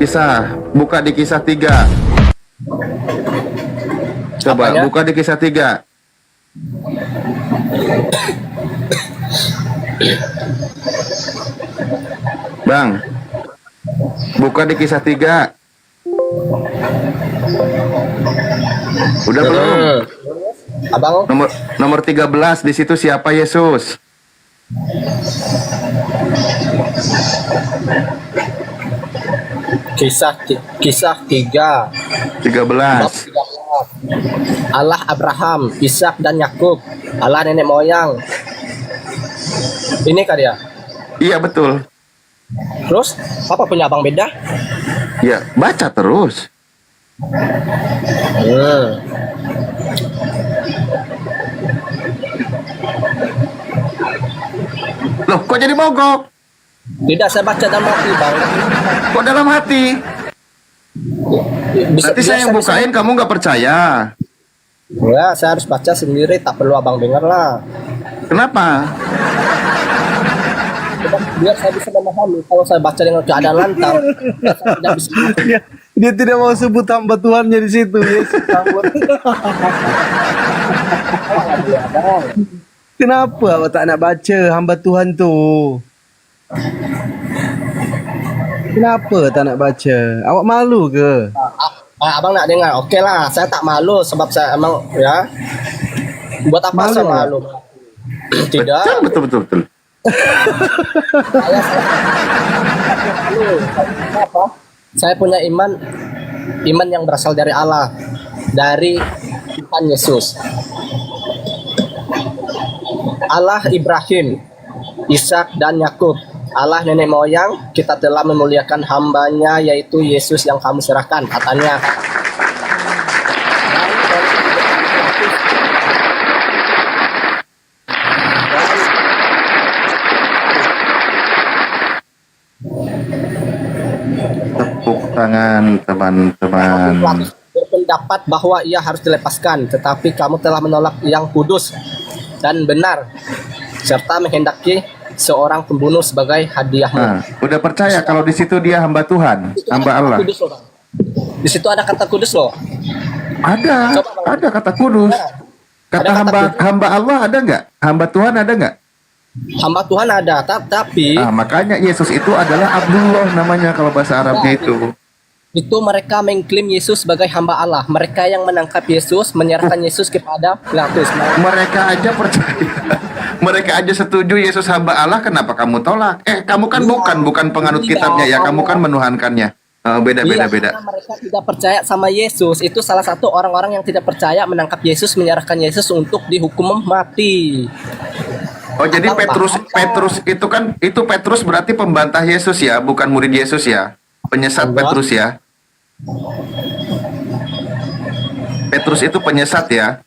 kisah. Buka di kisah 3. Coba Apanya? buka di kisah 3. Bang, buka di kisah 3. Udah belum? Abang, Nomor 13 di situ siapa Yesus? kisah 3. 13. Allah Abraham, Ishak dan Yakub. Allah nenek moyang. Ini kan dia. Iya betul. Terus apa punya abang beda? Ya, baca terus. Loh, kok jadi mogok? Tidak, saya baca dalam hati bang. Kok dalam hati? Nanti saya yang bukain, kamu nggak percaya. Ya, saya harus baca sendiri, tak perlu abang dengar lah. Kenapa? Biar saya bisa memahami. Kalau saya baca dengan keadaan lantang, saya tidak bisa. Dia tidak mau sebut hamba Tuhannya di situ. Yesus hamba. Kenapa awak tak nak baca hamba Tuhan tu? Kenapa tak nak baca? Awak malu ke? Abang nak dengar? Okey lah, saya tak malu sebab saya emang ya. Buat apa Malu saya tak? malu? Tidak. Betul. Saya punya iman yang berasal dari Allah, dari Tuhan Yesus. Allah Ibrahim, Ishak dan Yakub. Allah nenek moyang, kita telah memuliakan hambanya yaitu Yesus yang kamu serahkan, katanya. Tepuk tangan teman-teman. Berpendapat bahwa ia harus dilepaskan, tetapi kamu telah menolak yang kudus dan benar, serta menghendaki seorang pembunuh sebagai hadiahmu. Nah, udah percaya kalau di situ dia hamba Tuhan, hamba Allah. Kudus loh, Bang. Di situ ada kata kudus loh. Ada kata kudus. Kata Ada kata hamba Allah ada nggak? Hamba Tuhan ada nggak? Hamba Tuhan ada, tapi Makanya Yesus itu adalah Abdullah namanya kalau bahasa Arabnya itu. mereka mengklaim Yesus sebagai hamba Allah. Mereka yang menangkap Yesus, menyerahkan Yesus kepada Pilatus. Mereka aja percaya. Mereka aja setuju Yesus hamba Allah, kenapa kamu tolak? Kamu kan bukan penganut kitabnya ya, kamu kan menuhankannya. Beda. Karena mereka tidak percaya sama Yesus. Itu salah satu orang-orang yang tidak percaya menangkap Yesus, menyerahkan Yesus untuk dihukum mati. Oh, jadi Petrus itu Petrus berarti pembantah Yesus ya, bukan murid Yesus ya. Penyesat Petrus ya. Petrus itu penyesat ya.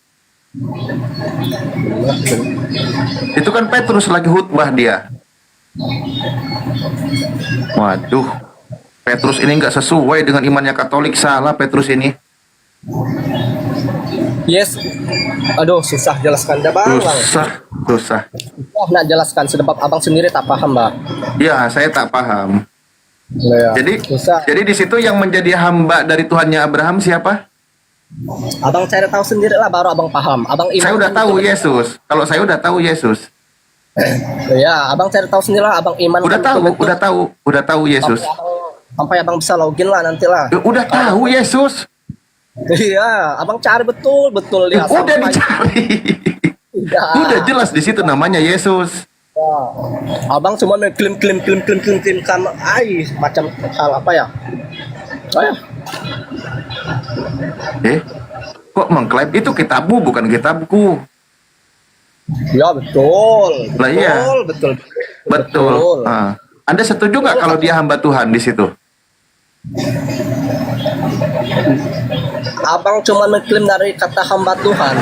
Itu kan Petrus lagi khutbah dia. Waduh, Petrus ini nggak sesuai dengan imannya Katolik, salah Petrus ini. Yes. Aduh, susah jelaskan dah bang. Susah. Nak jelaskan sebab abang sendiri tak paham bang. Ya, saya tak paham. Ya, Jadi di situ yang menjadi hamba dari Tuhannya Abraham siapa? abang cari tahu sendiri lah baru abang paham. Abang iman. Saya udah tahu Yesus. Kalau saya udah tahu Yesus. Ya, abang cari tahu sendiri lah. Abang iman. Udah tahu Yesus. Sampai abang bisa login lah nanti lah. Udah tahu Yesus. Iya, abang cari betul lihat. Udah dicari. Tidak. Udah jelas di situ namanya Yesus. Abang cuma klaim kamu macam hal apa ya? Kok mengklaim itu kitabmu bukan kitabku? Ya betul. Lah iya. Betul. Anda setuju nggak kalau dia hamba Tuhan di situ? Abang cuma mengklaim dari kata hamba Tuhan.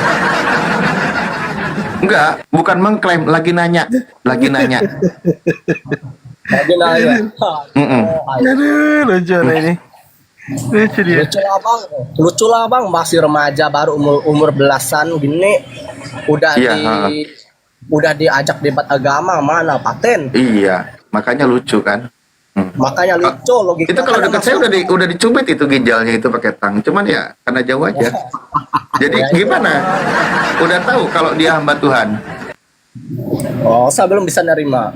Enggak, bukan mengklaim, lagi nanya. Lagi nanya. Aduh, lucu lah ini. Lucu dia. Lucu lah bang, masih remaja baru umur belasan gini udah diajak debat agama, mana paten. Iya, makanya lucu kan. Makanya lucu logika. Itu kalau dekat saya udah dicubit itu ginjalnya itu pakai tang. Cuman ya karena jauh aja. Jadi gimana? Udah tahu kalau dia hamba Tuhan. Oh, saya belum bisa nerima.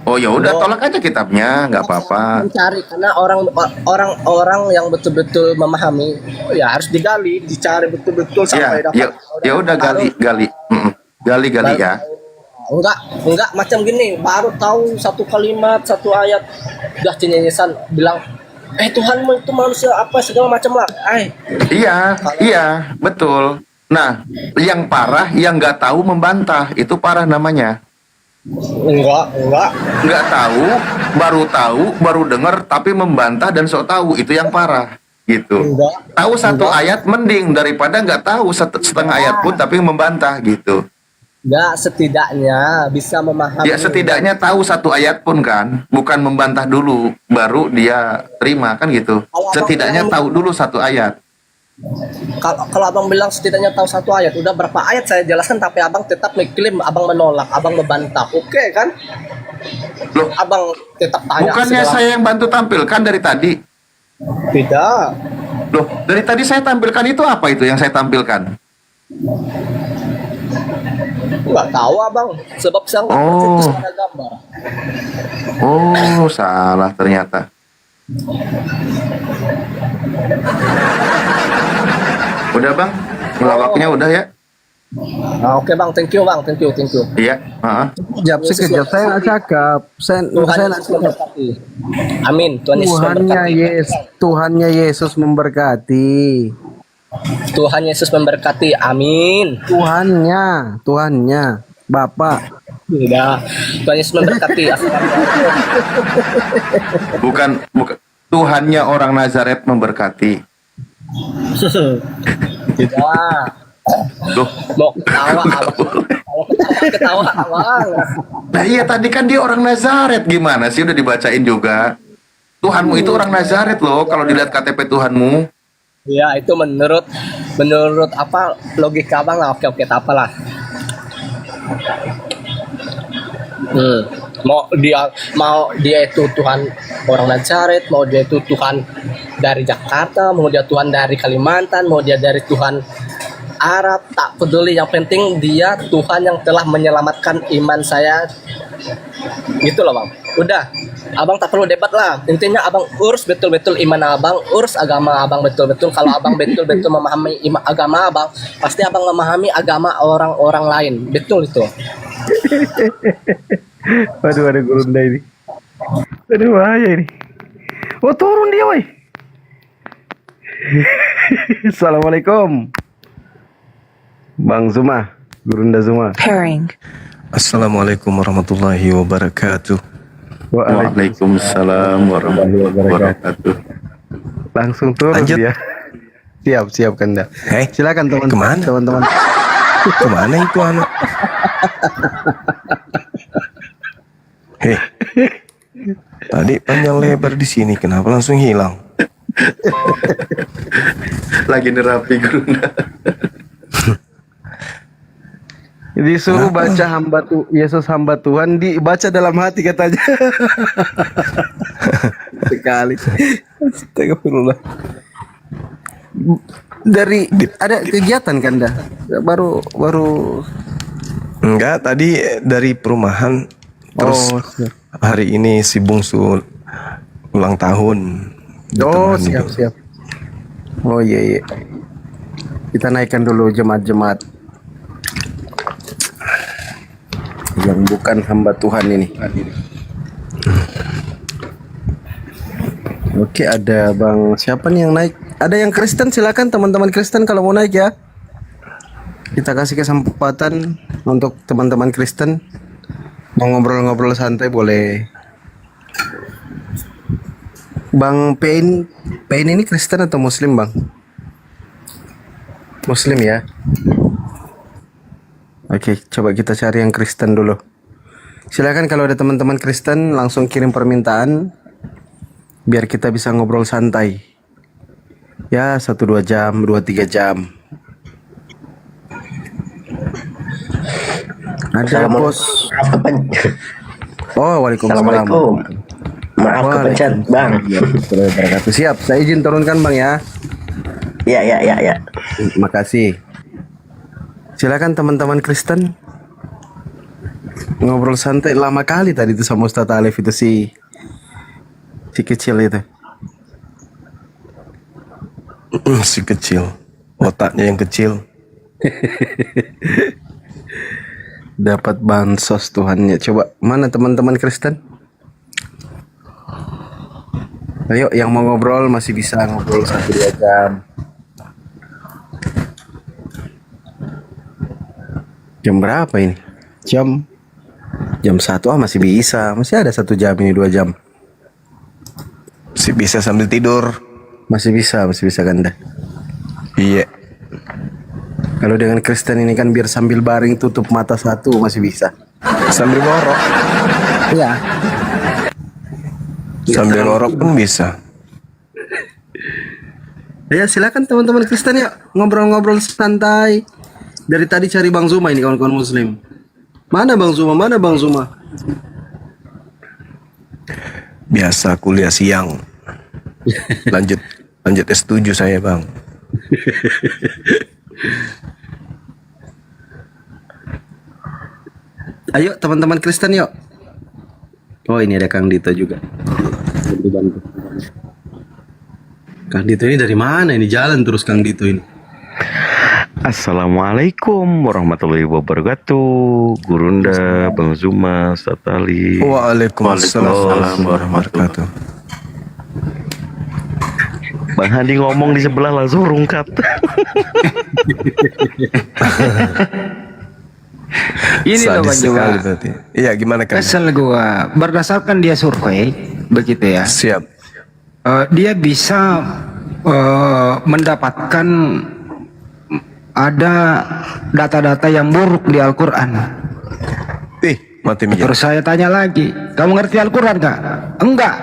Oh ya udah tolak aja kitabnya, nggak apa-apa. Mencari karena orang yang betul-betul memahami, ya harus digali, dicari betul-betul Ya, sampai dapat. ya udah gali. Gali ya. Enggak macam gini, baru tahu satu kalimat, satu ayat, udah cenyenyesan bilang, Tuhanmu itu manusia apa segala macam lah. Iya, betul. Nah, yang parah, yang nggak tahu membantah, itu parah namanya. Nggak tahu, baru dengar, tapi membantah dan sok tahu, itu yang parah, gitu. Tahu satu ayat mending daripada nggak tahu setengah ayat pun tapi membantah, gitu. Enggak, setidaknya bisa memahami. Ya setidaknya tahu satu ayat pun kan, bukan membantah dulu, baru dia terima kan gitu. Setidaknya tahu dulu satu ayat. Kalau abang bilang setidaknya tahu satu ayat, udah berapa ayat saya jelaskan, tapi abang tetap mengklaim, abang menolak, abang membantah, oke kan? Loh, Abang tetap tanya. bukannya saya yang bantu tampilkan dari tadi? Tidak. Loh, dari tadi saya tampilkan itu apa itu yang saya tampilkan? Nggak tahu abang, sebab saya nggak fokus pada gambar. Oh, salah ternyata. Udah bang, ngelawaknya udah ya? Oke bang, thank you bang, thank you. Iya. Sekejap, saya nggak cakap. Saya nggak Yesus cakap. memberkati. Amin. Tuhan Yesus memberkati. Tuhannya Yesus memberkati. Tuhan Yesus memberkati. Amin. Tuhannya, Bapak. Tidak. Tuhan Yesus memberkati. Bukan. Tuhannya orang Nazaret memberkati. Tidak. Loh, Mau ketawa abang. Ketawa abang. nah iya tadi kan dia orang Nazaret, gimana sih udah dibacain juga. Tuhanmu itu orang Nazaret loh kalau dilihat KTP Tuhanmu. Ya itu menurut apa logika abang lah. Oke tak apalah. Mau dia itu Tuhan orang Nazaret, mau dia itu Tuhan dari Jakarta, mau dia Tuhan dari Kalimantan, mau dia dari Tuhan Arab, tak peduli, yang penting dia Tuhan yang telah menyelamatkan iman saya. Gitu loh bang. Udah, abang tak perlu debat lah. Intinya abang urus betul-betul iman abang, urus agama abang betul-betul. Kalau abang betul-betul memahami agama abang, pasti abang memahami agama orang-orang lain. Betul itu. Waduh, ada gurunda ini. Aduh, bahaya ini. Oh, turun dia, woi. Assalamualaikum. Bang Zuma, Gurunda Zuma. Pairing. Assalamualaikum warahmatullahi wabarakatuh. Waalaikumsalam warahmatullahi wabarakatuh. Langsung turun Lanjut. dia. Siap Kanda. Hei, Silakan kemana? teman-teman. Kemana itu anak? Hei, tadi panjang lebar di sini, kenapa langsung hilang? Lagi nerapi Gurunda. Disuruh baca Yesus hamba Tuhan, dibaca dalam hati katanya. Sekali. Astagfirullah. Ada kegiatan Kanda? Baru Enggak, tadi dari perumahan. Terus hari ini si bungsu ulang tahun. Ditemani dulu. siap. Oh iya. Kita naikkan dulu jemaat-jemaat yang bukan hamba Tuhan ini. Oke, ada Bang siapa nih yang naik? Ada yang Kristen, silakan teman-teman Kristen kalau mau naik ya. Kita kasih kesempatan untuk teman-teman Kristen mau ngobrol-ngobrol santai boleh. Bang Pain ini Kristen atau Muslim Bang? Muslim ya. Oke, coba kita cari yang Kristen dulu. Silakan kalau ada teman-teman Kristen langsung kirim permintaan biar kita bisa ngobrol santai. Ya 1-2 jam, 2-3 jam. Ada bos. Oh, waalaikumsalam. Maaf kepencet, Bang. Wabarakatuh. Siap, saya izin turunkan Bang ya. Ya. Makasih. Silakan teman-teman Kristen. Ngobrol santai lama kali tadi itu sama Ustadz Alif itu si kecil itu. Si kecil, otaknya yang kecil. Dapat bansos Tuhannya. Coba mana teman-teman Kristen? Ayo yang mau ngobrol masih bisa ngobrol 1-2 jam. Jam berapa ini? Jam 1 masih bisa. Masih ada 1 jam ini 2 jam. Si bisa sambil tidur. Masih bisa Ganda. Iya. Kalau dengan Kristen ini kan biar sambil baring tutup mata 1 masih bisa. Sambil ngorok. Iya. Sambil ngorok pun bisa. Ya silakan teman-teman Kristen ya ngobrol-ngobrol santai. Dari tadi cari Bang Zuma ini kawan-kawan Muslim. Mana Bang Zuma? Biasa kuliah siang. Lanjut S7 saya, Bang. Ayo teman-teman Kristen yuk. Oh ini ada Kang Dito juga. Bantu. Kang Dito ini dari mana ini? Jalan terus Kang Dito ini. Assalamualaikum warahmatullahi wabarakatuh. Gurunda, Bang Zuma, Satali. Waalaikumsalam warahmatullahi wabarakatuh. Bang Handi ngomong di sebelah langsung rungkat. Ini loh Bang Sadis Zuma. sekali berarti. Iya, gimana kan? Kesel gua. Berdasarkan dia survei, begitu ya. Siap. Dia bisa mendapatkan ada data-data yang buruk di Al-Quran. Mati mijat. Terus saya tanya lagi, kamu ngerti Al-Quran gak? Enggak.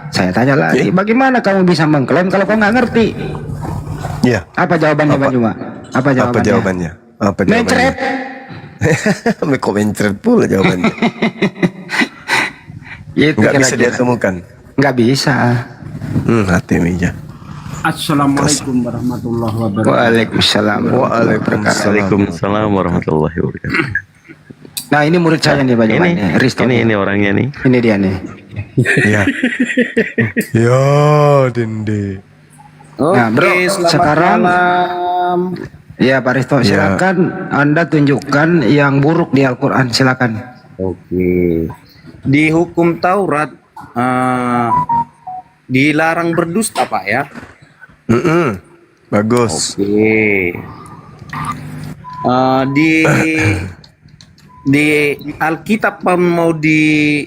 Saya tanya lagi, bagaimana kamu bisa mengklaim kalau kau nggak ngerti? Iya. Apa jawabannya Bang Zuma? Apa jawabannya? Apa jawabannya? Mencret. Kok mencret pula jawabannya? Itu Nggak bisa dia kira-kira. temukan. Nggak bisa. Hati mijat. Assalamualaikum warahmatullahi wabarakatuh. Waalaikumsalam. Waalaikumsalam warahmatullahi wabarakatuh. Nah ini murid saya nih Bang Zuma. Risto. Ini orangnya nih. Ini dia nih. Iya. Ya, Dende. Nah, bro, sekarang ya Pak Risto, silakan Anda tunjukkan yang buruk di Al-Quran, silakan. Oke. Di hukum Taurat dilarang berdusta, Pak ya. Bagus. Oke. Di Alkitab mau di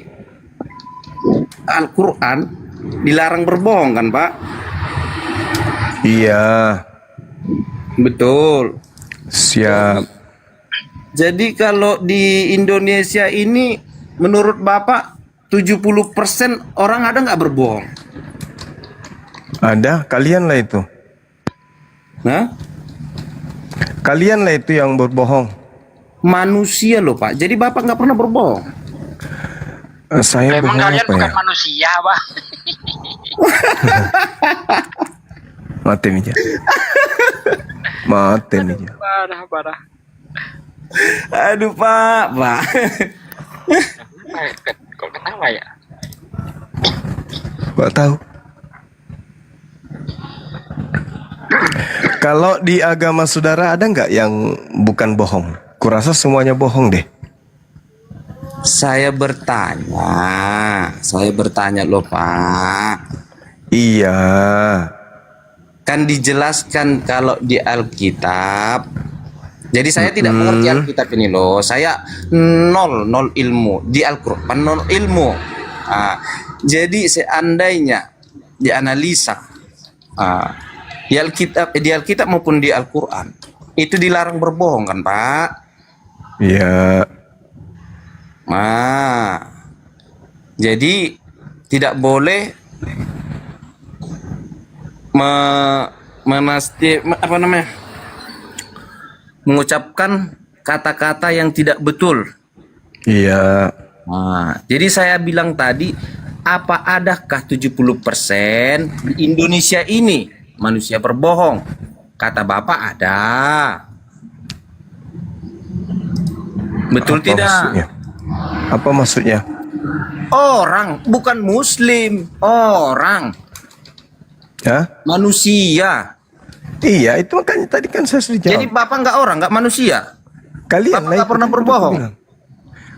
Al-Quran dilarang berbohong kan, Pak? Iya. Betul. Siap. Jadi kalau di Indonesia ini menurut Bapak 70% orang ada nggak berbohong? Ada, kalian lah itu. Nah, Kalian lah itu yang berbohong. manusia loh Pak. Jadi Bapak nggak pernah berbohong. Saya Emang bohong kalian apa bukan ya? manusia, Pak? Mati mijat. Mati mijat. Parah. Aduh Pak. Kok ketawa ya? Gak tahu. Kalau di agama saudara ada nggak yang bukan bohong? Kurasa semuanya bohong deh. Saya bertanya loh Pak. Iya. Kan dijelaskan kalau di Alkitab. Jadi saya tidak mengerti Alkitab ini loh. Saya nol ilmu di Al-Quran, nol ilmu. Jadi seandainya dianalisa di Alkitab maupun di Al-Quran itu dilarang berbohong kan Pak? Iya. Jadi tidak boleh mengucapkan kata-kata yang tidak betul. Iya. Jadi saya bilang tadi Apa adakah 70% di Indonesia ini manusia berbohong? Kata Bapak ada. Betul Apa tidak? maksudnya? Apa maksudnya? Orang, bukan muslim. Orang. Ya? Manusia. Iya, itu makanya tadi kan saya sudah jawab. Jadi Bapak nggak orang, nggak manusia. Kalian Bapak lah nggak itu pernah kan berbohong.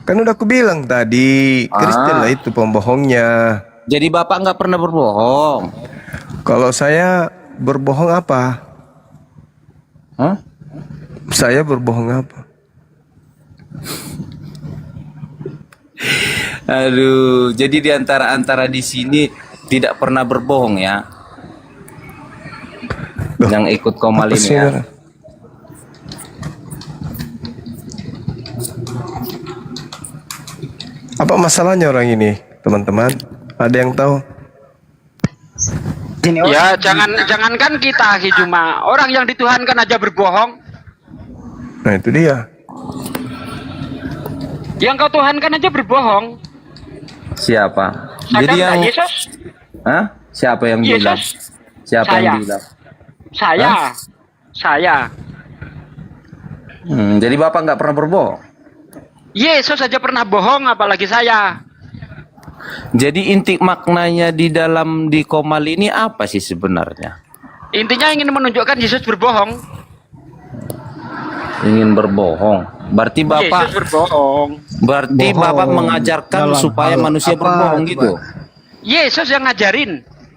Kan udah aku bilang tadi, Kristen lah itu pembohongnya. Jadi Bapak nggak pernah berbohong. Kalau saya berbohong apa? Hah? Saya berbohong apa? Aduh, jadi di antara di sini tidak pernah berbohong ya. Loh, Yang ikut Komal apa ini sih, ya. Nara? Apa masalahnya orang ini, teman-teman? Ada yang tahu? Ya jangankan kita Ki Juma, orang yang dituhankan aja berbohong. Nah, itu dia. Yang kau tuhankan aja berbohong. Siapa? Sadar Jadi nggak, yang Yesus? Hah? Siapa yang Yesus? bilang? Siapa Saya. yang bilang? Saya. Jadi Bapak nggak pernah berbohong. Yesus saja pernah bohong, apalagi saya. Jadi inti maknanya di Komal ini apa sih sebenarnya? Intinya ingin menunjukkan Yesus berbohong. Ingin berbohong. Berarti Yesus Bapak berbohong. Bohong Bapak mengajarkan dalam supaya hal manusia apa, berbohong coba? gitu. Yesus yang ngajarin.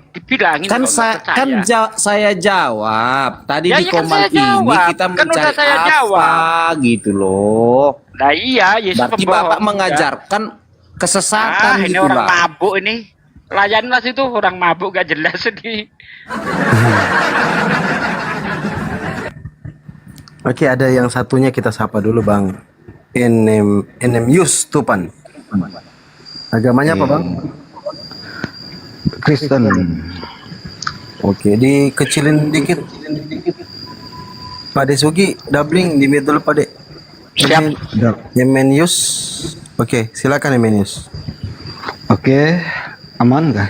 Dibilangin Kan kok nggak percaya. saya jawab. Tadi Ya, di iya kan Komal saya ini jawab. kita Kan udah mencari saya apa jawab. gitu loh. Nah iya, Yesus Berarti pembohong. Bapak mengajarkan kesesatan ini gitu orang lah. mabuk ini. Layanlah situ orang mabuk gak jelas ini. Oke, ada yang satunya kita sapa dulu Bang. Enem Yus Tupan. Agamanya apa Bang? Kristen. Oke, dikecilin dikit. Pak Sugi, doubling di middle Pak De. Siap. Yemenius. Oke, silakan Yemenius. Oke, aman kah?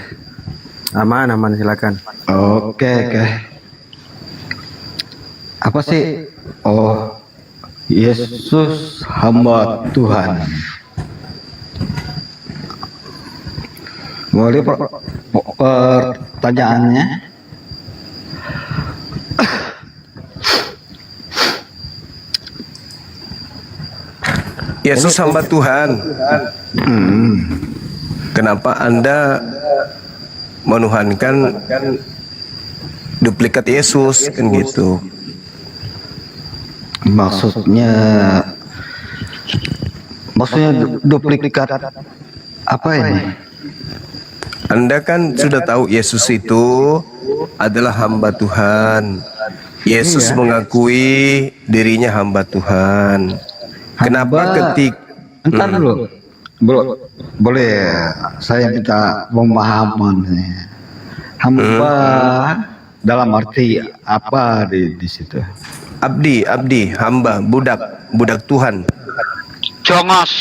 Aman, silakan. Oke. Apa sih? Oh, Yesus hamba Tuhan. Boleh pertanyaannya? Yesus hamba Tuhan. Kenapa Anda menuhankan duplikat Yesus kan gitu? Maksudnya duplikat apa ini? Anda kan sudah tahu Yesus itu adalah hamba Tuhan. Yesus mengakui dirinya hamba Tuhan. Kenapa Entar dulu. Boleh saya minta pemahaman. Hamba dalam arti apa di situ? abdi, hamba, budak Tuhan. Jongos.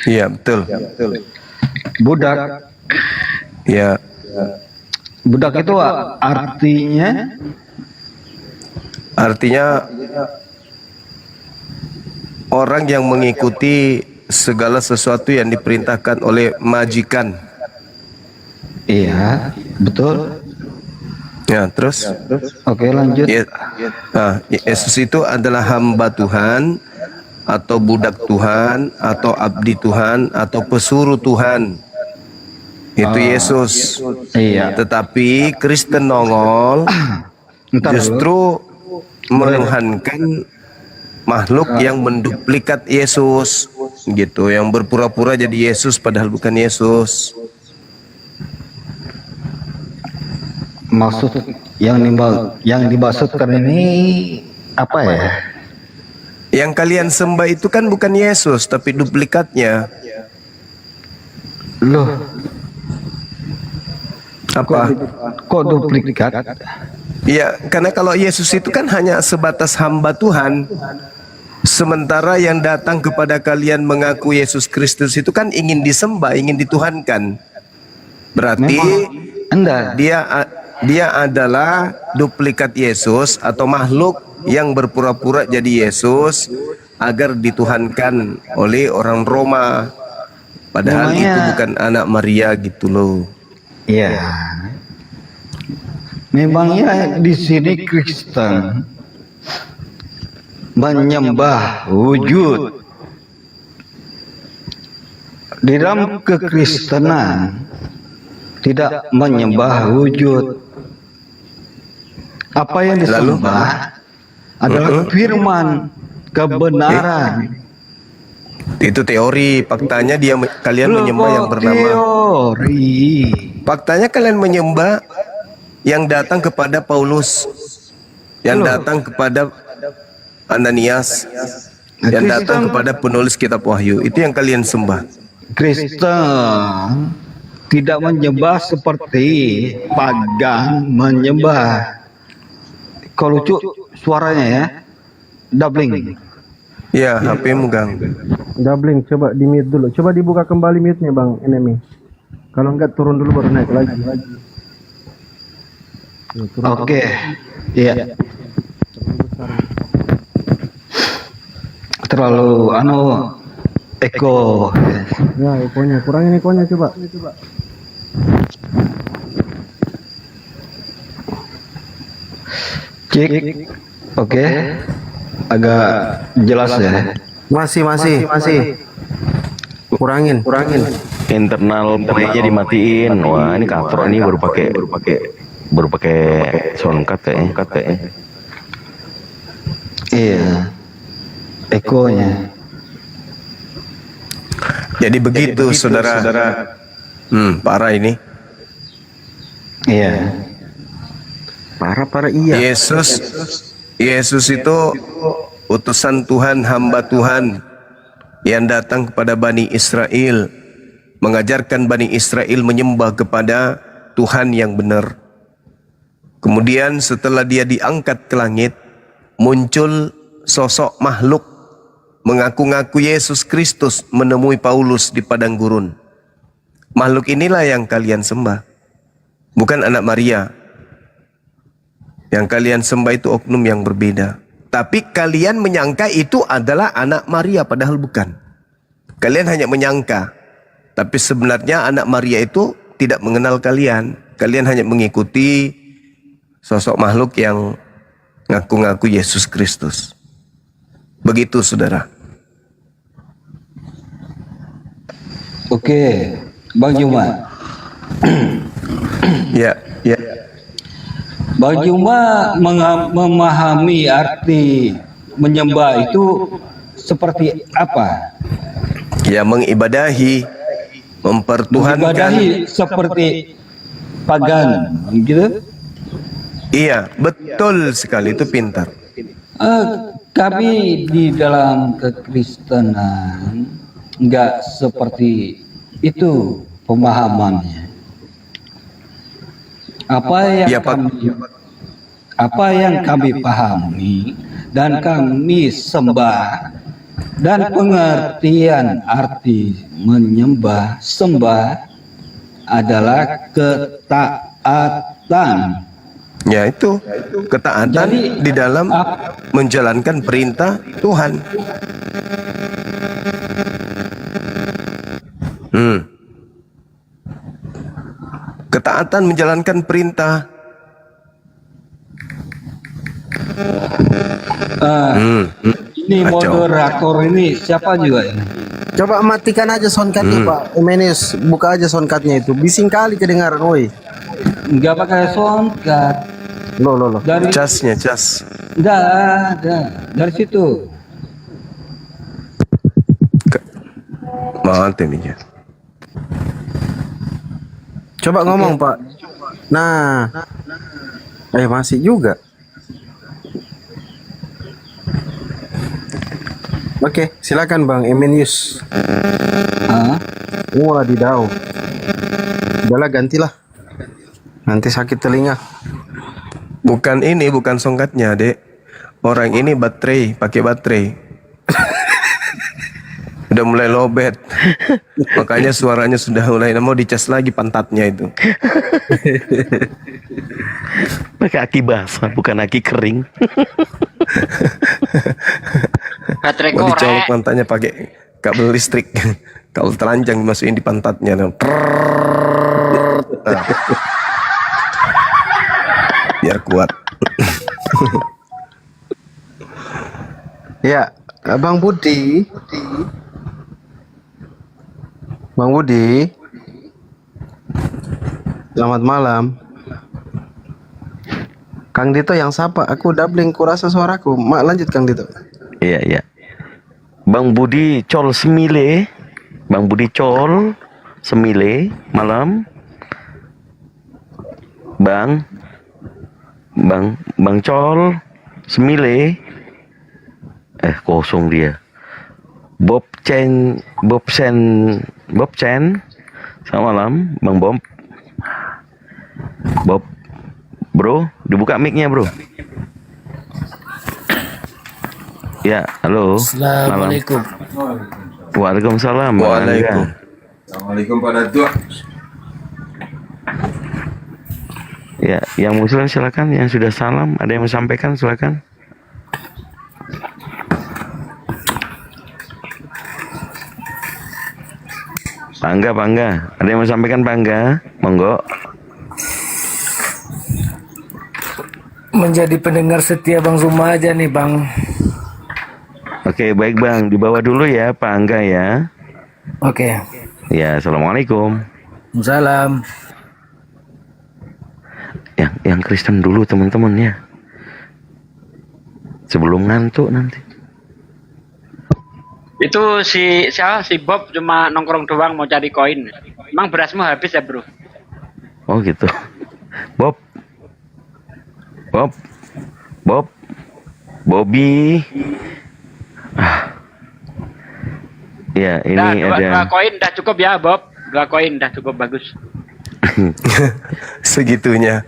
Iya, betul. Budak. Ya, Budak itu artinya orang yang mengikuti segala sesuatu yang diperintahkan oleh majikan. iya, betul. Ya, terus? Oke, lanjut. Yesus itu adalah hamba Tuhan, atau budak Tuhan, atau abdi Tuhan, atau pesuruh Tuhan. Itu Yesus. Iya. Tetapi Kristen nongol Entar dulu. justru menuhankan makhluk yang menduplikat Yesus, gitu, yang berpura-pura jadi Yesus padahal bukan Yesus. Maksud yang dimaksudkan ini apa ya? Yang kalian sembah itu kan bukan Yesus, tapi duplikatnya. Loh, Apa? kok duplikat? Ya, karena kalau Yesus itu kan hanya sebatas hamba Tuhan. Sementara yang datang kepada kalian mengaku Yesus Kristus itu kan ingin disembah, ingin dituhankan. Berarti Enggak. dia adalah duplikat Yesus atau makhluk yang berpura-pura jadi Yesus agar dituhankan oleh orang Roma. Padahal Memangnya- itu bukan anak Maria gitu loh. Iya. Memangnya di sini Kristen menyembah wujud. Di dalam kekristenan tidak menyembah wujud. Apa yang disembah adalah firman kebenaran. Itu teori, faktanya kalian menyembah yang bernama. Teori. Faktanya kalian menyembah yang datang kepada Paulus, yang datang kepada Ananias, yang datang kepada penulis kitab Wahyu. Itu yang kalian sembah. Kristen tidak menyembah seperti pagan menyembah. Kalau lucu suaranya ya, doubling. Ya, HP-mu gang. Doubling, coba di mute dulu. Coba dibuka kembali mute-nya Bang Enemy. Kalau enggak turun dulu baru naik lagi. Ya, turun. Oke, iya. Terlalu eko. Ya, ekonya. Kurangin ekonya coba. Cek. Oke. Agak jelas ya. Masih. Kurangin. Internal mic-nya dimatiin. Wah, ini katro ini baru pakai soundcard ya. Iya. Ekonya. Jadi begitu, saudara. Parah ini. Iya. Parah iya. Yesus itu utusan Tuhan, hamba Tuhan yang datang kepada Bani Israel, mengajarkan Bani Israel menyembah kepada Tuhan yang benar. Kemudian setelah dia diangkat ke langit, muncul sosok makhluk mengaku-ngaku Yesus Kristus menemui Paulus di padang gurun. Makhluk inilah yang kalian sembah, bukan anak Maria. Yang kalian sembah itu oknum yang berbeda. Tapi kalian menyangka itu adalah anak Maria, padahal bukan. Kalian hanya menyangka. Tapi sebenarnya anak Maria itu tidak mengenal kalian. Kalian hanya mengikuti sosok makhluk yang ngaku-ngaku Yesus Kristus. Begitu, saudara. Oke, Bang Juma. Ya. Bang Juma memahami arti menyembah itu seperti apa? Ya, mengibadahi, mempertuhankan. Ibadahi seperti pagan, gitu? Iya, betul sekali, itu pintar. Kami di dalam kekristenan enggak seperti itu pemahamannya. Apa yang kami pahami dan kami sembah dan pengertian arti menyembah sembah adalah ketaatan. Ya, itu ketaatan Jadi, di dalam menjalankan perintah Tuhan. Ketaatan menjalankan perintah. Ini moderator ini siapa juga ini? Coba matikan aja soundcardnya Pak Emenius. Buka aja soundcardnya itu. Bising kali kedengaran, woi. Enggak pakai soundcard. Loh. Dari Casnya. enggak ada. Dari situ. Mantap ini. Coba ngomong Pak. Nah. Masih juga. Oke, silakan Bang Emenius. Mulai didau. Udahlah gantilah. Nanti sakit telinga. Bukan soundcardnya, Dek. Orang ini pakai baterai. Sudah mulai lobet. Makanya suaranya sudah mulai mau dicas lagi pantatnya itu. Pakai aki basah, bukan aki kering. Baterai Mau dicolok korek. pantatnya pakai kabel listrik. Kabel telanjang dimasukin di pantatnya. Nah. Biar kuat. Ya, Bang Budi. Bang Budi. Selamat malam. Kang Dito yang sapa, aku doubling kurasa suaraku. Lanjut Kang Dito. Iya, iya. Bang Budi Col Semile. Bang Budi Col Semile, malam. Bang Col Semile. Kosong dia. Bob Chen. Selamat malam, Bang Bob. Bob, bro, dibuka mic-nya, bro. Ya, halo. Assalamualaikum. Waalaikumsalam. Bang Waalaikum. Angga. Assalamualaikum Pak Datuk. Ya, yang muslim silakan, yang sudah salam, ada yang mau sampaikan silakan. Bangga, ada yang mau sampaikan Bangga? Monggo. Menjadi pendengar setia Bang Zuma aja nih Bang. Oke, baik Bang, dibawa dulu ya Pak Angga ya. Oke. Ya, assalamualaikum. Salam. Yang Kristen dulu teman-teman ya. Sebelum ngantuk nanti. Itu si Bob cuma nongkrong doang mau cari koin. Emang berasmu habis ya, Bro? Oh gitu. Bobby. Ya, ini Nah, dua ada koin udah cukup ya, Bob. 2 koin udah cukup bagus. Segitunya.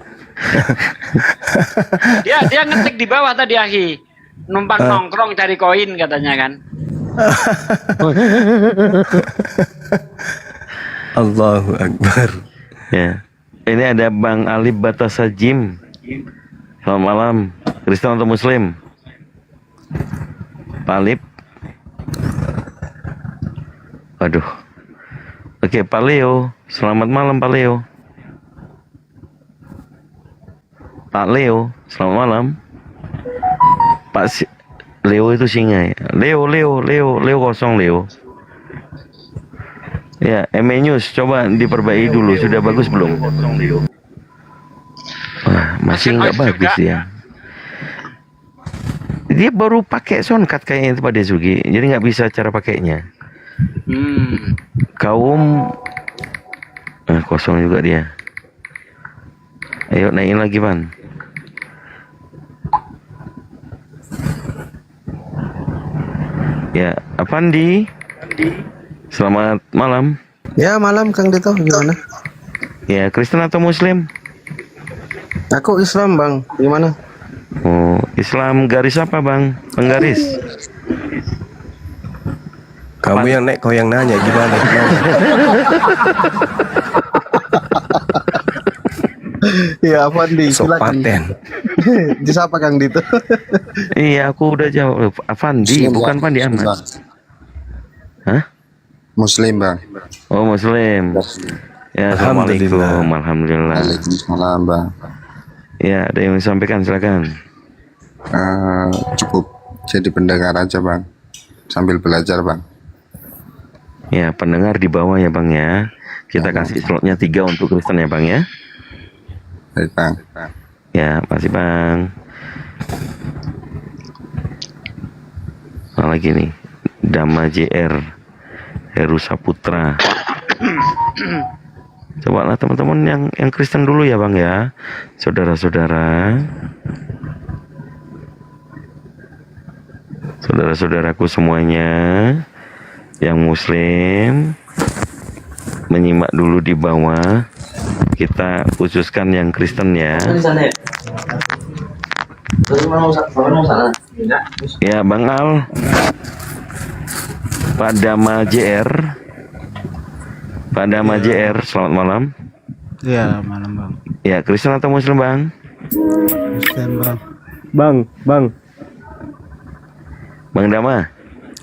Dia ngetik di bawah tadi, Akhi. Numpang nongkrong cari koin katanya kan. Allahu Akbar. ya. Ini ada Bang Alip Batasa Jim. Selamat malam. Kristen atau Muslim? Pak Alip. Waduh. Oke, Pak Leo. Selamat malam Pak Leo. Pak Leo, selamat malam. Leo itu singa ya. Leo kosong Leo. Ya, ME News coba diperbaiki dulu. Sudah bagus belum? Wah, masih nggak bagus ya. Dia baru pakai soundcard kayaknya itu Pak Desugi, jadi nggak bisa cara pakainya. Kaum kosong juga dia. Ayo naikin lagi Pan. Ya, Avandi. Selamat malam. Ya malam Kang Dito, gimana? Ya, Kristen atau Muslim? Aku Islam Bang, gimana? Oh, Islam garis apa Bang? Penggaris? Kamu yang naik, kau yang nanya gimana? Ya Avandi, silakan. Sopaten. Disapa Kang Dito. Iya, aku udah jawab. Avandi, bukan Pandi Ahmad. Hah? Muslim Bang. Oh, Muslim. Ya, assalamualaikum. Alhamdulillah. Waalaikumsalam Bang. Ya, ada yang sampaikan silakan. Cukup jadi pendengar aja Bang, sambil belajar Bang. Ya, pendengar di bawah ya Bang ya. Kita kasih slotnya 3 untuk Kristen ya Bang ya. Baik Bang. Ya, makasih Bang. Lagi nih, Dama JR, Heru Saputra. Coba lah teman-teman yang Kristen dulu ya Bang ya, saudara-saudara. Saudara-saudaraku semuanya yang Muslim menyimak dulu di bawah. Kita khususkan yang Kristen ya. Ya Bang Al. Pak Dama JR. Pak Dama JR, selamat malam. Iya, malam bang. Ya, Kristen atau Muslim, Bang? Kristen bang. Bang Dama.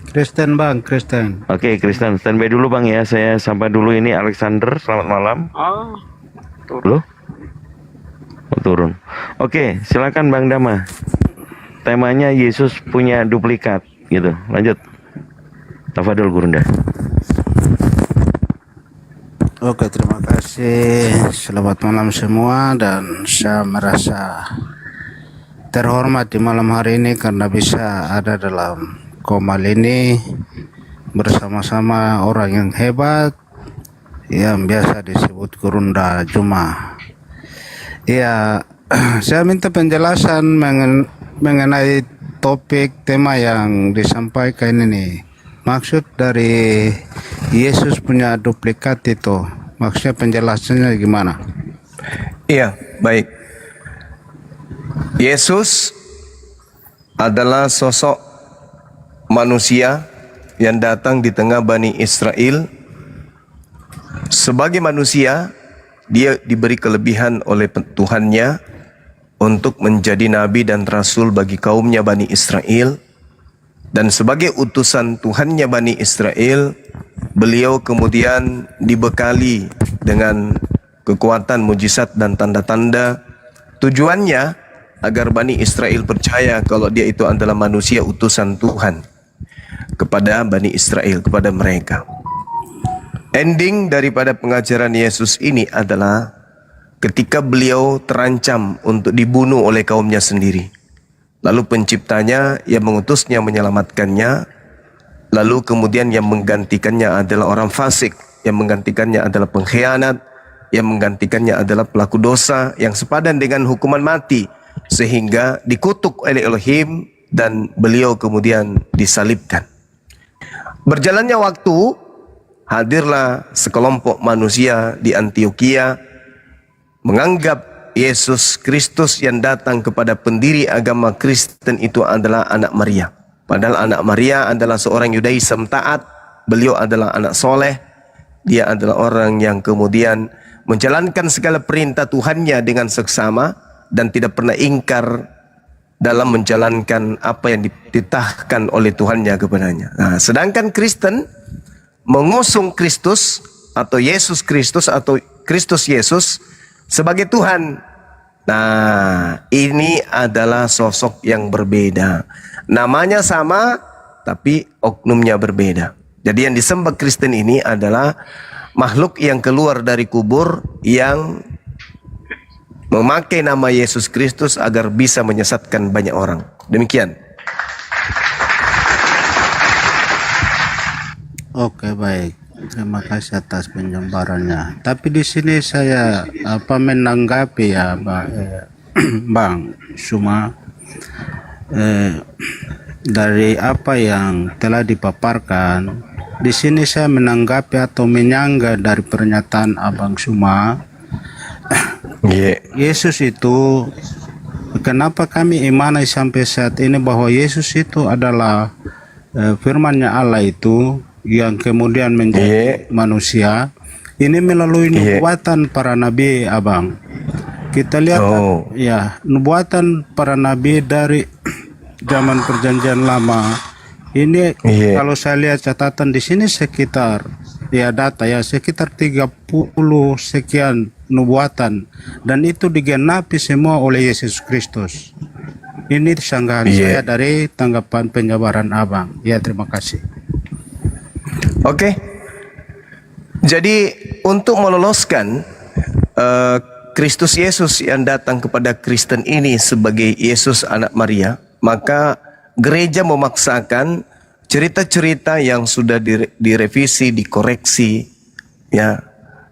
Kristen bang, Kristen. Oke, Kristen, standby dulu Bang ya. Saya sapa dulu ini Alexander, selamat malam. Oh, Loh? Oh, turun. Oke, silakan Bang Dama. Temanya Yesus punya duplikat gitu. Lanjut. Tafadhol Gurunda. Oke, terima kasih. Selamat malam semua, dan saya merasa terhormat di malam hari ini karena bisa ada dalam Komal ini bersama-sama orang yang hebat yang biasa disebut Gurunda Juma. Ya, saya minta penjelasan mengenai topik tema yang disampaikan ini. Maksud dari Yesus punya duplikat itu, maksudnya penjelasannya gimana? Iya, baik. Yesus adalah sosok manusia yang datang di tengah Bani Israel. Sebagai manusia, dia diberi kelebihan oleh Tuhannya untuk menjadi nabi dan rasul bagi kaumnya Bani Israel. Dan sebagai utusan Tuhannya Bani Israel, beliau kemudian dibekali dengan kekuatan mujizat dan tanda-tanda. Tujuannya agar Bani Israel percaya kalau dia itu adalah manusia utusan Tuhan kepada Bani Israel, kepada mereka. Ending daripada pengajaran Yesus ini adalah ketika beliau terancam untuk dibunuh oleh kaumnya sendiri. Lalu penciptanya yang mengutusnya menyelamatkannya. Lalu kemudian yang menggantikannya adalah orang fasik, yang menggantikannya adalah pengkhianat, yang menggantikannya adalah pelaku dosa yang sepadan dengan hukuman mati, sehingga dikutuk oleh Elohim dan beliau kemudian disalibkan. Berjalannya waktu, hadirlah sekelompok manusia di Antioquia menganggap Yesus Kristus yang datang kepada pendiri agama Kristen itu adalah anak Maria. Padahal anak Maria adalah seorang Yudaism taat. Beliau adalah anak soleh. Dia adalah orang yang kemudian menjalankan segala perintah Tuhannya dengan seksama dan tidak pernah ingkar dalam menjalankan apa yang dititahkan oleh Tuhannya kepadanya. Nah, sedangkan Kristen mengusung Kristus atau Yesus Kristus atau Kristus Yesus sebagai Tuhan. Nah, ini adalah sosok yang berbeda. Namanya sama, tapi oknumnya berbeda. Jadi yang disembah Kristen ini adalah makhluk yang keluar dari kubur yang memakai nama Yesus Kristus agar bisa menyesatkan banyak orang. Demikian. Oke, baik. Terima kasih atas penjelasannya. Tapi di sini saya menanggapi ya, Bang Suma, dari apa yang telah dipaparkan. Di sini saya menanggapi atau menyanggah dari pernyataan Abang Suma. Yesus itu, kenapa kami imani sampai saat ini bahwa Yesus itu adalah firman-Nya Allah itu yang kemudian menjadi manusia. Ini melalui nubuatan para nabi, Abang. Kita lihat ya, nubuatan para nabi dari zaman perjanjian lama. Ini kalau saya lihat catatan di sini sekitar ya data ya sekitar 30 sekian nubuatan, dan itu digenapi semua oleh Yesus Kristus. Ini sanggahan saya dari tanggapan penjabaran Abang. Ya, terima kasih. Oke. Jadi untuk meloloskan Kristus Yesus yang datang kepada Kristen ini sebagai Yesus anak Maria, maka gereja memaksakan cerita-cerita yang sudah direvisi, dikoreksi, ya,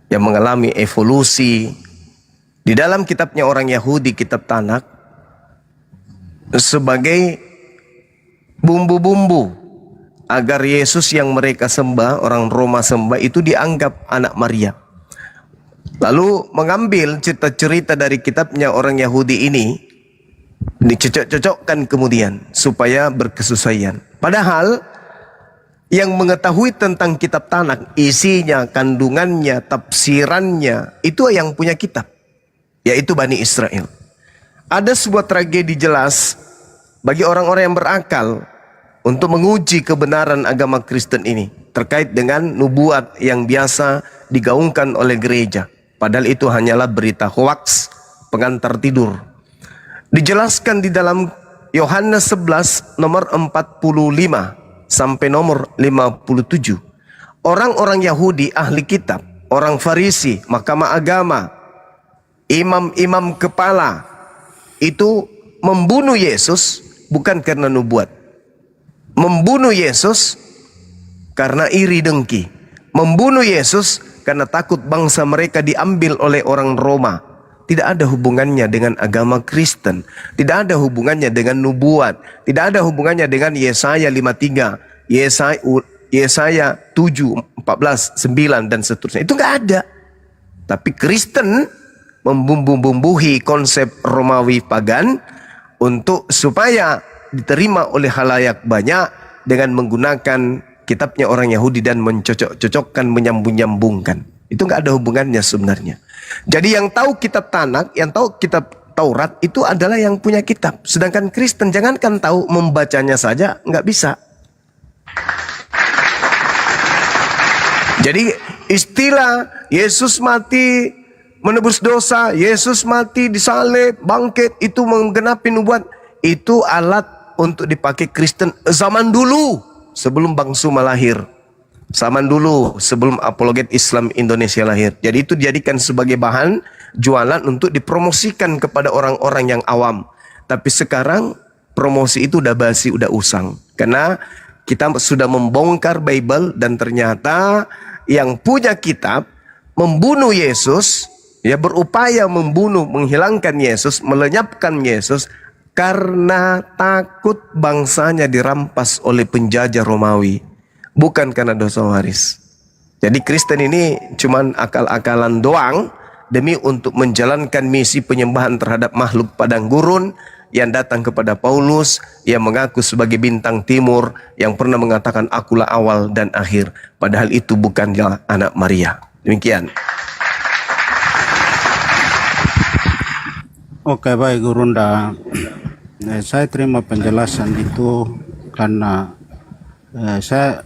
yang mengalami evolusi di dalam kitabnya orang Yahudi, kitab Tanakh, sebagai bumbu-bumbu agar Yesus yang mereka sembah, orang Roma sembah, itu dianggap anak Maria. Lalu mengambil cerita-cerita dari kitabnya orang Yahudi ini, dicocok-cocokkan kemudian supaya berkesesuaian. Padahal yang mengetahui tentang kitab Tanakh, isinya, kandungannya, tafsirannya, itu yang punya kitab, yaitu Bani Israel. Ada sebuah tragedi jelas bagi orang-orang yang berakal untuk menguji kebenaran agama Kristen ini terkait dengan nubuat yang biasa digaungkan oleh gereja. Padahal itu hanyalah berita hoaks, pengantar tidur. Dijelaskan di dalam Yohanes 11 nomor 45 sampai nomor 57. Orang-orang Yahudi ahli kitab, orang Farisi, mahkamah agama, imam-imam kepala itu membunuh Yesus bukan karena nubuat. Membunuh Yesus karena iri dengki. Membunuh Yesus karena takut bangsa mereka diambil oleh orang Roma. Tidak ada hubungannya dengan agama Kristen. Tidak ada hubungannya dengan nubuat. Tidak ada hubungannya dengan Yesaya 53, Yesaya 7, 14, 9 dan seterusnya. Itu nggak ada. Tapi Kristen membumbu-bumbuhi konsep Romawi pagan untuk supaya diterima oleh halayak banyak dengan menggunakan kitabnya orang Yahudi dan mencocok-cocokkan, menyambung-nyambungkan. Itu nggak ada hubungannya sebenarnya. Jadi yang tahu kitab Tanakh, yang tahu kitab Taurat itu adalah yang punya kitab. Sedangkan Kristen jangankan tahu, membacanya saja nggak bisa. Jadi istilah Yesus mati menebus dosa, Yesus mati disalib, bangkit, itu menggenapi nubuat, itu alat untuk dipakai Kristen zaman dulu sebelum Bang Suma lahir. Zaman dulu sebelum apologet Islam Indonesia lahir. Jadi itu dijadikan sebagai bahan jualan untuk dipromosikan kepada orang-orang yang awam. Tapi sekarang promosi itu udah basi, udah usang. Karena kita sudah membongkar Bible dan ternyata yang punya kitab membunuh Yesus, ya, berupaya membunuh, menghilangkan Yesus, melenyapkan Yesus karena takut bangsanya dirampas oleh penjajah Romawi. Bukan karena dosa waris. Jadi Kristen ini cuman akal-akalan doang demi untuk menjalankan misi penyembahan terhadap makhluk padang gurun yang datang kepada Paulus yang mengaku sebagai bintang timur yang pernah mengatakan akulah awal dan akhir. Padahal itu bukanlah anak Maria. Demikian. Oke, baik Gurunda. Saya terima penjelasan itu karena saya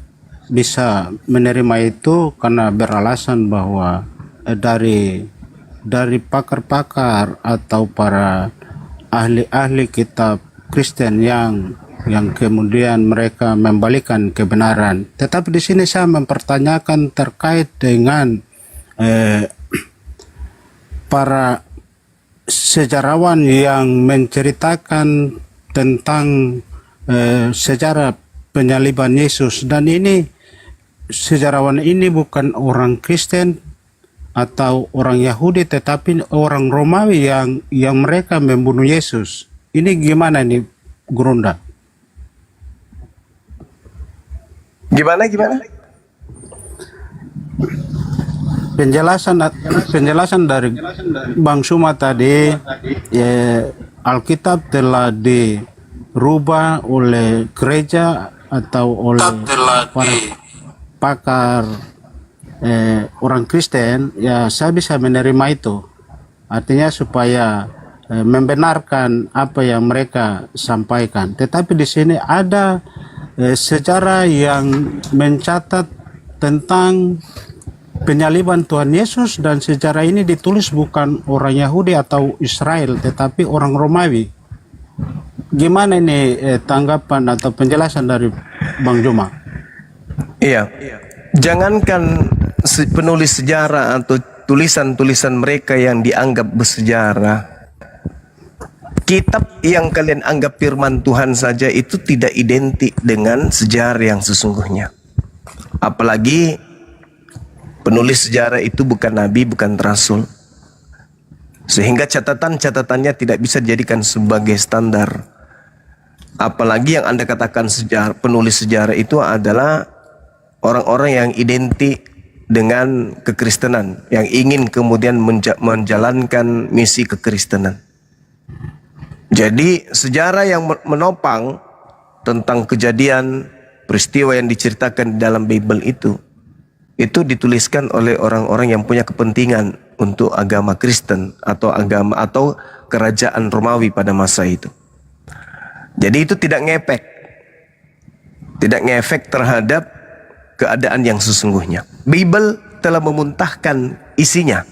bisa menerima itu karena beralasan bahwa dari pakar-pakar atau para ahli-ahli kitab Kristen yang kemudian mereka membalikan kebenaran. Tetapi di sini saya mempertanyakan terkait dengan para sejarawan yang menceritakan tentang sejarah penyaliban Yesus, dan ini sejarawan ini bukan orang Kristen atau orang Yahudi tetapi orang Romawi yang mereka membunuh Yesus. Ini gimana nih Gurunda? Gimana? Penjelasan dari Bang Suma tadi, Alkitab telah dirubah oleh gereja atau oleh para pakar orang Kristen, ya saya bisa menerima itu. Artinya supaya membenarkan apa yang mereka sampaikan. Tetapi di sini ada sejarah yang mencatat tentang penyaliban Tuhan Yesus, dan sejarah ini ditulis bukan orang Yahudi atau Israel tetapi orang Romawi. Gimana ini tanggapan atau penjelasan dari Bang Juma? Iya. Jangankan penulis sejarah atau tulisan-tulisan mereka yang dianggap bersejarah, kitab yang kalian anggap firman Tuhan saja itu tidak identik dengan sejarah yang sesungguhnya. Apalagi penulis sejarah itu bukan nabi, bukan rasul. Sehingga catatan-catatannya tidak bisa dijadikan sebagai standar. Apalagi yang Anda katakan penulis sejarah itu adalah orang-orang yang identik dengan kekristenan, yang ingin kemudian menjalankan misi kekristenan. Jadi sejarah yang menopang tentang kejadian peristiwa yang diceritakan di dalam Bible itu dituliskan oleh orang-orang yang punya kepentingan untuk agama Kristen atau kerajaan Romawi pada masa itu. Jadi itu tidak ngefek terhadap keadaan yang sesungguhnya. Bible telah memuntahkan isinya.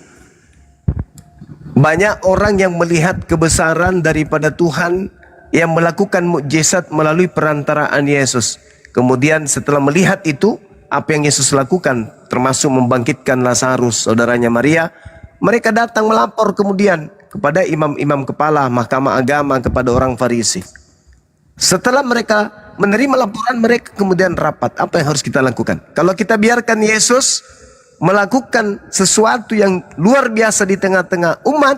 Banyak orang yang melihat kebesaran daripada Tuhan yang melakukan mukjizat melalui perantaraan Yesus. Kemudian setelah melihat itu, apa yang Yesus lakukan, termasuk membangkitkan Lazarus, saudaranya Maria, mereka datang melapor kemudian kepada imam-imam kepala mahkamah agama, kepada orang Farisi. Setelah mereka menerima laporan, mereka kemudian rapat. Apa yang harus kita lakukan? Kalau kita biarkan Yesus melakukan sesuatu yang luar biasa di tengah-tengah umat,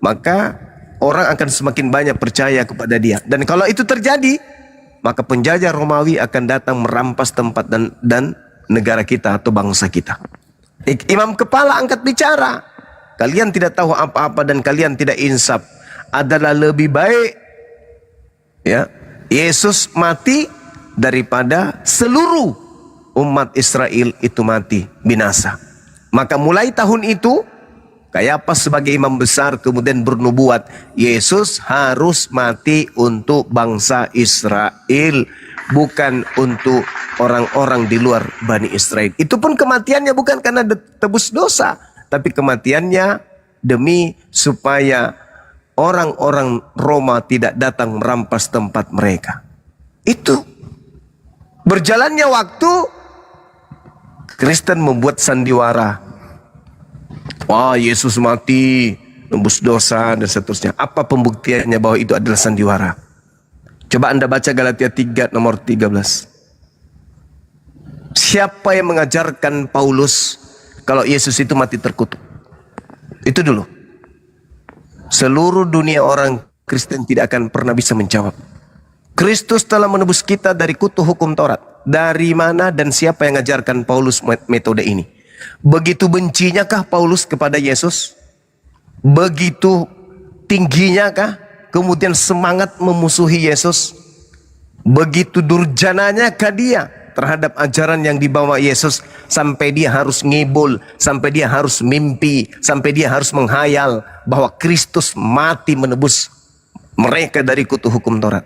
maka orang akan semakin banyak percaya kepada dia. Dan kalau itu terjadi, maka penjajah Romawi akan datang merampas tempat dan negara kita atau bangsa kita. Imam kepala angkat bicara, kalian tidak tahu apa-apa dan kalian tidak insaf. Adalah lebih baik Yesus mati daripada seluruh umat Israel itu mati binasa. Maka mulai tahun itu Kayapas sebagai imam besar kemudian bernubuat, Yesus harus mati untuk bangsa Israel, bukan untuk orang-orang di luar Bani Israel. Itu pun kematiannya bukan karena tebus dosa, tapi kematiannya demi supaya orang-orang Roma tidak datang merampas tempat mereka. Itu. Berjalannya waktu, Kristen membuat sandiwara. Wah, Yesus mati, nembus dosa, dan seterusnya. Apa pembuktiannya bahwa itu adalah sandiwara? Coba Anda baca Galatia 3 nomor 13. Siapa yang mengajarkan Paulus kalau Yesus itu mati terkutuk? Itu dulu. Seluruh dunia orang Kristen tidak akan pernah bisa menjawab. Kristus telah menebus kita dari kutu hukum Taurat. Dari mana dan siapa yang mengajarkan Paulus metode ini? Begitu bencinya kah Paulus kepada Yesus? Begitu tingginya kah kemudian semangat memusuhi Yesus? Begitu durjananya kah dia terhadap ajaran yang dibawa Yesus, sampai dia harus ngibul, sampai dia harus mimpi, sampai dia harus menghayal bahwa Kristus mati menebus mereka dari kutu hukum Taurat?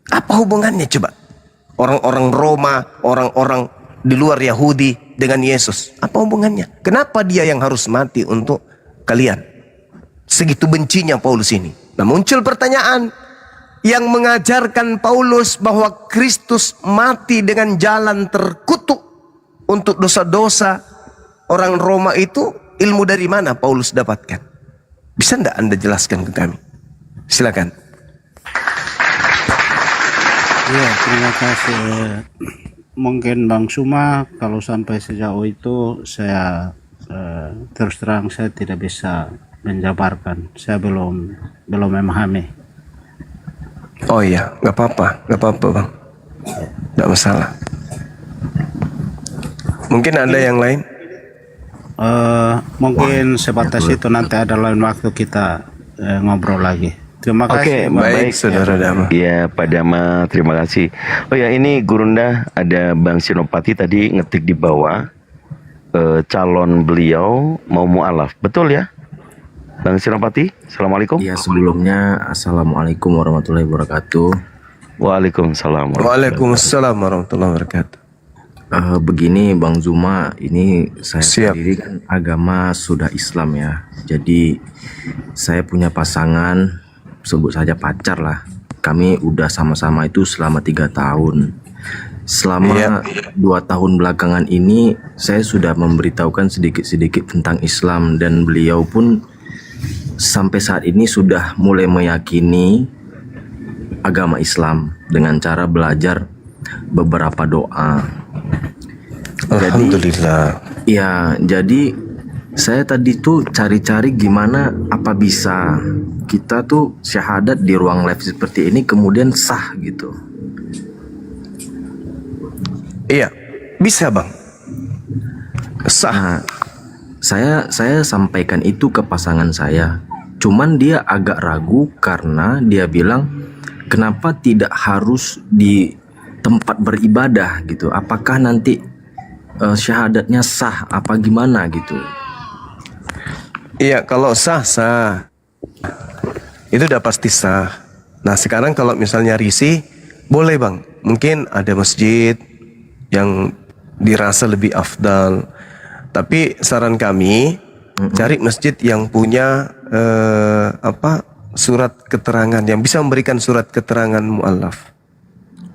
Apa hubungannya coba? Orang-orang Roma, orang-orang di luar Yahudi dengan Yesus, apa hubungannya? Kenapa dia yang harus mati untuk kalian? Segitu bencinya Paulus ini. Nah, muncul pertanyaan, yang mengajarkan Paulus bahwa Kristus mati dengan jalan terkutuk untuk dosa-dosa orang Roma itu, ilmu dari mana Paulus dapatkan? Bisa enggak Anda jelaskan ke kami? Silakan. Ya, terima kasih. Mungkin Bang Suma, kalau sampai sejauh itu saya terus terang saya tidak bisa menjabarkan. Saya belum memahami. Oh iya, nggak apa-apa Bang, nggak masalah. Mungkin ada yang lain? Mungkin sebatas itu, nanti ada lain waktu kita ngobrol lagi. Terima kasih. Oke, baik Saudara Dama. Ya, Pak Dama, terima kasih. Oh ya, ini Gurunda, ada Bang Sinopati tadi ngetik di bawah, calon beliau mau mu'alaf, betul ya? Bang Sinopati, Assalamualaikum. Ya, sebelumnya Assalamualaikum warahmatullahi wabarakatuh. Waalaikumsalam. Waalaikumsalam warahmatullahi wabarakatuh. Begini Bang Zuma, ini saya Siap. sendiri kan agama sudah Islam ya. Jadi saya punya pasangan, sebut saja pacar lah. Kami udah sama-sama itu selama 3 tahun. Selama 2 tahun belakangan ini saya sudah memberitahukan sedikit-sedikit tentang Islam, dan beliau pun sampai saat ini sudah mulai meyakini agama Islam dengan cara belajar beberapa doa. Alhamdulillah. Jadi saya tadi tuh cari-cari gimana apa bisa kita tuh syahadat di ruang live seperti ini kemudian sah gitu. Iya, bisa Bang. Sah. Nah, saya sampaikan itu ke pasangan saya. Cuman dia agak ragu karena dia bilang kenapa tidak harus di tempat beribadah gitu, apakah nanti syahadatnya sah apa gimana gitu? Iya, kalau sah itu udah pasti sah. Nah sekarang kalau misalnya risih, boleh bang, mungkin ada masjid yang dirasa lebih afdal. Tapi saran kami cari masjid yang punya surat keterangan, yang bisa memberikan surat keterangan mu'alaf.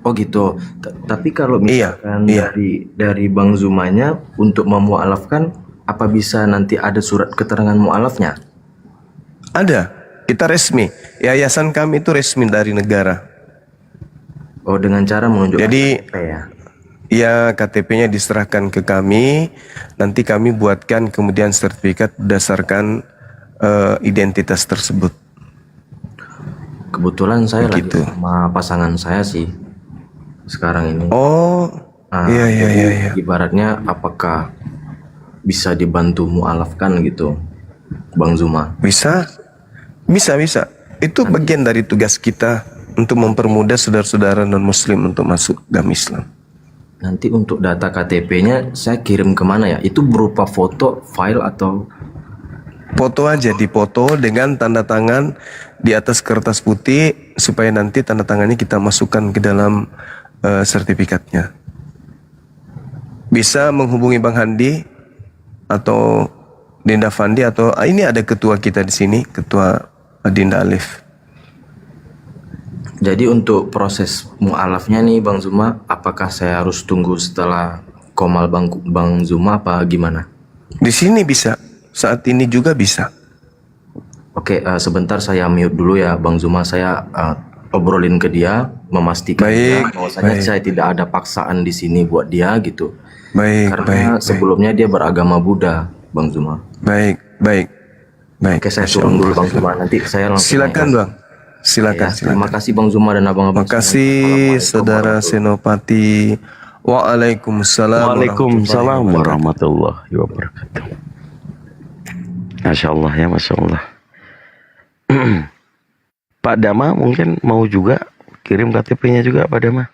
Oh gitu. Tapi kalau misalkan dari Bang Zumanya untuk memualafkan, apa bisa nanti ada surat keterangan mualafnya? Ada, kita resmi. Yayasan kami itu resmi dari negara. Oh, dengan cara menunjukkan Jadi KTP ya? Ya, KTP-nya diserahkan ke kami, nanti kami buatkan kemudian sertifikat berdasarkan identitas tersebut. Kebetulan saya Begitu. lagi sama pasangan saya sih sekarang ini. Oh, iya. Ibaratnya apakah bisa dibantu mualafkan gitu, Bang Zuma? Bisa. Itu bagian dari tugas kita untuk mempermudah saudara-saudara non-muslim untuk masuk agama Islam. Nanti untuk data KTP-nya saya kirim kemana ya? Itu berupa foto, file atau? Foto aja, dipoto dengan tanda tangan di atas kertas putih supaya nanti tanda tangannya kita masukkan ke dalam sertifikatnya. Bisa menghubungi Bang Handi atau Dinda Fandi atau ini ada ketua kita di sini, Ketua Dinda Alif. Jadi untuk proses mualafnya nih Bang Zuma, apakah saya harus tunggu setelah komal Bang Zuma apa gimana? Di sini bisa, saat ini juga bisa. Oke, sebentar saya mute dulu ya Bang Zuma, saya obrolin ke dia, memastikan bahwasanya saya tidak ada paksaan di sini buat dia gitu. Karena sebelumnya dia beragama Buddha, Bang Zuma. Baik. Oke, saya turun dulu Bang Zuma, nanti saya langsung. Silakan Bang. Silakan. Terima kasih Bang Zuma dan abang-abang. Terima kasih Saudara Senopati. Waalaikumsalam. Waalaikumsalam warahmatullahi wabarakatuh. Masya Allah ya, Masya Allah. Pak Dama mungkin mau juga kirim KTP-nya juga Pak Dama.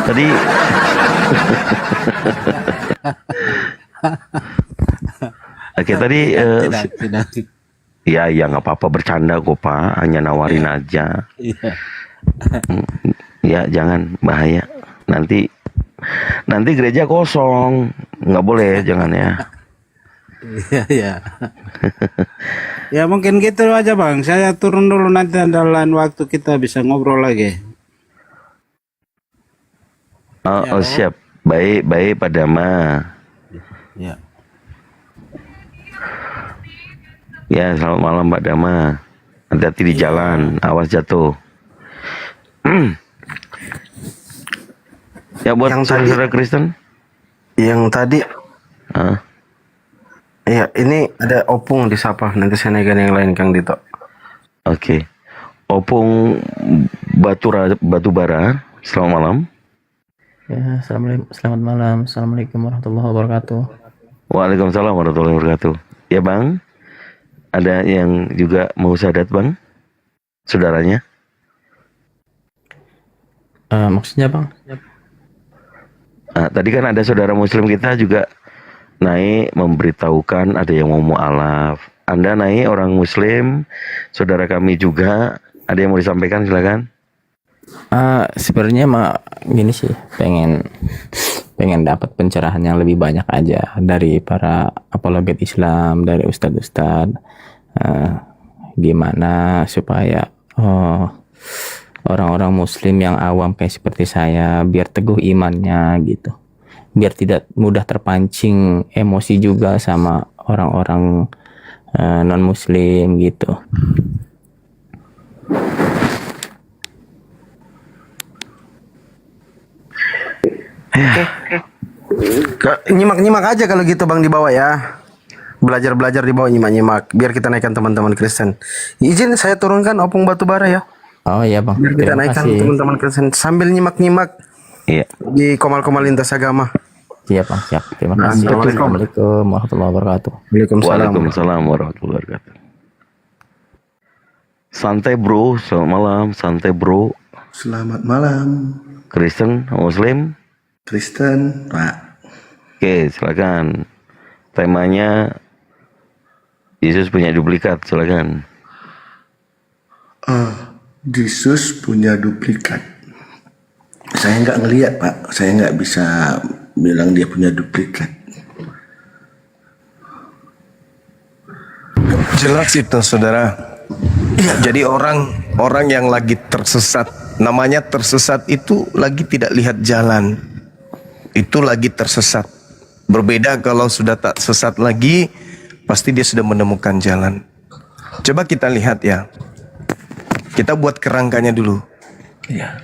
Tadi Oke, tadi tidak. ya nggak apa-apa, bercanda kok Pak, hanya nawarin aja. Ya jangan, bahaya. Nanti gereja kosong, nggak boleh, jangan ya. Iya. Ya mungkin gitu aja Bang. Saya turun dulu, nanti ada lain waktu kita bisa ngobrol lagi. Oh, siap. Baik Pak Dama. Ya. Ya, selamat malam Pak Dama. Hati-hati di jalan, awas jatuh. Ya buat saudara Kristen. Yang tadi. Iya, ini ada Opung disapa. Nanti saya naikkan yang lain Kang Dito. Oke. Opung Batubara. Selamat malam. Ya, selamat malam. Assalamualaikum warahmatullahi wabarakatuh. Waalaikumsalam warahmatullahi wabarakatuh. Ya Bang, ada yang juga mau syahadat Bang? Saudaranya? Maksudnya Bang? Tadi kan ada saudara muslim kita juga naik memberitahukan ada yang mau mu'alaf. Anda naik orang muslim, saudara kami juga, ada yang mau disampaikan, silakan. Sebenarnya gini sih, pengen dapat pencerahan yang lebih banyak aja dari para apologet Islam, dari ustadz-ustadz, gimana supaya orang-orang muslim yang awam kayak seperti saya biar teguh imannya gitu, biar tidak mudah terpancing emosi juga sama orang-orang non muslim gitu. Nyimak-nyimak aja kalau gitu Bang di bawah ya. Belajar-belajar di bawah, nyimak-nyimak biar kita naikkan teman-teman Kristen. Izin saya turunkan Opung Batubara ya. Oh iya Bang. Biar kita naikkan teman-teman Kristen sambil nyimak-nyimak. Iya. Di komal-komal lintas agama. Siap Bang, siap. Terima kasih. Assalamualaikum warahmatullahi wabarakatuh. Waalaikumsalam warahmatullahi wabarakatuh. Santai bro, selamat malam. Santai bro. Selamat malam. Kristen, Muslim. Kristen, Pak. Oke, silakan. Temanya Yesus punya duplikat, silakan. Yesus punya duplikat. Saya nggak ngelihat, Pak. Saya nggak bisa bilang dia punya duplikat. Jelas itu, saudara. Jadi orang yang lagi tersesat, namanya tersesat itu lagi tidak lihat jalan. Itu lagi tersesat. Berbeda kalau sudah tak sesat lagi, pasti dia sudah menemukan jalan. Coba kita lihat ya. Kita buat kerangkanya dulu.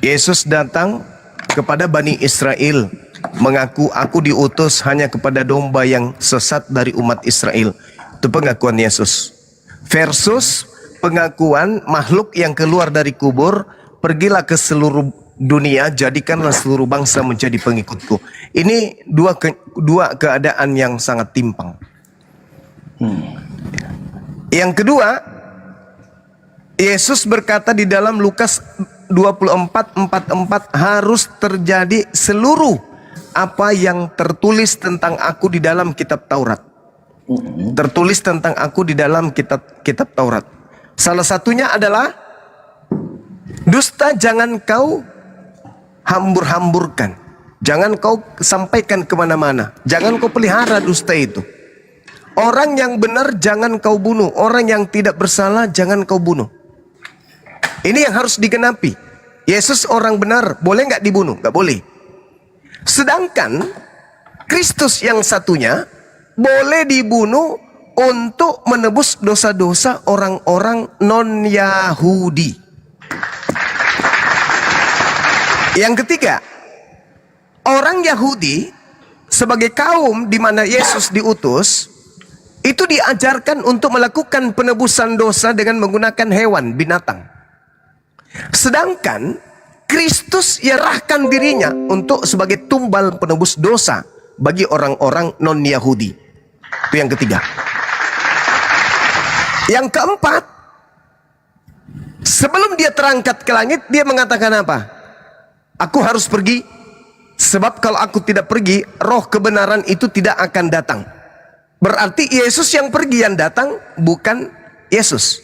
Yesus datang kepada Bani Israel, mengaku aku diutus hanya kepada domba yang sesat dari umat Israel. Itu pengakuan Yesus. Versus pengakuan makhluk yang keluar dari kubur, pergilah ke seluruh dunia, jadikanlah seluruh bangsa menjadi pengikutku. Ini dua keadaan yang sangat timpang. Yang kedua, Yesus berkata di dalam Lukas 24:44 harus terjadi seluruh apa yang tertulis tentang aku di dalam kitab Taurat. Tertulis tentang aku di dalam kitab Taurat. Salah satunya adalah dusta jangan kau hambur-hamburkan. Jangan kau sampaikan kemana-mana. Jangan kau pelihara dusta itu. Orang yang benar jangan kau bunuh. Orang yang tidak bersalah jangan kau bunuh. Ini yang harus digenapi. Yesus orang benar, boleh nggak dibunuh? Nggak boleh. Sedangkan Kristus yang satunya boleh dibunuh untuk menebus dosa-dosa orang-orang non-Yahudi. Yang ketiga, orang Yahudi sebagai kaum di mana Yesus diutus, itu diajarkan untuk melakukan penebusan dosa dengan menggunakan hewan, binatang. Sedangkan Kristus menyerahkan dirinya untuk sebagai tumbal penebus dosa bagi orang-orang non-Yahudi. Itu yang ketiga. Yang keempat, sebelum dia terangkat ke langit, dia mengatakan apa? Aku harus pergi, sebab kalau aku tidak pergi, roh kebenaran itu tidak akan datang. Berarti Yesus yang pergi, yang datang bukan Yesus.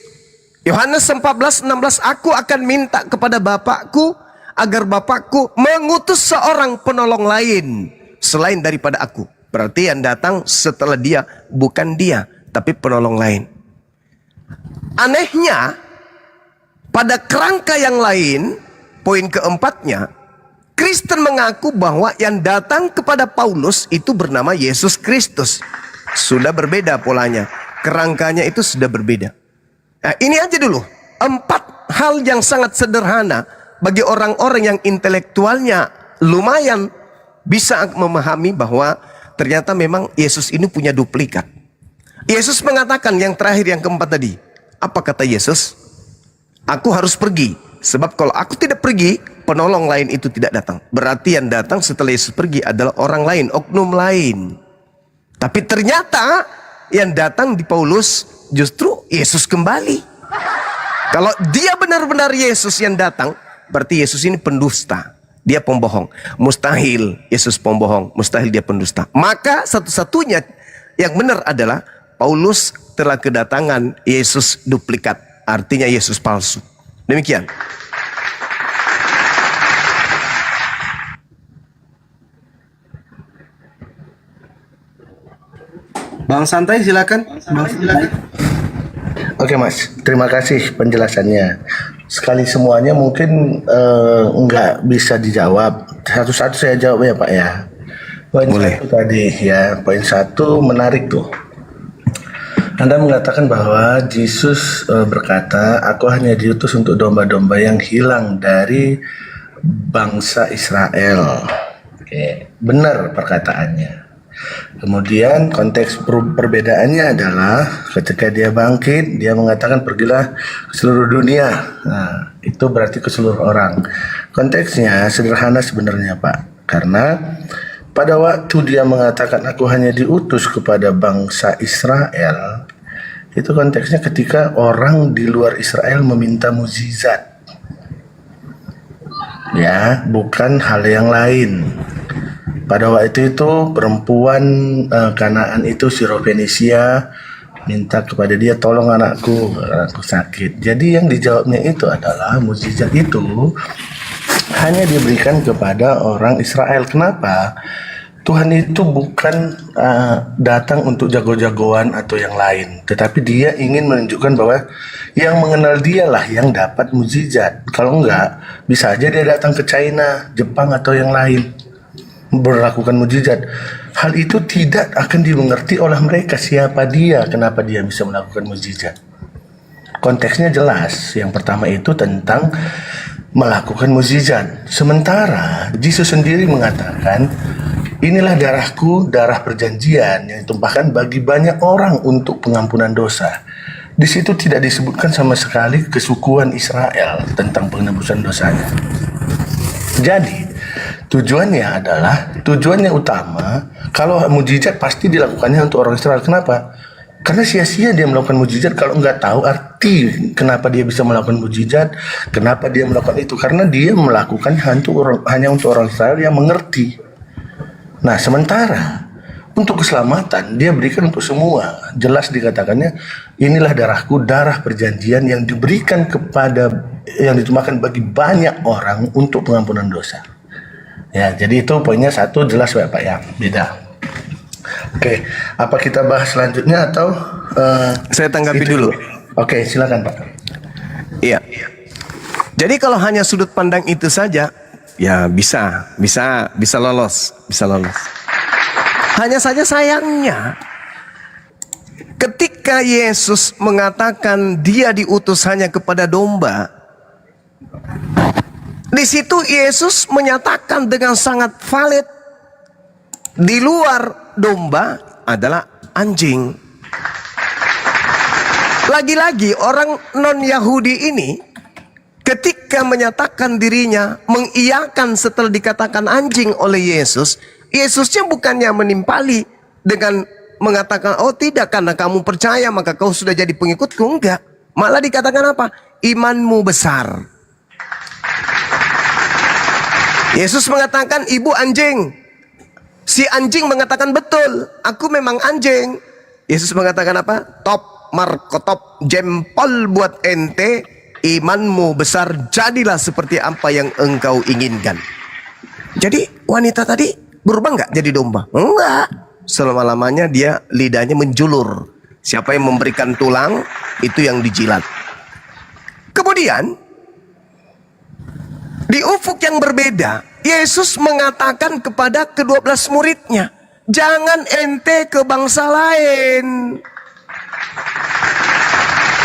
Yohanes 14:16, aku akan minta kepada Bapakku agar Bapakku mengutus seorang penolong lain selain daripada aku. Berarti yang datang setelah dia bukan dia, tapi penolong lain. Anehnya, pada kerangka yang lain, poin keempatnya, Kristen mengaku bahwa yang datang kepada Paulus itu bernama Yesus Kristus. Sudah berbeda polanya, kerangkanya itu sudah berbeda. Nah, ini aja dulu, 4 hal yang sangat sederhana bagi orang-orang yang intelektualnya lumayan bisa memahami bahwa ternyata memang Yesus ini punya duplikat. Yesus mengatakan yang terakhir, yang keempat tadi. Apa kata Yesus? Aku harus pergi, sebab kalau aku tidak pergi, penolong lain itu tidak datang. Berarti yang datang setelah Yesus pergi adalah orang lain, oknum lain. Tapi ternyata yang datang di Paulus justru Yesus kembali. Kalau dia benar-benar Yesus yang datang, berarti Yesus ini pendusta. Dia pembohong. Mustahil Yesus pembohong, mustahil dia pendusta. Maka satu-satunya yang benar adalah Paulus telah kedatangan Yesus duplikat. Artinya Yesus palsu. Demikian. Bang Santai silakan. Bang Santai. Oke Mas, terima kasih penjelasannya. Sekali semuanya mungkin nggak bisa dijawab. Satu-satu saya jawab ya Pak ya. Poin satu tadi ya, poin satu menarik tuh. Anda mengatakan bahwa Yesus berkata, aku hanya diutus untuk domba-domba yang hilang dari bangsa Israel. Oke, benar perkataannya. Kemudian konteks perbedaannya adalah ketika dia bangkit, dia mengatakan pergilah ke seluruh dunia. Nah, itu berarti ke seluruh orang. Konteksnya sederhana sebenarnya Pak. Karena pada waktu dia mengatakan aku hanya diutus kepada bangsa Israel, Itu konteksnya ketika orang di luar Israel meminta mukjizat. Ya, bukan hal yang lain. Pada waktu itu perempuan Kanaan itu Sirofenisia minta kepada dia, tolong anakku sakit. Jadi yang dijawabnya itu adalah mukjizat itu hanya diberikan kepada orang Israel. Kenapa? Tuhan itu bukan datang untuk jago-jagoan atau yang lain, tetapi dia ingin menunjukkan bahwa yang mengenal dialah yang dapat mukjizat. Kalau enggak, bisa aja dia datang ke China, Jepang atau yang lain berlakukan mukjizat. Hal itu tidak akan dimengerti oleh mereka siapa dia, kenapa dia bisa melakukan mukjizat. Konteksnya jelas. Yang pertama itu tentang melakukan mukjizat. Sementara Yesus sendiri mengatakan, inilah darahku, darah perjanjian yang ditumpahkan bagi banyak orang untuk pengampunan dosa. Di situ tidak disebutkan sama sekali kesukuan Israel tentang penebusan dosanya. Jadi tujuannya utama, kalau mukjizat pasti dilakukannya untuk orang Israel. Kenapa? Karena sia-sia dia melakukan mukjizat kalau nggak tahu arti kenapa dia bisa melakukan mukjizat, kenapa dia melakukan itu. Karena dia melakukan hanya untuk orang Israel yang mengerti. Nah, sementara untuk keselamatan dia berikan untuk semua. Jelas dikatakannya, inilah darahku, darah perjanjian yang diberikan yang ditumpahkan bagi banyak orang untuk pengampunan dosa. Ya, jadi itu poinnya satu, jelas ya Pak ya, beda. Oke, apa kita bahas selanjutnya atau saya tanggapi dulu. Oke, silakan Pak. Iya. Jadi kalau hanya sudut pandang itu saja, ya bisa lolos. Hanya saja sayangnya, ketika Yesus mengatakan dia diutus hanya kepada domba, di situ Yesus menyatakan dengan sangat valid, di luar domba adalah anjing. Lagi-lagi orang non-Yahudi ini ketika menyatakan dirinya mengiyakan setelah dikatakan anjing oleh Yesus, Yesusnya bukannya menimpali dengan mengatakan, oh tidak, karena kamu percaya maka kau sudah jadi pengikutku. Enggak, malah dikatakan apa? Imanmu besar. Yesus mengatakan, ibu anjing. Si anjing mengatakan, betul, aku memang anjing. Yesus mengatakan apa? Top markotop, jempol buat ente, imanmu besar, jadilah seperti apa yang engkau inginkan. Jadi wanita tadi berubah nggak jadi domba? Enggak. Selama-lamanya dia lidahnya menjulur. Siapa yang memberikan tulang, itu yang dijilat. Kemudian di ufuk yang berbeda, Yesus mengatakan kepada ke-12 muridnya, jangan ente ke bangsa lain.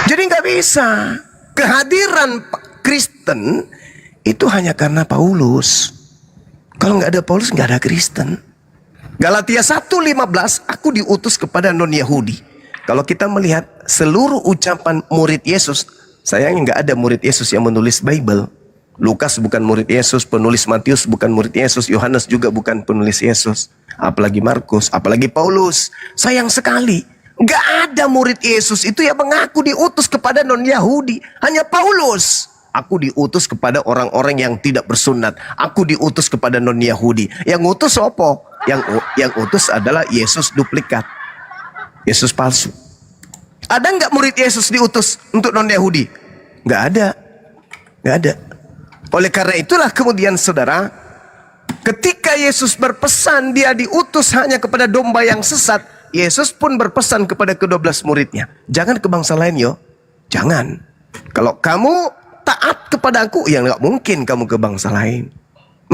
Jadi nggak bisa. Kehadiran Kristen itu hanya karena Paulus. Kalau nggak ada Paulus, nggak ada Kristen. Galatia 1:15, aku diutus kepada non-Yahudi. Kalau kita melihat seluruh ucapan murid Yesus, sayangnya nggak ada murid Yesus yang menulis Bible. Lukas bukan murid Yesus, penulis Matius bukan murid Yesus, Yohanes juga bukan penulis Yesus, apalagi Markus, apalagi Paulus. Sayang sekali, nggak ada murid Yesus itu yang mengaku diutus kepada non-Yahudi. Hanya Paulus, aku diutus kepada orang-orang yang tidak bersunat, aku diutus kepada non-Yahudi. Yang utus apa? Yang utus adalah Yesus duplikat, Yesus palsu. Ada nggak murid Yesus diutus untuk non-Yahudi? Nggak ada, nggak ada. Oleh karena itulah kemudian saudara, ketika Yesus berpesan dia diutus hanya kepada domba yang sesat, Yesus pun berpesan kepada ke-12 muridnya, jangan ke bangsa lain yo, jangan. Kalau kamu taat kepada aku, ya nggak mungkin kamu ke bangsa lain.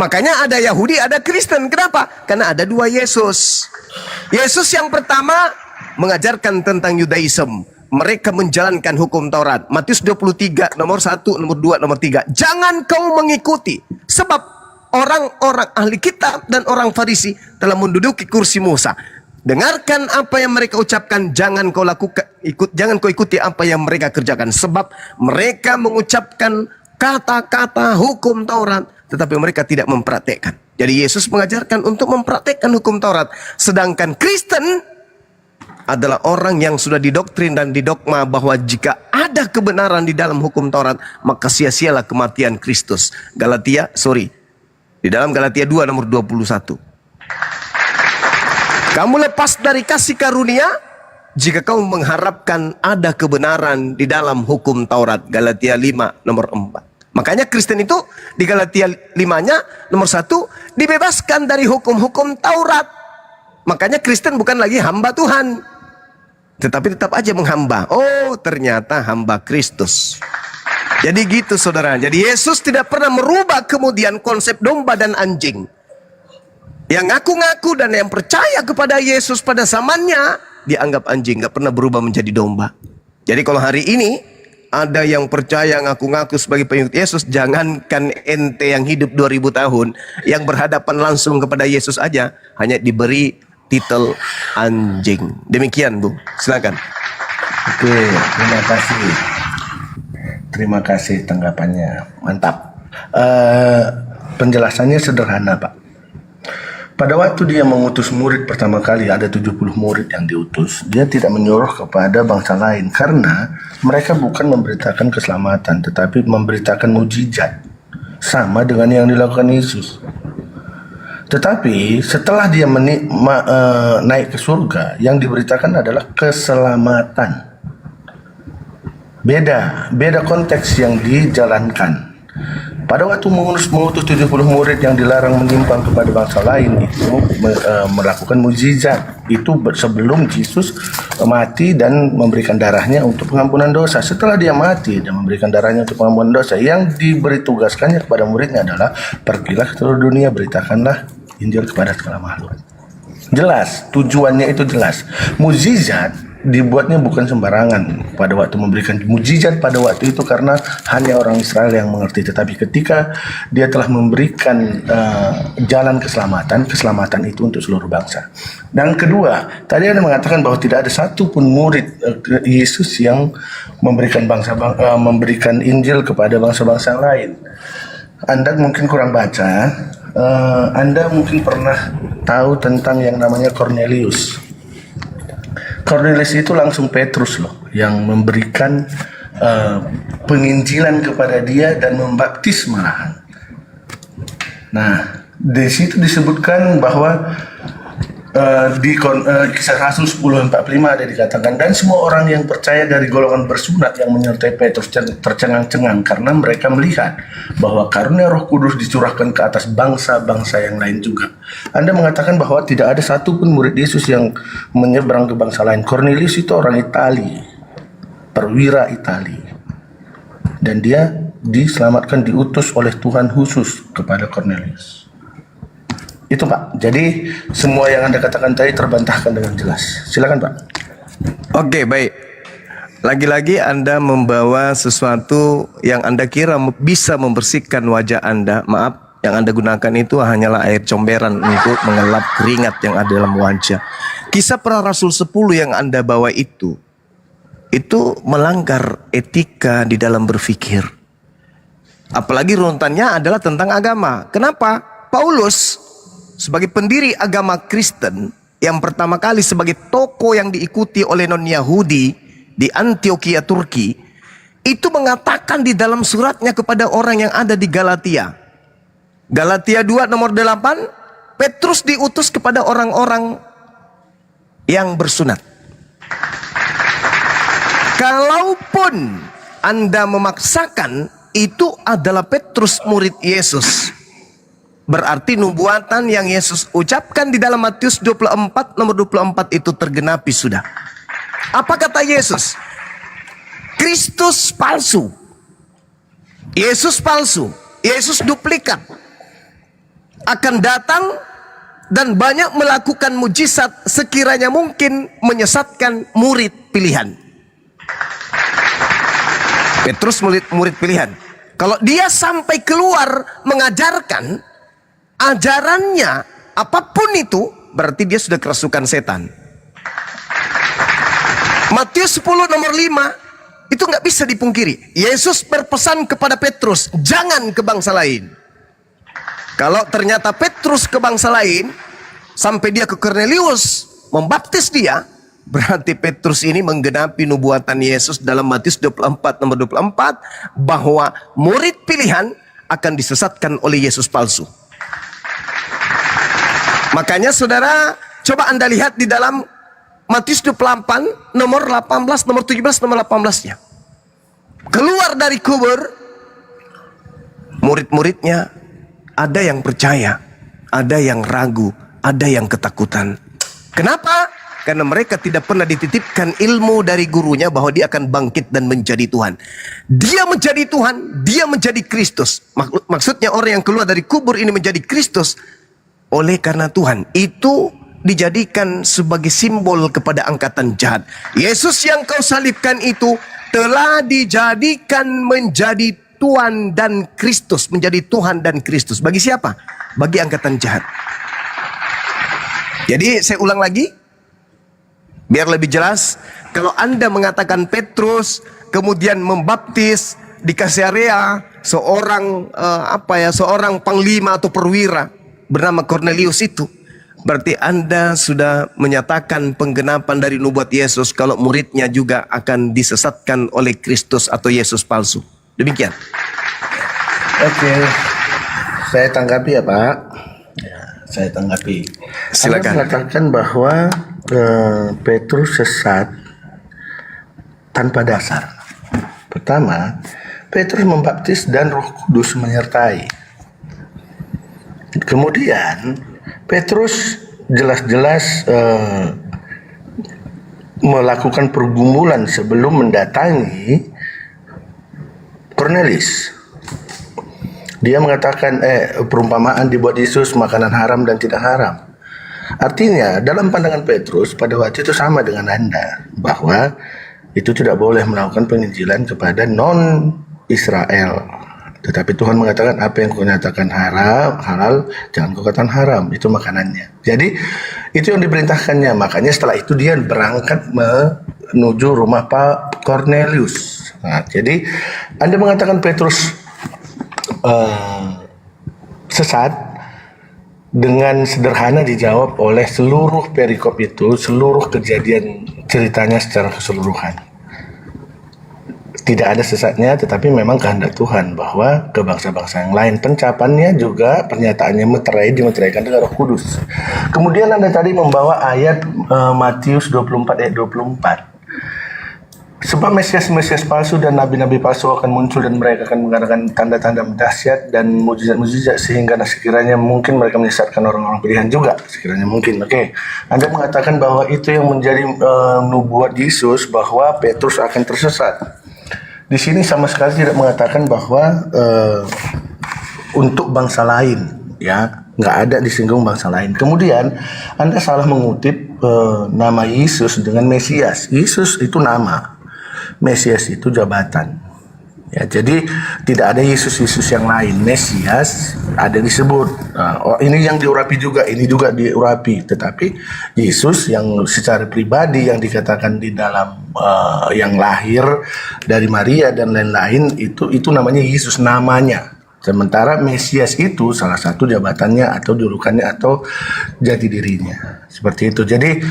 Makanya ada Yahudi, ada Kristen. Kenapa? Karena ada dua Yesus. Yesus yang pertama mengajarkan tentang Yudaism. Mereka menjalankan hukum Taurat. Matius 23, nomor 1, nomor 2, nomor 3. Jangan kau mengikuti. Sebab orang-orang ahli kitab dan orang Farisi telah menduduki kursi Musa. Dengarkan apa yang mereka ucapkan. Jangan kau ikuti apa yang mereka kerjakan. Sebab mereka mengucapkan kata-kata hukum Taurat, tetapi mereka tidak mempraktekkan. Jadi Yesus mengajarkan untuk mempraktekkan hukum Taurat. Sedangkan Kristen adalah orang yang sudah didoktrin dan didogma bahwa jika ada kebenaran di dalam hukum Taurat, maka sia-sialah kematian Kristus. Di dalam Galatia 2 nomor 21. Kamu lepas dari kasih karunia jika kamu mengharapkan ada kebenaran di dalam hukum Taurat. Galatia 5 nomor 4. Makanya Kristen itu di Galatia 5-nya nomor 1 dibebaskan dari hukum-hukum Taurat. Makanya Kristen bukan lagi hamba Tuhan, tetapi tetap aja menghamba. Oh, ternyata hamba Kristus. Jadi gitu saudara. Jadi Yesus tidak pernah merubah kemudian konsep domba dan anjing. Yang ngaku-ngaku dan yang percaya kepada Yesus pada zamannya dianggap anjing, gak pernah berubah menjadi domba. Jadi kalau hari ini ada yang percaya ngaku-ngaku sebagai pengikut Yesus, jangankan ente yang hidup 2000 tahun, yang berhadapan langsung kepada Yesus aja hanya diberi titel anjing. Demikian Bu, silakan. Oke, terima kasih tanggapannya, mantap. Penjelasannya sederhana Pak. Pada waktu dia mengutus murid pertama kali, ada 70 murid yang diutus, dia tidak menyuruh kepada bangsa lain karena mereka bukan memberitakan keselamatan, tetapi memberitakan mujizat, sama dengan yang dilakukan Yesus. Tetapi setelah dia naik ke surga, yang diberitakan adalah keselamatan. Beda konteks yang dijalankan. Pada waktu mengutus 70 murid yang dilarang menyimpang kepada bangsa lain itu melakukan mukjizat. Itu sebelum Yesus mati dan memberikan darahnya untuk pengampunan dosa. Setelah dia mati dan memberikan darahnya untuk pengampunan dosa, yang diberi tugaskannya kepada muridnya adalah pergilah ke seluruh dunia, beritakanlah Injil kepada segala makhluk. Jelas, tujuannya itu jelas. Mukjizat dibuatnya bukan sembarangan pada waktu memberikan mukjizat pada waktu itu karena hanya orang Israel yang mengerti, tetapi ketika dia telah memberikan jalan keselamatan itu untuk seluruh bangsa. Dan kedua, tadi Anda mengatakan bahwa tidak ada satu pun murid Yesus yang memberikan memberikan Injil kepada bangsa-bangsa lain. Anda mungkin kurang baca. Anda mungkin pernah tahu tentang yang namanya Cornelius. Cornelius itu langsung Petrus loh yang memberikan penginjilan kepada dia dan membaptis malahan. Nah, di situ disebutkan bahwa di Kisah Rasul 10:45 ada dikatakan, dan semua orang yang percaya dari golongan bersunat yang menyertai Petrus tercengang-cengang karena mereka melihat bahwa karunia Roh Kudus dicurahkan ke atas bangsa-bangsa yang lain juga. Anda mengatakan bahwa tidak ada satupun murid Yesus yang menyeberang ke bangsa lain. Cornelius itu orang Itali, perwira Itali, dan dia diselamatkan, diutus oleh Tuhan khusus kepada Cornelius. Itu Pak. Jadi semua yang Anda katakan tadi terbantahkan dengan jelas. Silakan Pak. Oke, baik. Lagi-lagi Anda membawa sesuatu yang Anda kira bisa membersihkan wajah Anda. Maaf, yang Anda gunakan itu hanyalah air comberan untuk mengelap keringat yang ada dalam wajah. Kisah Para Rasul 10 yang Anda bawa itu melanggar etika di dalam berpikir. Apalagi runtannya adalah tentang agama. Kenapa? Paulus sebagai pendiri agama Kristen yang pertama kali sebagai tokoh yang diikuti oleh non-Yahudi di Antioquia, Turki, itu mengatakan di dalam suratnya kepada orang yang ada di Galatia. Galatia 2 nomor 8, Petrus diutus kepada orang-orang yang bersunat. Kalaupun Anda memaksakan itu adalah Petrus murid Yesus, berarti nubuatan yang Yesus ucapkan di dalam Matius 24 nomor 24 itu tergenapi sudah. Apa kata Yesus? Kristus palsu, Yesus palsu, Yesus duplikat, akan datang dan banyak melakukan mujizat sekiranya mungkin menyesatkan murid pilihan. Petrus murid pilihan. Kalau dia sampai keluar mengajarkan ajarannya apapun itu, berarti dia sudah kerasukan setan. Matius 10 nomor 5 itu nggak bisa dipungkiri. Yesus berpesan kepada Petrus, jangan ke bangsa lain. Kalau ternyata Petrus ke bangsa lain, sampai dia ke Cornelius membaptis dia, Berarti Petrus ini menggenapi nubuatan Yesus dalam Matius 24 nomor 24 bahwa murid pilihan akan disesatkan oleh Yesus palsu. Makanya saudara, coba Anda lihat di dalam Matius 28 nomor 18, nomor 17, nomor 18-nya. Keluar dari kubur, murid-muridnya ada yang percaya, ada yang ragu, ada yang ketakutan. Kenapa? Karena mereka tidak pernah dititipkan ilmu dari gurunya bahwa dia akan bangkit dan menjadi Tuhan. Dia menjadi Tuhan, dia menjadi Kristus. Maksudnya orang yang keluar dari kubur ini menjadi Kristus oleh karena Tuhan. Itu dijadikan sebagai simbol kepada angkatan jahat. Yesus yang kau salibkan itu telah dijadikan menjadi Tuhan dan Kristus. Menjadi Tuhan dan Kristus. Bagi siapa? Bagi angkatan jahat. Jadi saya ulang lagi. Biar lebih jelas, kalau Anda mengatakan Petrus kemudian membaptis di Kaisarea seorang seorang panglima atau perwira bernama Cornelius itu, berarti Anda sudah menyatakan penggenapan dari nubuat Yesus kalau muridnya juga akan disesatkan oleh Kristus atau Yesus palsu. Demikian. Oke, saya tanggapi ya Pak. Ya, saya tanggapi. Silakan. Anda mengatakan bahwa Petrus sesat tanpa dasar. Pertama, Petrus membaptis dan Roh Kudus menyertai. Kemudian Petrus jelas-jelas melakukan pergumulan sebelum mendatangi Cornelius. Dia mengatakan perumpamaan dibuat Yesus makanan haram dan tidak haram. Artinya dalam pandangan Petrus pada waktu itu sama dengan Anda, bahwa itu tidak boleh melakukan penginjilan kepada non-Israel. Tetapi Tuhan mengatakan apa yang kau nyatakan halal, jangan kau katakan haram, itu makanannya. Jadi itu yang diperintahkannya. Makanya setelah itu dia berangkat menuju rumah Pak Cornelius. Nah, jadi Anda mengatakan Petrus sesat, dengan sederhana dijawab oleh seluruh perikop itu, seluruh kejadian ceritanya secara keseluruhan. Tidak ada sesatnya, tetapi memang kehendak Tuhan bahwa ke bangsa-bangsa yang lain. Pencapannya juga pernyataannya dimeteraikan dengan Roh Kudus. Kemudian Anda tadi membawa ayat Matius 24 ayat 24. Sebab Mesias-Mesias palsu dan nabi-nabi palsu akan muncul dan mereka akan mengadakan tanda-tanda dahsyat dan mujizat-mujizat sehingga sekiranya mungkin mereka menyesatkan orang-orang pilihan juga, sekiranya mungkin. Oke. Anda mengatakan bahwa itu yang menjadi nubuat Yesus bahwa Petrus akan tersesat. Di sini sama sekali tidak mengatakan bahwa untuk bangsa lain, ya, nggak ada disinggung bangsa lain. Kemudian Anda salah mengutip nama Yesus dengan Mesias. Yesus itu nama. Mesias itu jabatan. Ya, jadi tidak ada Yesus-Yesus yang lain. Mesias ada disebut. Ini yang diurapi juga, ini juga diurapi. Tetapi Yesus yang secara pribadi yang dikatakan di dalam yang lahir dari Maria dan lain-lain itu namanya Yesus namanya. Sementara Mesias itu salah satu jabatannya atau julukannya atau jati dirinya. Seperti itu. Jadi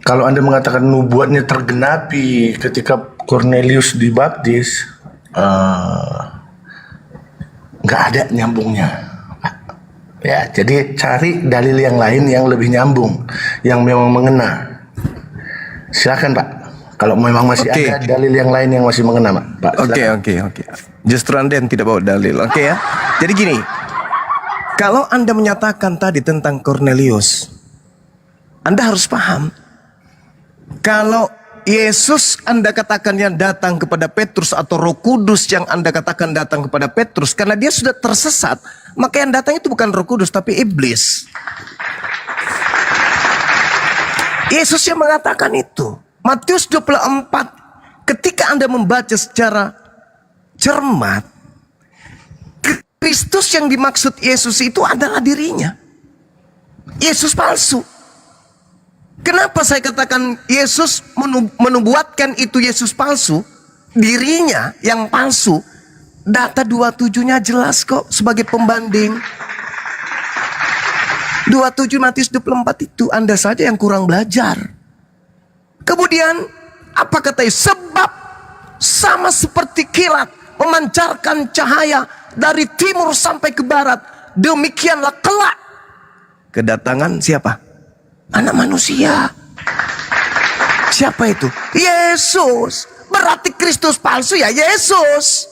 kalau Anda mengatakan nubuatnya tergenapi ketika Cornelius dibaptis, nggak ada nyambungnya. Ya, jadi cari dalil yang lain yang lebih nyambung, yang memang mengena. Silakan Pak. Kalau memang masih ada dalil yang lain yang masih mengena, Pak. Oke. Justru Anda yang tidak bawa dalil. Oke ya. Jadi gini, kalau Anda menyatakan tadi tentang Cornelius, Anda harus paham. Kalau Yesus Anda katakan yang datang kepada Petrus atau Roh Kudus yang Anda katakan datang kepada Petrus, karena dia sudah tersesat, maka yang datang itu bukan Roh Kudus tapi iblis. Yesus yang mengatakan itu. Matius 24, ketika Anda membaca secara cermat, Kristus yang dimaksud Yesus itu adalah dirinya. Yesus palsu. Kenapa saya katakan Yesus menubuatkan itu Yesus palsu? Dirinya yang palsu. Data 27-nya jelas kok sebagai pembanding. 27 Matius 24 itu Anda saja yang kurang belajar. Kemudian apa katanya? Sebab sama seperti kilat memancarkan cahaya dari timur sampai ke barat, demikianlah kelak kedatangan siapa? Anak manusia. Siapa itu? Yesus. Berarti Kristus palsu ya Yesus.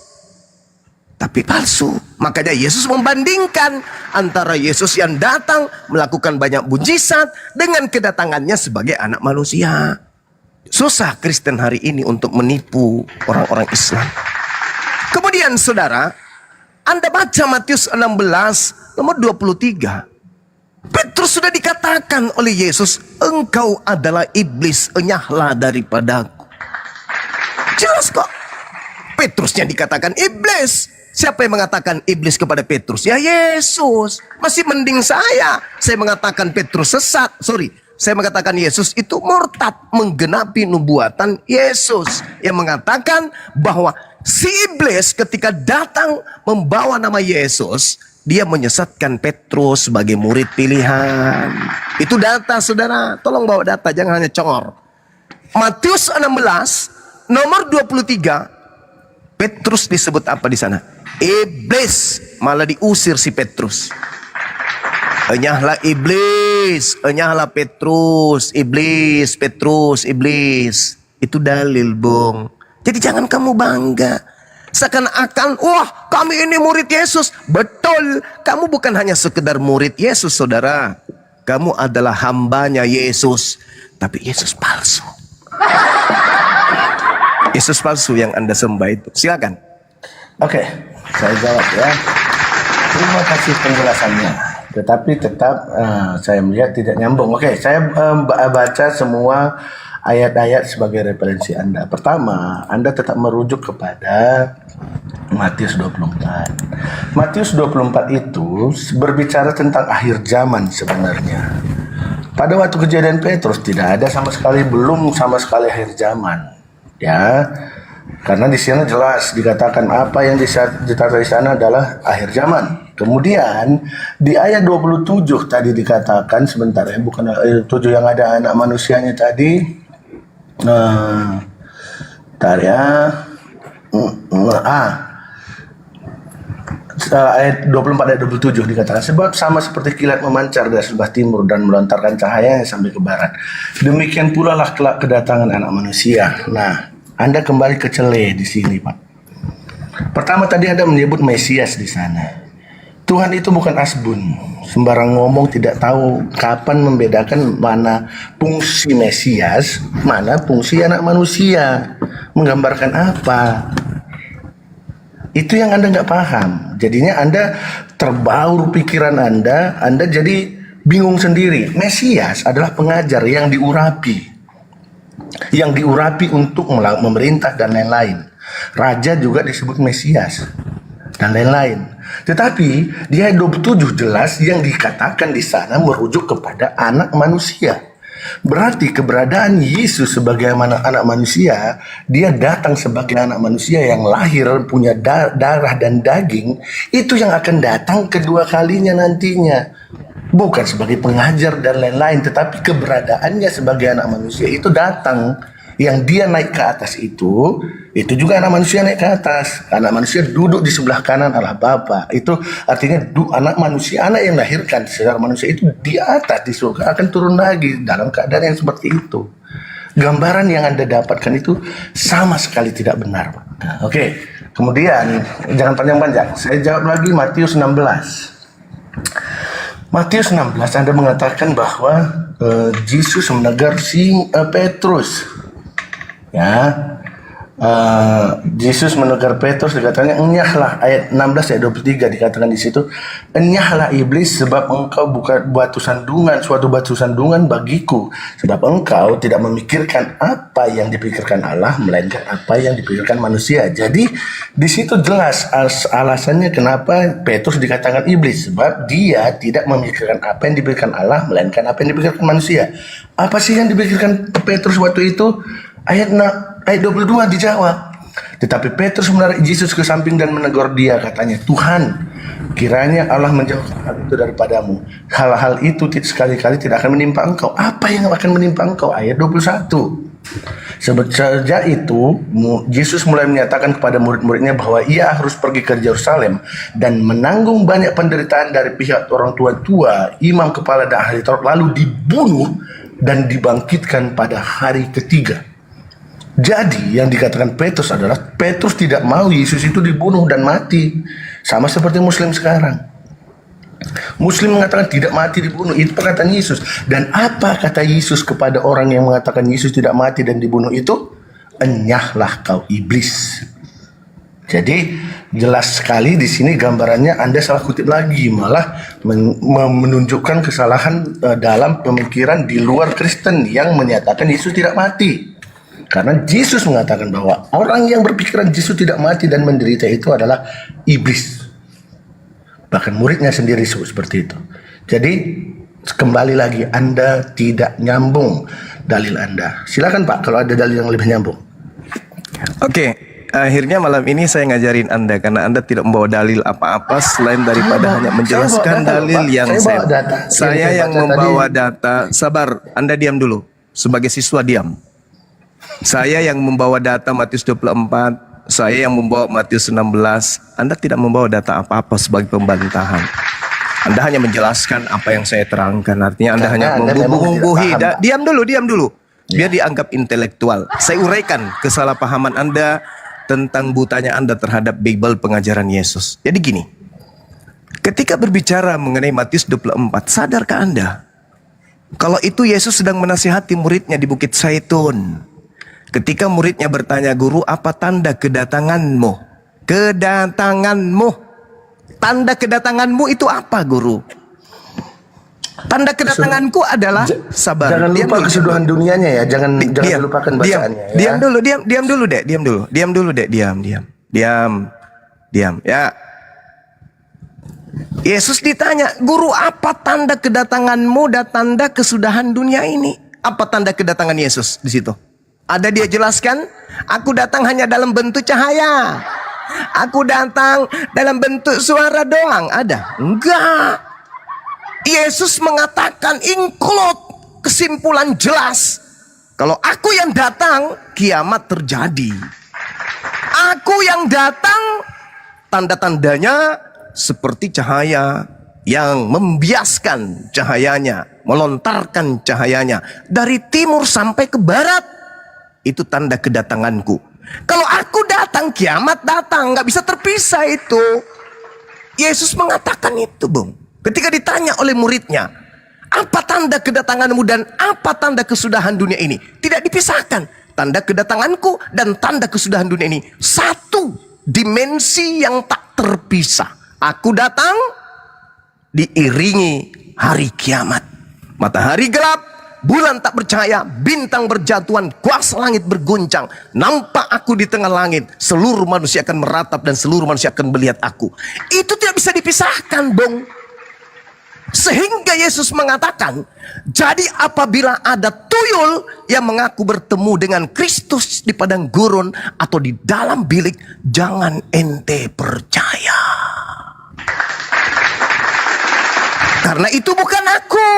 Tapi palsu. Makanya Yesus membandingkan antara Yesus yang datang melakukan banyak mujizat dengan kedatangannya sebagai anak manusia. Susah Kristen hari ini untuk menipu orang-orang Islam. Kemudian saudara, Anda baca Matius 16 nomor 23. Petrus sudah dikatakan oleh Yesus, engkau adalah iblis, enyahlah daripadaku. Jelas kok. Petrusnya dikatakan iblis. Siapa yang mengatakan iblis kepada Petrus? Ya Yesus. Masih mending saya mengatakan Petrus sesat. Saya mengatakan Yesus itu murtad, menggenapi nubuatan Yesus yang mengatakan bahwa si iblis ketika datang membawa nama Yesus, dia menyesatkan Petrus sebagai murid pilihan. Itu data saudara. Tolong bawa data, jangan hanya congor. Matius 16 nomor 23. Petrus disebut apa di sana? Iblis. Malah diusir si Petrus. Enyahlah iblis, enyahlah Petrus, iblis, Petrus, iblis. Itu dalil, Bung. Jadi jangan kamu bangga. Seakan-akan, wah kami ini murid Yesus. Betul, kamu bukan hanya sekedar murid Yesus saudara. Kamu adalah hambanya Yesus. Tapi Yesus palsu. Yesus palsu yang Anda sembah itu. Silakan. Oke, saya jawab ya. Terima kasih penjelasannya. Tetapi tetap saya melihat tidak nyambung. Oke, saya baca semua ayat-ayat sebagai referensi Anda. Pertama, Anda tetap merujuk kepada Matius 24. Matius 24 itu berbicara tentang akhir zaman sebenarnya. Pada waktu kejadian Petrus tidak ada sama sekali, belum sama sekali akhir zaman. Ya, karena di sana jelas dikatakan apa yang ditaruh di sana adalah akhir zaman. Kemudian di ayat 27 tadi dikatakan, sebentar ya, bukan ayat 7 yang ada anak manusianya tadi. Bentar ya. Ayat 24 ayat 27 dikatakan, sebab sama seperti kilat memancar dari sebelah timur dan melontarkan cahayanya sampai ke barat, demikian pula lah kelak kedatangan anak manusia. Nah, Anda kembali ke cele di sini, Pak. Pertama tadi Anda menyebut Mesias di sana. Tuhan itu bukan asbun, sembarang ngomong, tidak tahu kapan membedakan mana fungsi Mesias, mana fungsi anak manusia, menggambarkan apa. Itu yang Anda nggak paham. Jadinya Anda terbaur pikiran Anda jadi bingung sendiri. Mesias adalah pengajar yang diurapi. Yang diurapi untuk memerintah dan lain-lain. Raja juga disebut Mesias dan lain-lain. Tetapi di ayat 27 jelas yang dikatakan di sana merujuk kepada anak manusia. Berarti keberadaan Yesus sebagai anak manusia, dia datang sebagai anak manusia yang lahir, punya darah dan daging, itu yang akan datang kedua kalinya nantinya. Bukan sebagai pengajar dan lain-lain, tetapi keberadaannya sebagai anak manusia itu datang. Yang dia naik ke atas itu juga anak manusia naik ke atas. Anak manusia duduk di sebelah kanan Allah Bapa. Itu artinya anak manusia, anak yang lahirkan secara manusia itu di atas di surga akan turun lagi dalam keadaan yang seperti itu. Gambaran yang Anda dapatkan itu sama sekali tidak benar, Pak. Nah, oke. Kemudian jangan panjang-panjang. Saya jawab lagi Matius 16. Matius 16 Anda mengatakan bahwa Yesus menegur si Petrus. Ya, Yesus menegur Petrus dikatakan enyahlah, ayat 16 ayat 23 dikatakan di situ, enyahlah iblis sebab engkau bukan suatu batu sandungan bagiku, sebab engkau tidak memikirkan apa yang dipikirkan Allah melainkan apa yang dipikirkan manusia. Jadi di situ jelas alasannya kenapa Petrus dikatakan iblis, sebab dia tidak memikirkan apa yang dipikirkan Allah melainkan apa yang dipikirkan manusia. Apa sih yang dipikirkan Petrus waktu itu? Ayat 22 dijawab. Tetapi Petrus menarik Yesus ke samping dan menegur dia, katanya, Tuhan, kiranya Allah menjauhkan hal itu daripadamu. Hal-hal itu sekali-kali tidak akan menimpa engkau. Apa yang akan menimpa engkau? Ayat 21. Sejak itu, Yesus mulai menyatakan kepada murid-muridnya bahwa ia harus pergi ke Yerusalem dan menanggung banyak penderitaan dari pihak orang tua, imam kepala dan ahli Taurat, lalu dibunuh dan dibangkitkan pada hari ketiga. Jadi yang dikatakan Petrus adalah Petrus tidak mau Yesus itu dibunuh dan mati. Sama seperti Muslim sekarang. Muslim mengatakan tidak mati dibunuh, itu perkataan Yesus. Dan apa kata Yesus kepada orang yang mengatakan Yesus tidak mati dan dibunuh itu? Enyahlah kau iblis. Jadi jelas sekali di sini gambarannya Anda salah kutip lagi, malah menunjukkan kesalahan dalam pemikiran di luar Kristen yang menyatakan Yesus tidak mati. Karena Yesus mengatakan bahwa orang yang berpikiran Yesus tidak mati dan menderita itu adalah iblis. Bahkan muridnya sendiri sebut seperti itu. Jadi kembali lagi, Anda tidak nyambung dalil Anda. Silakan Pak kalau ada dalil yang lebih nyambung. Oke, akhirnya malam ini saya ngajarin Anda karena Anda tidak membawa dalil apa-apa selain daripada hanya menjelaskan dalil yang saya yang membawa data. Sabar, Anda diam dulu. Sebagai siswa diam. Saya yang membawa data Matius 24. Saya yang membawa Matius 16. Anda tidak membawa data apa-apa sebagai pembantahan. Anda hanya menjelaskan apa yang saya terangkan. Artinya Anda hanya membubuhi. Diam dulu. Biar dianggap intelektual. Saya uraikan kesalahpahaman Anda tentang butanya Anda terhadap Bible pengajaran Yesus. Jadi gini. Ketika berbicara mengenai Matius 24, sadarkah Anda? Kalau itu Yesus sedang menasihati muridnya di Bukit Zaitun. Ketika muridnya bertanya, guru, apa tanda kedatanganmu? Kedatanganmu. Tanda kedatanganmu itu apa, guru? Tanda kedatanganku adalah sabar. Jangan lupa keseluruhan dunianya ya. Jangan lupakan bacaannya. Diam dulu, Dek. Diam. Ya. Yesus ditanya, guru, apa tanda kedatanganmu dan tanda kesudahan dunia ini? Apa tanda kedatangan Yesus di situ? Ada dia jelaskan, aku datang hanya dalam bentuk cahaya. Aku datang dalam bentuk suara doang. Ada? Enggak. Yesus mengatakan include, kesimpulan jelas. Kalau aku yang datang, kiamat terjadi. Aku yang datang, tanda-tandanya seperti cahaya yang membiaskan cahayanya, melontarkan cahayanya dari timur sampai ke barat. Itu tanda kedatanganku. Kalau aku datang, kiamat datang. Nggak bisa terpisah itu. Yesus mengatakan itu, Bung. Ketika ditanya oleh muridnya, apa tanda kedatanganmu dan apa tanda kesudahan dunia ini? Tidak dipisahkan. Tanda kedatanganku dan tanda kesudahan dunia ini satu dimensi yang tak terpisah. Aku datang diiringi hari kiamat. Matahari gelap, bulan tak bercahaya, bintang berjatuhan, kuasa langit berguncang. Nampak aku di tengah langit. Seluruh manusia akan meratap dan seluruh manusia akan melihat aku. Itu tidak bisa dipisahkan, Bung. Sehingga Yesus mengatakan, jadi apabila ada tuyul yang mengaku bertemu dengan Kristus di padang gurun atau di dalam bilik, jangan ente percaya. Karena itu bukan aku.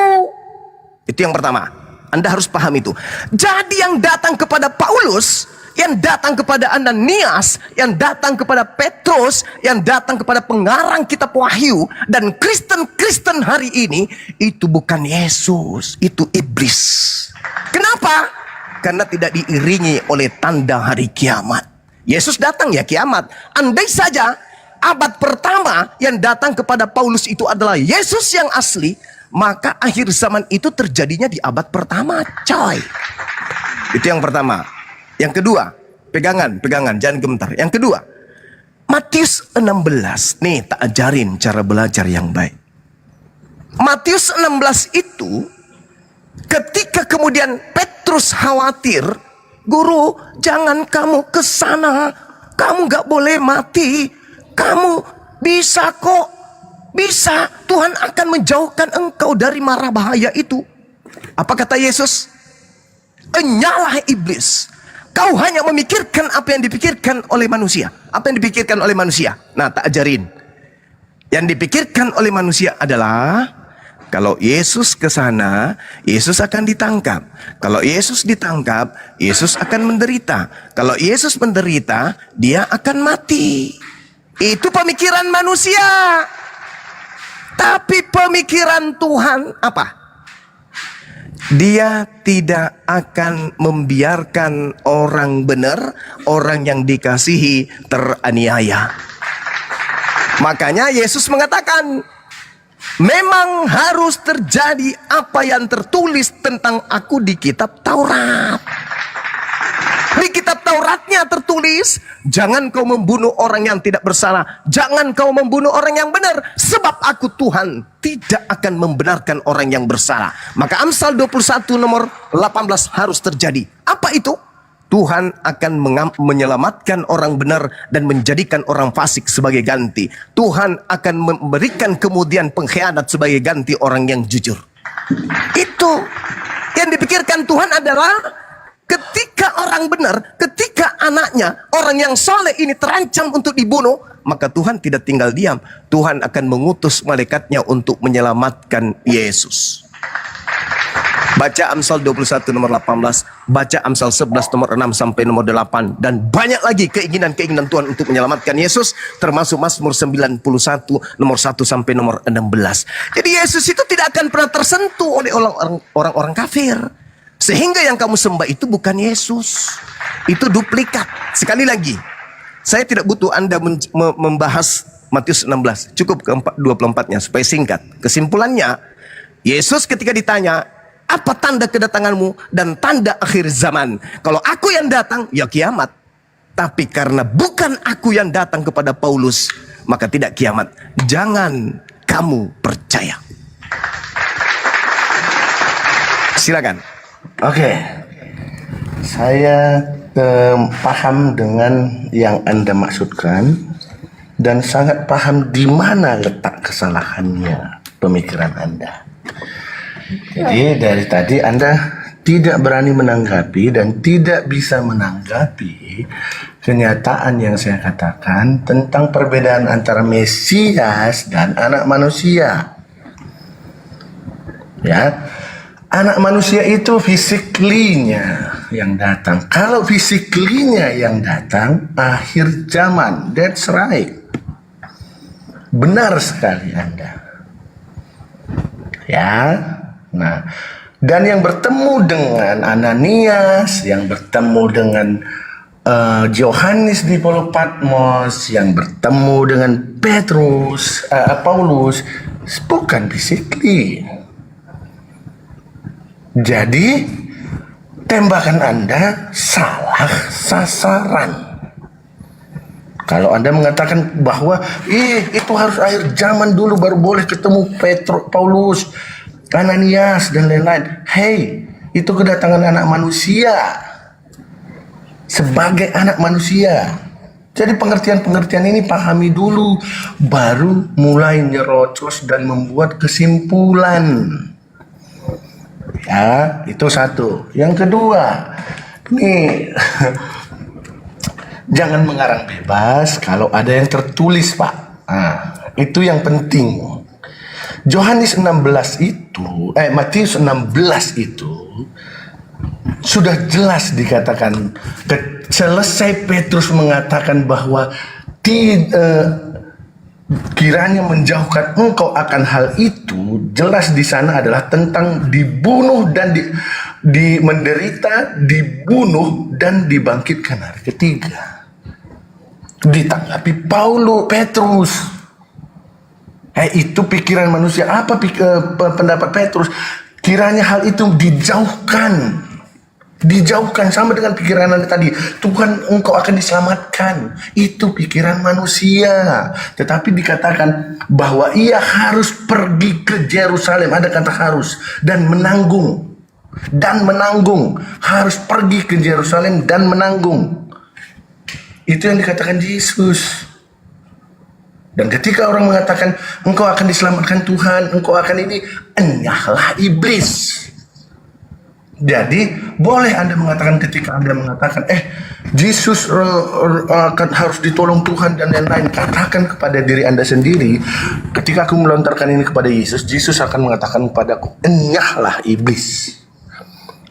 Itu yang pertama. Anda harus paham itu. Jadi yang datang kepada Paulus, yang datang kepada Ananias, yang datang kepada Petrus, yang datang kepada pengarang kitab Wahyu, dan Kristen-Kristen hari ini, itu bukan Yesus, itu iblis. Kenapa? Karena tidak diiringi oleh tanda hari kiamat. Yesus datang ya kiamat. Andai saja abad pertama yang datang kepada Paulus itu adalah Yesus yang asli, maka akhir zaman itu terjadinya di abad pertama, coy. Itu yang pertama. Yang kedua, pegangan, jangan gemetar. Yang kedua, Matius 16. Nih, tak ajarin cara belajar yang baik. Matius 16 itu, ketika kemudian Petrus khawatir, guru, jangan kamu ke sana. Kamu gak boleh mati. Kamu bisa kok. Bisa, Tuhan akan menjauhkan engkau dari mara bahaya itu. Apa kata Yesus? Enyalah iblis. Kau hanya memikirkan apa yang dipikirkan oleh manusia. Apa yang dipikirkan oleh manusia? Nah, tak ajarin. Yang dipikirkan oleh manusia adalah Kalau Yesus ke sana, Yesus akan ditangkap. Kalau Yesus ditangkap, Yesus akan menderita. Kalau Yesus menderita, dia akan mati. Itu pemikiran manusia. Tapi pemikiran Tuhan apa? Dia tidak akan membiarkan orang benar, orang yang dikasihi teraniaya. Makanya Yesus mengatakan, memang harus terjadi apa yang tertulis tentang aku di kitab Taurat. Di kitab Tauratnya tertulis, jangan kau membunuh orang yang tidak bersalah, jangan kau membunuh orang yang benar, sebab aku Tuhan tidak akan membenarkan orang yang bersalah. Maka Amsal 21 nomor 18 harus terjadi. Apa itu? Tuhan akan menyelamatkan orang benar dan menjadikan orang fasik sebagai ganti. Tuhan akan memberikan kemudian pengkhianat sebagai ganti orang yang jujur. Itu yang dipikirkan Tuhan adalah ketika orang benar, ketika anaknya, orang yang soleh ini terancam untuk dibunuh, maka Tuhan tidak tinggal diam. Tuhan akan mengutus malaikatnya untuk menyelamatkan Yesus. Baca Amsal 21 nomor 18, baca Amsal 11 nomor 6 sampai nomor 8, dan banyak lagi keinginan-keinginan Tuhan untuk menyelamatkan Yesus, termasuk Mazmur 91 nomor 1 sampai nomor 16. Jadi Yesus itu tidak akan pernah tersentuh oleh orang-orang kafir. Sehingga yang kamu sembah itu bukan Yesus, itu duplikat. Sekali lagi, saya tidak butuh Anda membahas Matius 16, cukup ke 24-nya supaya singkat. Kesimpulannya, Yesus ketika ditanya, apa tanda kedatanganmu dan tanda akhir zaman? Kalau aku yang datang, ya kiamat. Tapi karena bukan aku yang datang kepada Paulus, maka tidak kiamat. Jangan kamu percaya. Silakan. Oke, saya paham dengan yang Anda maksudkan dan sangat paham di mana letak kesalahannya pemikiran Anda. Jadi dari tadi Anda tidak berani menanggapi dan tidak bisa menanggapi kenyataan yang saya katakan tentang perbedaan antara Mesias dan anak manusia. Ya, anak manusia itu physically-nya yang datang. Kalau physically-nya yang datang, akhir zaman. That's right. Benar sekali Anda. Ya. Nah, dan yang bertemu dengan Ananias, yang bertemu dengan Yohanes di Pulau Patmos, yang bertemu dengan Paulus, bukan physically. Jadi tembakan Anda salah sasaran. Kalau Anda mengatakan bahwa itu harus akhir zaman dulu baru boleh ketemu Paulus, Ananias dan lain-lain. Hey, itu kedatangan anak manusia sebagai anak manusia. Jadi pengertian-pengertian ini pahami dulu, baru mulai nyerocos dan membuat kesimpulan. Ya, itu satu. Yang kedua, nih jangan mengarang bebas kalau ada yang tertulis, Pak. Nah, itu yang penting. Yohanes 16 itu, Matius 16 itu sudah jelas dikatakan. Selesai Petrus mengatakan bahwa kiranya menjauhkan engkau akan hal itu, jelas di sana adalah tentang dibunuh dan menderita, dibunuh dan dibangkitkan hari ketiga. Ditanggapi Petrus. Itu pikiran manusia. Apa pendapat Petrus? Kiranya hal itu dijauhkan sama dengan pikiran Anda tadi. Tuhan, engkau akan diselamatkan. Itu pikiran manusia. Tetapi dikatakan bahwa ia harus pergi ke Yerusalem. Ada kata harus. Dan menanggung. Harus pergi ke Yerusalem dan menanggung. Itu yang dikatakan Yesus. Dan ketika orang mengatakan engkau akan diselamatkan Tuhan, engkau akan ini, enyahlah iblis. Jadi boleh Anda mengatakan ketika Anda mengatakan Yesus akan harus ditolong Tuhan dan lain-lain. Katakan kepada diri Anda sendiri, ketika aku melontarkan ini kepada Yesus, Yesus akan mengatakan kepadaku, enyahlah iblis.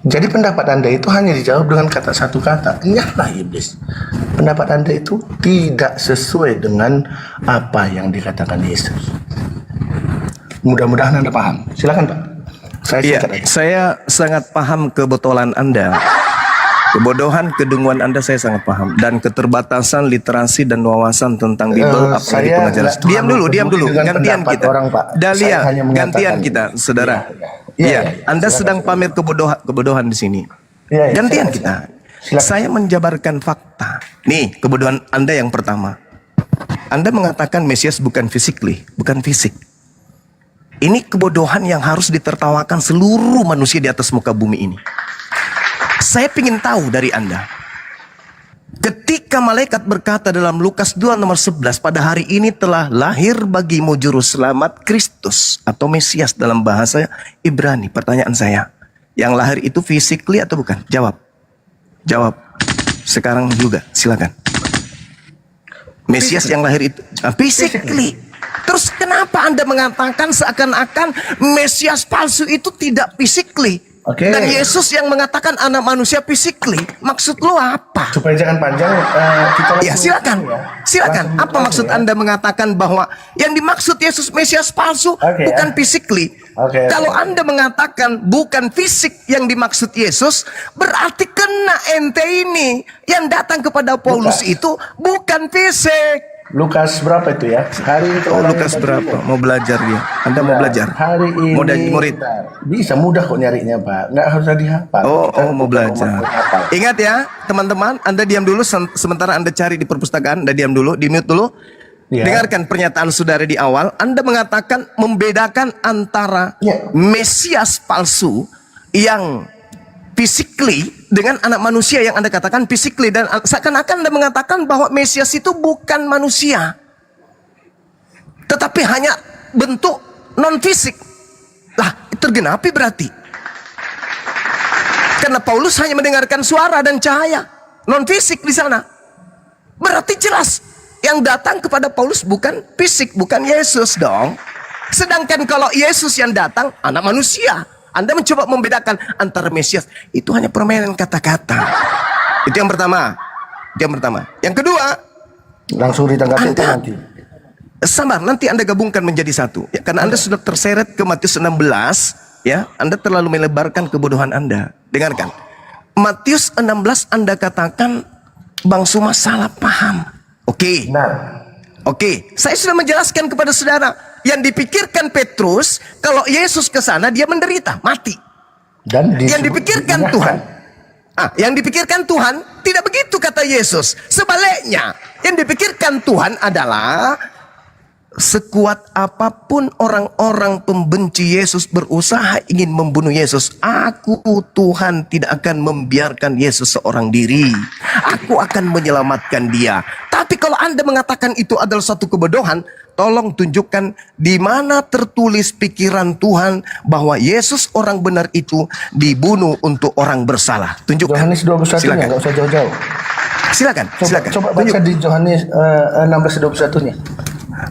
Jadi pendapat Anda itu hanya dijawab dengan kata satu kata, enyahlah iblis. Pendapat Anda itu tidak sesuai dengan apa yang dikatakan Yesus. Mudah-mudahan Anda paham. Silakan Pak. Saya sangat paham kebotolan Anda. Kebodohan, kedunguan Anda saya sangat paham, dan keterbatasan literasi dan wawasan tentang Bible apalagi pengajaran. Diam dulu, gantian kita. Dahlia, gantian kita, saudara. Iya, Anda sedang pamer kebodohan di sini. Gantian kita. Saya menjabarkan fakta. Nih, kebodohan Anda yang pertama. Anda mengatakan Mesias bukan bukan fisik. Ini kebodohan yang harus ditertawakan seluruh manusia di atas muka bumi ini. Saya ingin tahu dari Anda. Ketika malaikat berkata dalam Lukas 2 nomor 11, pada hari ini telah lahir bagimu juru selamat Kristus atau Mesias dalam bahasa Ibrani. Pertanyaan saya, yang lahir itu physically atau bukan? Jawab. Sekarang juga, silakan. Mesias yang lahir itu physically. Terus kenapa Anda mengatakan seakan-akan Mesias palsu itu tidak physically? Dan Yesus yang mengatakan anak manusia physically, maksud lo apa? Supaya jangan panjang, kita langsung silakan. Apa maksud Anda mengatakan bahwa yang dimaksud Yesus Mesias palsu bukan physically? Kalau Anda mengatakan bukan fisik yang dimaksud Yesus, berarti kena ente ini yang datang kepada Paulus itu bukan fisik. Lukas berapa itu ya? Hari itu Lukas berapa? Mau belajar dia. Anda mau belajar? Hari ini mau jadi murid? Bisa, mudah kok nyarinya Pak. Nggak harus dihafal. Mau belajar. Ingat ya teman-teman, Anda diam dulu sementara Anda cari di perpustakaan. Anda diam dulu, di mute dulu. Dengarkan pernyataan saudara di awal. Anda mengatakan membedakan antara Mesias palsu yang physically dengan anak manusia yang Anda katakan physically, dan seakan-akan Anda mengatakan bahwa Mesias itu bukan manusia tetapi hanya bentuk non fisik. Lah, tergenapi berarti. Karena Paulus hanya mendengarkan suara dan cahaya non fisik di sana. Berarti jelas yang datang kepada Paulus bukan fisik, bukan Yesus dong. Sedangkan kalau Yesus yang datang anak manusia. Anda mencoba membedakan antara Mesias, itu hanya permainan kata-kata. Itu yang pertama. Yang kedua, langsung ditanggapi nanti. Sabar, nanti Anda gabungkan menjadi satu. Ya, karena Anda sudah terseret ke Matius 16, ya, Anda terlalu melebarkan kebodohan Anda. Dengarkan. Matius 16 Anda katakan Bang Suma salah paham. Oke. Saya sudah menjelaskan kepada saudara. Yang dipikirkan Petrus, kalau Yesus ke sana dia menderita, mati. Dan yang dipikirkan Tuhan, yang dipikirkan Tuhan tidak begitu kata Yesus. Sebaliknya, yang dipikirkan Tuhan adalah sekuat apapun orang-orang pembenci Yesus berusaha ingin membunuh Yesus, aku Tuhan tidak akan membiarkan Yesus seorang diri. Aku akan menyelamatkan dia. Tapi kalau Anda mengatakan itu adalah satu kebodohan, tolong tunjukkan di mana tertulis pikiran Tuhan bahwa Yesus orang benar itu dibunuh untuk orang bersalah. Tunjukkan. Yohanes 21-nya, nggak usah jauh-jauh. Silakan. Coba baca di Yohanes 16:21-nya.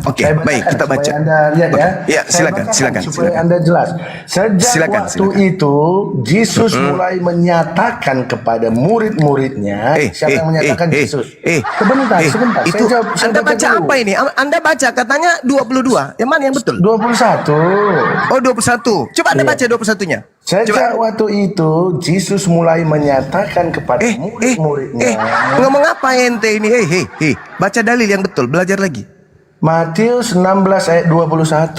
Oke, baik, kita baca. Anda lihat ya. Ya, silakan. Supaya Anda jelas. Sejak waktu itu, Yesus mulai menyatakan kepada murid-muridnya. Siapa yang menyatakan Yesus? Sebentar. Itu Anda baca apa ini? Anda baca katanya 22. Yang mana yang betul? 21. Oh, 21. Coba Anda baca 21-nya. Sejak waktu itu, Yesus mulai menyatakan kepada murid-muridnya. Ngomong apa ente ini? Baca dalil yang betul, belajar lagi. Matius 16 ayat 21.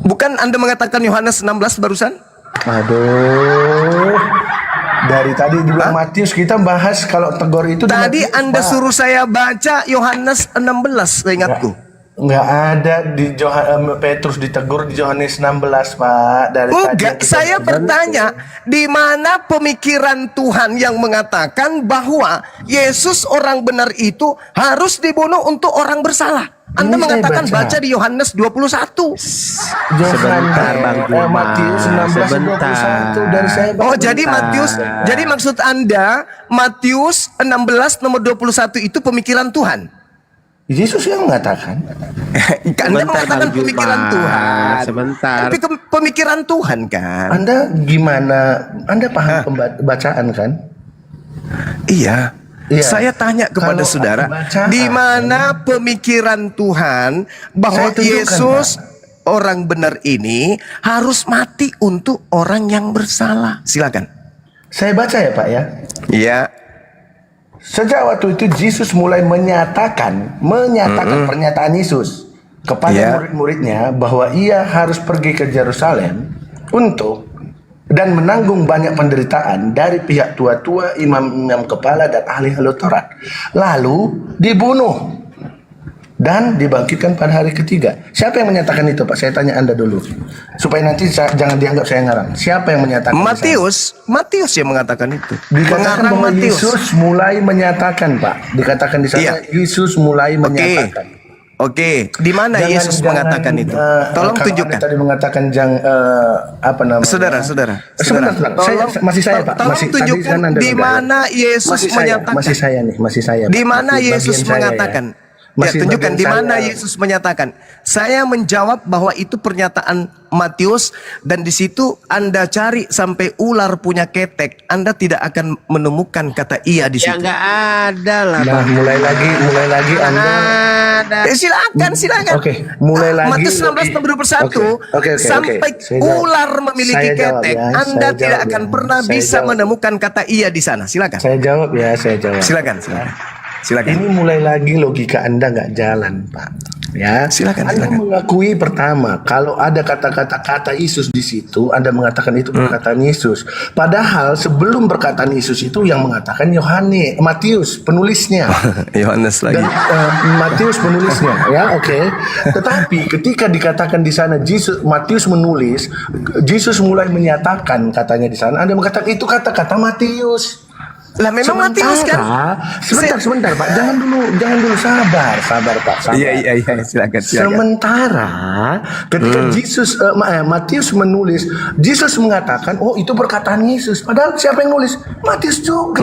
Bukan Anda mengatakan Yohanes 16 barusan? Aduh. Dari tadi dibilang Matius, kita bahas kalau tegur itu. Tadi Anda suruh saya baca Yohanes 16, seingatku. Nggak ada di Petrus ditegur di Yohanes 16, Pak. Dari Enggak, saya bertanya, di mana pemikiran Tuhan yang mengatakan bahwa Yesus orang benar itu harus dibunuh untuk orang bersalah? Anda Ini saya mengatakan baca. baca di Yohanes 21. Sebentar, Bang Duma. Matius 16 21 dari saya. Oh, jadi Matius, jadi maksud Anda Matius 16 nomor 21 itu pemikiran Tuhan? Yesus yang mengatakan. Anda mengatakan Bang Juma. pemikiran Tuhan. Sebentar. Tapi pemikiran Tuhan kan? Anda gimana? Anda paham bacaan kan? Iya. Iya. Saya tanya kepada Kalau saudara, bacaan- di mana pemikiran Tuhan bahwa Saya tunjukkan, Yesus orang benar ini harus mati untuk orang yang bersalah? Silakan. Saya baca ya, Pak ya. Iya. Sejak waktu itu Yesus mulai menyatakan pernyataan Yesus kepada Iya. murid-muridnya bahwa ia harus pergi ke Yerusalem untuk dan menanggung banyak penderitaan dari pihak tua-tua, imam-imam kepala dan ahli-ahli Taurat. Lalu dibunuh dan dibangkitkan pada hari ketiga. Siapa yang menyatakan itu, Pak? Saya tanya Anda dulu. Supaya nanti jangan dianggap saya ngarang. Siapa yang menyatakan? Matius yang mengatakan itu. Dikatakan Pengarang bahwa Matius. Yesus mulai menyatakan, Pak. Dikatakan di sana Iya. Yesus mulai menyatakan. Oke, di mana Yesus mengatakan itu? Tolong kalau tunjukkan. Anda tadi mengatakan apa namanya? Saudara. Sebentar. Masih saya, Pak. Tolong Masih tadi tunjukkan kan Anda di udah- mana Yesus menyatakan. Masih saya. Di Pak. mana Masih Yesus bagian saya, mengatakan? ya. Ya, Masih tunjukkan bagian di mana saya. Yesus menyatakan. Saya menjawab bahwa itu pernyataan Matius dan di situ Anda cari sampai ular punya ketek, Anda tidak akan menemukan kata iya di Ya situ. nggak ada lah, Nah, Bang. mulai lagi Anda. Ada. Silakan. Oke, mulai lagi. Matius 16 nomor 21 Oke. sampai Saya jawab. ular memiliki Saya jawab ketek, ya, Anda saya tidak jawab akan ya. pernah Saya bisa jawab. menemukan kata iya di sana. Silakan. Saya jawab ya, saya jawab. Silakan. Ini mulai lagi logika Anda nggak jalan, Pak. Ya, Silakan. Anda mengakui pertama kalau ada kata Yesus di situ, Anda mengatakan itu perkataan Yesus. Padahal sebelum perkataan Yesus itu yang mengatakan Matius penulisnya. Yohanes Dan Matius penulisnya, ya, oke. Tetapi ketika dikatakan di sana Matius menulis, Yesus mulai menyatakan katanya di sana, Anda mengatakan itu kata-kata Matius. Lah memang Matius kan. Sebentar, Pak. Jangan dulu sabar, Pak. Sabar. Iya, silakan. Sementara ketika Matius menulis, Yesus mengatakan, "Oh, itu perkataan Yesus." Padahal siapa yang nulis? Matius juga.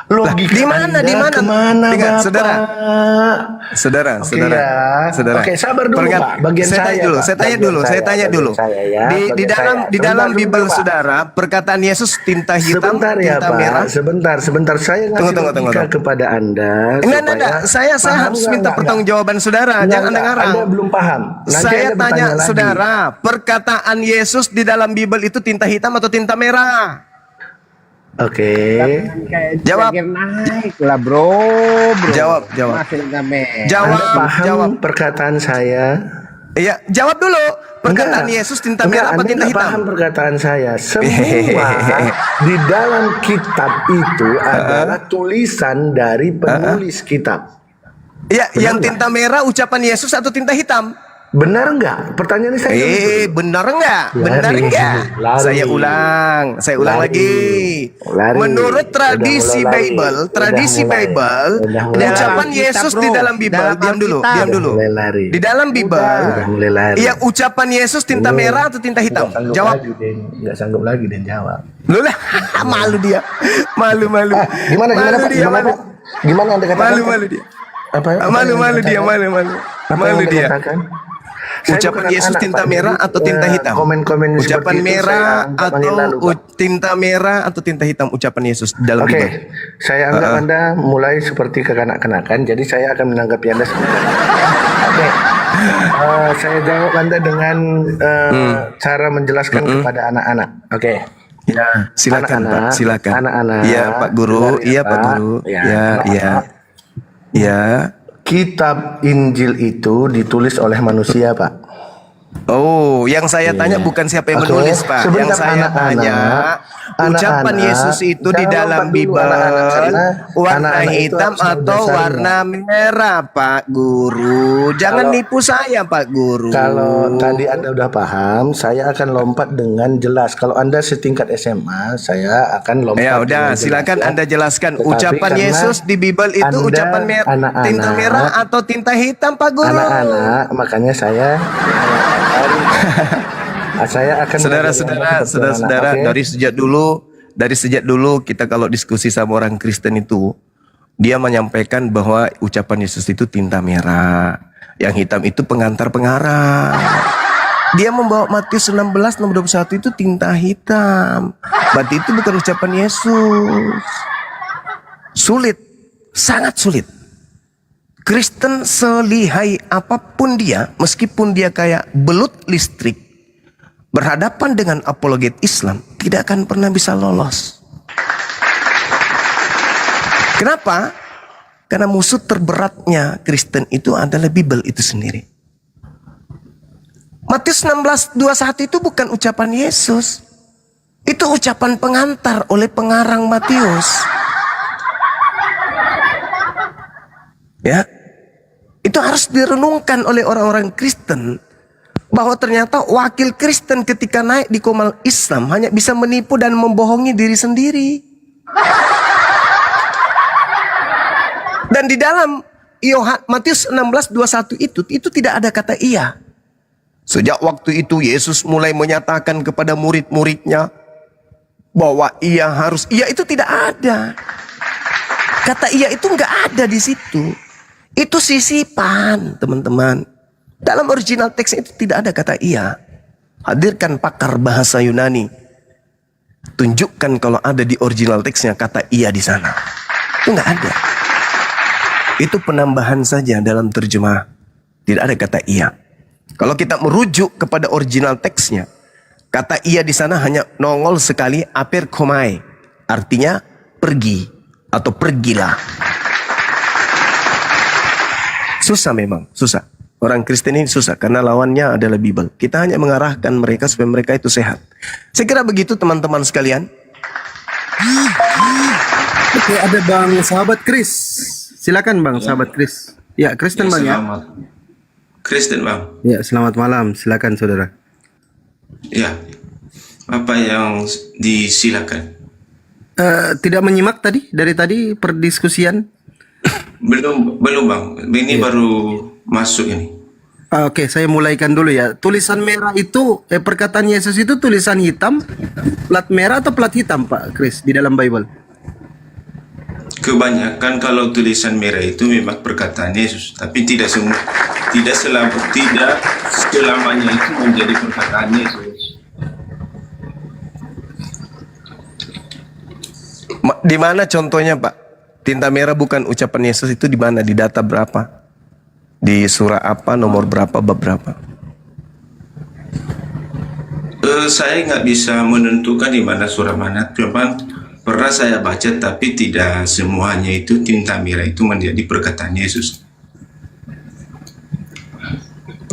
Logika di mana? Kemana, Dengar, Bapak? Saudara. Oke, sabar dulu, Pak. Bagian saya tanya dulu. Di dalam Bible saudara, perkataan Yesus tinta hitam, Sebentar ya, tinta Pak. merah. Sebentar. Saya ngasih logika kepada Anda. Enggak. Saya harus minta pertanggungjawaban saudara. Jangan Anda ngarang. Anda belum paham. Nanti Saya Anda tanya bertanya lagi. saudara, perkataan Yesus di dalam Bible itu tinta hitam atau tinta merah? Oke. Jawab. Naik lah, bro. Jawab. Masih nggak merah. Jawab. Anda paham perkataan saya? Iya, jawab dulu. Perkataan Enggak. Yesus tinta merah apa Anda tinta nggak hitam? paham perkataan saya. Semua di dalam kitab itu adalah tulisan dari penulis kitab. Iya, yang tinta merah ucapan Yesus atau tinta hitam? Benar nggak? Pertanyaan ini saya. Benar nggak? Benar nggak? Lari. Saya ulang lagi. Lari. Menurut tradisi Udah mulai Bible, Udah mulai ucapan lari. Yesus Kita, di bro. dalam Bible, Dalam diam dulu. Udah mulai lari. Di dalam Bible, Udah mulai lari. iya ucapan Yesus tinta merah atau tinta hitam? Jawab. Nggak sanggup lagi Den jawab. Lu lah, malu dia. Malu. Gimana Pak? Gimana Anda katakan? Malu dia. Apa? Malu dia. Apa yang Anda katakan? Ucapan Yesus tinta merah atau tinta hitam? Komen-komen Ucapan seperti itu merah saya anggap angin lalu, atau Pak. tinta merah atau tinta hitam ucapan Yesus dalam Oke, Bible? saya anggap Anda mulai seperti kekanak-kanakan, jadi saya akan menanggapi Anda seperti itu. Oke, saya jawab Anda dengan cara menjelaskan kepada anak-anak. Oke. Ya, silakan Anak-anak, Pak, silakan. anak-anak, Iya Pak Guru, dengar ya, iya Pak Pak. Guru. Ya, Ya. Kitab Injil itu ditulis oleh manusia, Pak. Oh, yang saya tanya bukan siapa yang menulis, Pak. Yang Sebentar, saya tanya, ucapan Yesus itu di dalam Bible warna hitam atau warna merah, Pak Guru. Jangan nipu saya, Pak Guru. Kalau tadi Anda udah paham, saya akan lompat dengan jelas. Kalau Anda setingkat SMA, saya akan lompat. Ya udah, dengan silakan jelas, ya. Anda jelaskan. Tetapi Ucapan karena Yesus di Bible itu Anda, ucapan tinta merah atau tinta hitam, Pak Guru? Anak-anak, makanya saya akan saudara-saudara, oke? dari sejak dulu kita kalau diskusi sama orang Kristen itu, dia menyampaikan bahwa ucapan Yesus itu tinta merah, yang hitam itu pengantar-pengarang. Dia membawa Matius 16 nomor 21 itu tinta hitam. Berarti itu bukan ucapan Yesus. Sulit, sangat sulit. Kristen selihai apapun dia, meskipun dia kayak belut listrik, berhadapan dengan apologet Islam, tidak akan pernah bisa lolos. Kenapa? Karena musuh terberatnya Kristen itu adalah Bible itu sendiri. Matius 16:21 itu bukan ucapan Yesus. Itu ucapan pengantar oleh pengarang Matius. Ya. Itu harus direnungkan oleh orang-orang Kristen, bahwa ternyata wakil Kristen ketika naik di komal Islam hanya bisa menipu dan membohongi diri sendiri. Dan di dalam Matius 16:21 itu tidak ada kata iya. Sejak waktu itu Yesus mulai menyatakan kepada murid-muridnya bahwa iya itu tidak ada. Kata iya itu nggak ada di situ. Itu sisipan, teman-teman. Dalam original teks itu tidak ada kata iya. Hadirkan pakar bahasa Yunani. Tunjukkan kalau ada di original teksnya kata iya di sana. Itu nggak ada. Itu penambahan saja dalam terjemah. Tidak ada kata iya. Kalau kita merujuk kepada original teksnya, kata iya di sana hanya nongol sekali aperkomai. Artinya pergi atau pergilah. Susah memang, susah. Orang Kristen ini susah karena lawannya adalah Bible. Kita hanya mengarahkan mereka supaya mereka itu sehat. Saya kira begitu teman-teman sekalian. Oke, ada Bang Sahabat Kris. Silakan Bang Sahabat Kris. Ya, Kristen Bang ya. Kristen Bang. Ya, selamat malam. Silakan saudara. Ya. Apa yang disilakan? Tidak menyimak dari tadi perdiskusian? Belum Bang. Ini baru masuk ini. Oke, saya mulaikan dulu ya. Tulisan merah itu, perkataan Yesus itu tulisan hitam, plat merah atau plat hitam Pak Kris di dalam Bible? Kebanyakan kalau tulisan merah itu memang perkataan Yesus, tapi tidak selamanya itu menjadi perkataan Yesus. Di mana contohnya Pak? Tinta merah bukan ucapan Yesus itu di mana? Di data berapa? Di surah apa? Nomor berapa? Bab berapa? Saya nggak bisa menentukan di mana surah mana. Cuman pernah saya baca, tapi tidak semuanya itu tinta merah itu menjadi perkataan Yesus.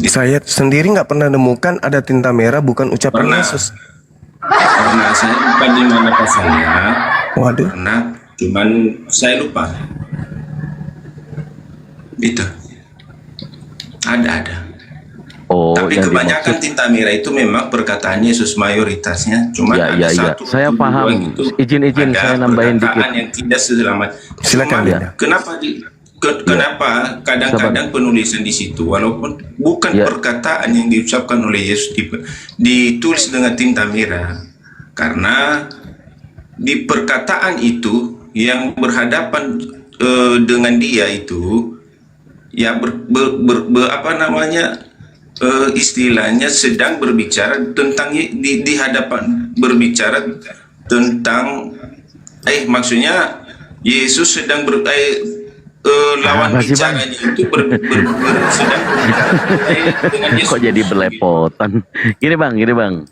Saya sendiri nggak pernah nemukan ada tinta merah bukan ucapan Yesus. Pernah, saya bukan di mana pasalnya. Waduh. Pernah. Cuman saya lupa. Itu ada. Oh, tapi kebanyakan tinta merah itu memang perkataan Yesus mayoritasnya. Cuma ada satu. Saya paham. Izin saya nambahin dikit. Yang tidak selamat. Silakan ya. Kenapa kadang-kadang penulisan di situ walaupun bukan perkataan yang diucapkan oleh Yesus ditulis dengan tinta merah, karena di perkataan itu yang berhadapan dengan dia itu ya istilahnya sedang berbicara tentang di hadapan berbicara tentang maksudnya Yesus sedang lawan bicaranya itu sedang berbicara dengan Yesus. Kok jadi belepotan? Gini bang.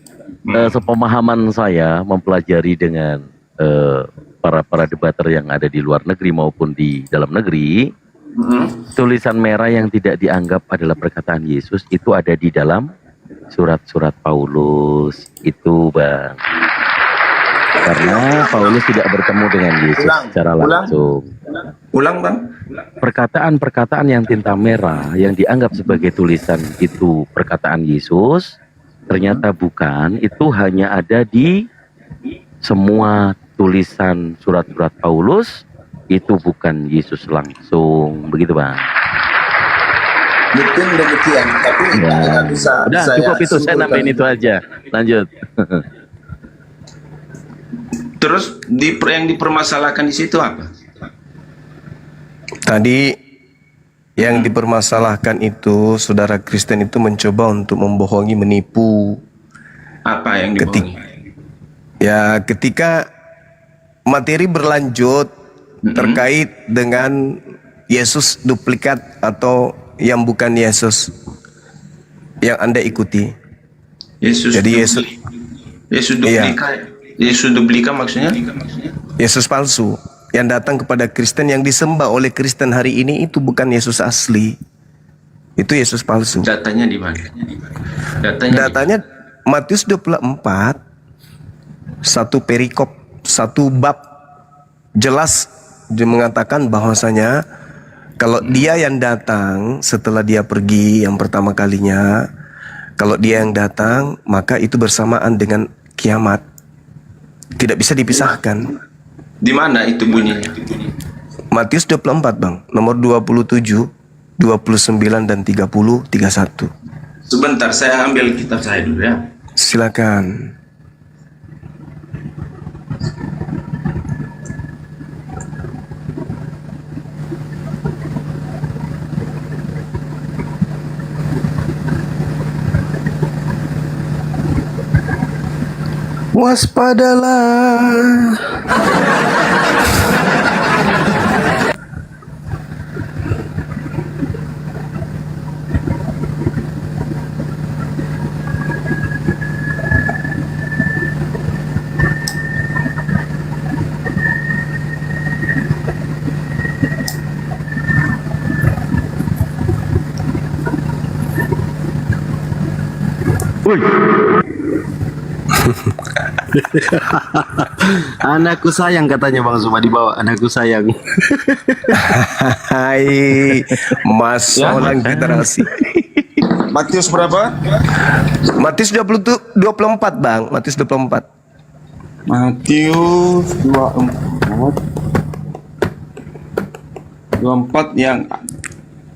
Sepemahaman saya mempelajari dengan para debater yang ada di luar negeri maupun di dalam negeri, tulisan merah yang tidak dianggap adalah perkataan Yesus itu ada di dalam surat-surat Paulus itu, Bang. Karena Paulus tidak bertemu dengan Yesus secara langsung. Ulang, Bang. Perkataan-perkataan yang tinta merah yang dianggap sebagai tulisan itu perkataan Yesus, ternyata bukan. Itu hanya ada di semua tulisan surat-surat Paulus, itu bukan Yesus langsung. Begitu, Bang. Mungkin demikian, tapi nggak bisa. Udah cukup itu, saya nambahin itu aja. Lanjut. Terus yang dipermasalahkan di situ apa? Tadi yang dipermasalahkan itu saudara Kristen itu mencoba untuk membohongi, menipu. Apa yang dibohongi? Ketika materi berlanjut terkait dengan Yesus duplikat atau yang bukan Yesus yang Anda ikuti. Jadi Yesus duplikat. Yesus duplikat maksudnya? Yesus palsu yang datang kepada Kristen, yang disembah oleh Kristen hari ini itu bukan Yesus asli. Itu Yesus palsu. Datanya di mana? Datanya Matius 24, satu perikop, satu bab jelas dia mengatakan bahwasanya kalau dia yang datang setelah dia pergi yang pertama kalinya, kalau dia yang datang maka itu bersamaan dengan kiamat. Tidak bisa dipisahkan. Di mana itu bunyinya? Matius 24, Bang, nomor 27, 29 dan 30, 31. Sebentar, saya ambil kitab saya dulu ya. Silakan. Waspadalah. Anakku sayang katanya Bang Zuma dibawa, anakku sayang. Hai, Mas Solang literasi. Matius berapa? Matius 24, Bang. Matius 24. Matius 24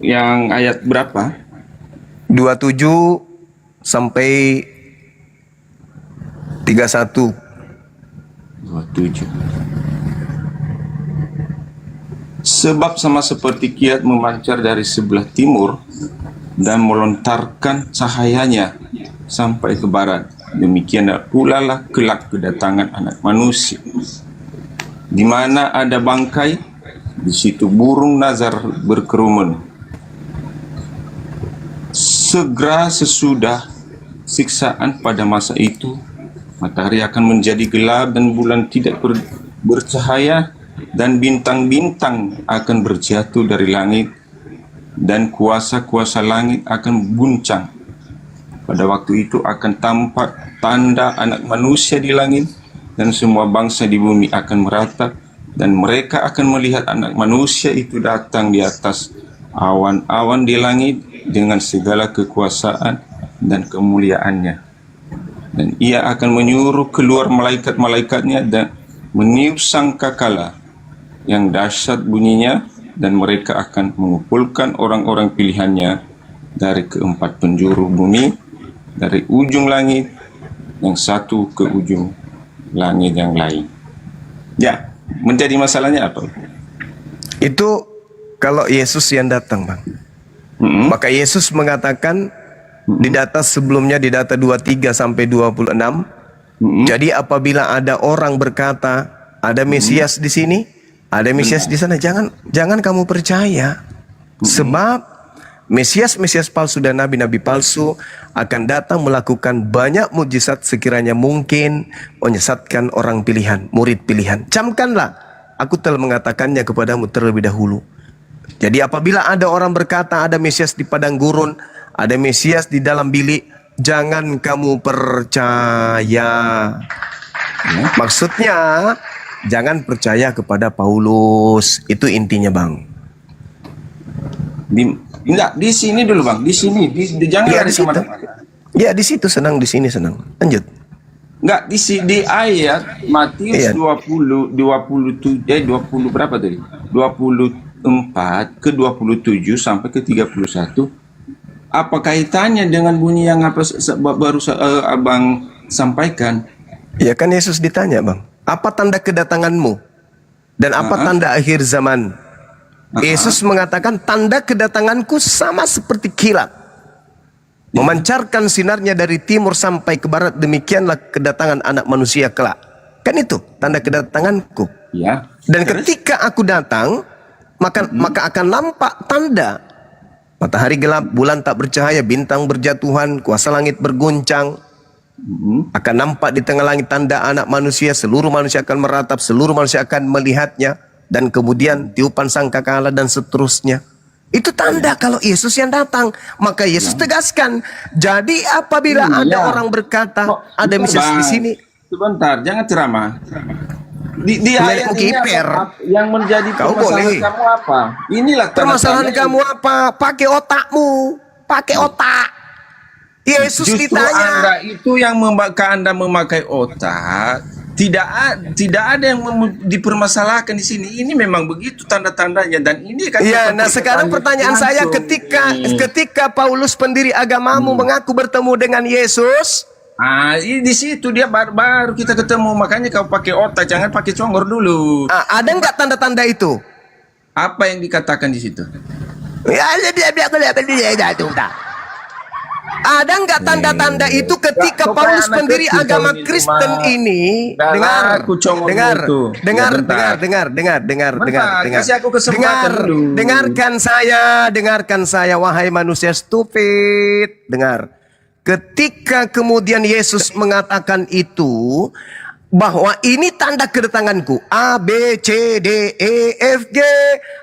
yang ayat berapa? 27 sampai 31. 27. Sebab sama seperti kilat memancar dari sebelah timur dan melontarkan cahayanya sampai ke barat, demikian pula lah kelak kedatangan Anak Manusia. Di mana ada bangkai, di situ burung nazar berkerumun. Segera sesudah siksaan pada masa itu, matahari akan menjadi gelap dan bulan tidak bercahaya, dan bintang-bintang akan berjatuh dari langit, dan kuasa-kuasa langit akan guncang. Pada waktu itu akan tampak tanda Anak Manusia di langit, dan semua bangsa di bumi akan meratap, dan mereka akan melihat Anak Manusia itu datang di atas awan-awan di langit dengan segala kekuasaan dan kemuliaannya. Dan ia akan menyuruh keluar malaikat-malaikatnya dan meniup sangkakala yang dahsyat bunyinya, dan mereka akan mengumpulkan orang-orang pilihannya dari keempat penjuru bumi, dari ujung langit yang satu ke ujung langit yang lain. Ya, menjadi masalahnya apa? Itu kalau Yesus yang datang, Bang. Maka Yesus mengatakan di data sebelumnya, di data 23 sampai 26. Jadi apabila ada orang berkata ada Mesias di sini, ada Mesias di sana, jangan kamu percaya. Sebab Mesias palsu dan nabi-nabi palsu akan datang melakukan banyak mujizat sekiranya mungkin menyesatkan orang pilihan, murid pilihan. Camkanlah, aku telah mengatakannya kepadamu terlebih dahulu. Jadi apabila ada orang berkata ada Mesias di padang gurun, ada Mesias di dalam bilik, jangan kamu percaya. Maksudnya jangan percaya kepada Paulus. Itu intinya, Bang. Enggak, di sini dulu, Bang. Di sini, jangan Ya, lari di situ. kemana-mana. Ya, di situ senang, di sini senang. Lanjut. Enggak, di ayat Matius Iya. 20 berapa tadi? 24 ke 27 sampai ke 31. Apa kaitannya dengan bunyi yang baru Abang sampaikan? Ya kan Yesus ditanya, Bang, apa tanda kedatanganmu? Dan apa tanda akhir zaman? Yesus mengatakan, tanda kedatanganku sama seperti kilat, memancarkan sinarnya dari timur sampai ke barat, demikianlah kedatangan anak manusia kelak. Kan itu tanda kedatanganku. Ya. Dan ketika aku datang, maka akan nampak tanda. Matahari gelap, bulan tak bercahaya, bintang berjatuhan, kuasa langit berguncang. Akan nampak di tengah langit tanda anak manusia, seluruh manusia akan meratap, seluruh manusia akan melihatnya. Dan kemudian tiupan sangkakala dan seterusnya. Itu tanda kalau Yesus yang datang. Maka Yesus tegaskan, jadi apabila ada orang berkata, ada Mesias di sini. Sebentar, jangan ceramah. Di ayat ini apa, yang menjadi permasalahan kamu apa? Inilah permasalahan kamu apa? Pakai otakmu, pakai otak. Yesus Justru ditanya. Anda itu yang Anda memakai otak. Tidak ada yang dipermasalahkan di sini. Ini memang begitu tanda-tandanya, dan ini kan. Ya, nah sekarang pertanyaan saya, ketika Paulus pendiri agamamu mengaku bertemu dengan Yesus. Di situ dia baru kita ketemu, makanya kau pakai otak, jangan pakai congor dulu. Ada nggak tanda-tanda itu? Apa yang dikatakan di situ? Ada nggak tanda-tanda itu ketika Paulus pendiri agama Kristen ini? Dengarkan saya, wahai manusia stupid. Dengar. Ketika kemudian Yesus mengatakan itu, bahwa ini tanda kedatanganku, A, B, C, D, E, F, G,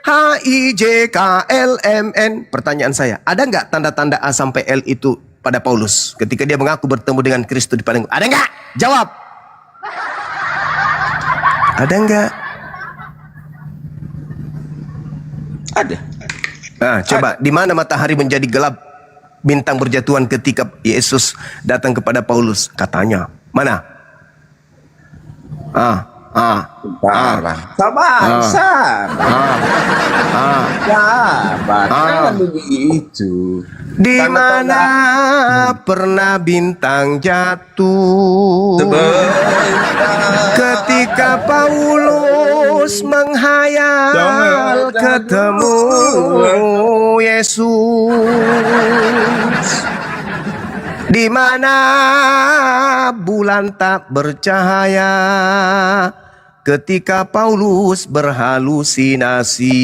H, I, J, K, L, M, N. Pertanyaan saya, ada nggak tanda-tanda A sampai L itu pada Paulus ketika dia mengaku bertemu dengan Kristus di padang? Ada nggak? Jawab. Ada nggak? Ada. Coba, di mana matahari menjadi gelap, bintang berjatuhan ketika Yesus datang kepada Paulus? Katanya, mana? Jangan begitu. Di mana pernah bintang jatuh ketika Paulus menghayal ketemu Yesus? Di mana bulan tak bercahaya ketika Paulus berhalusinasi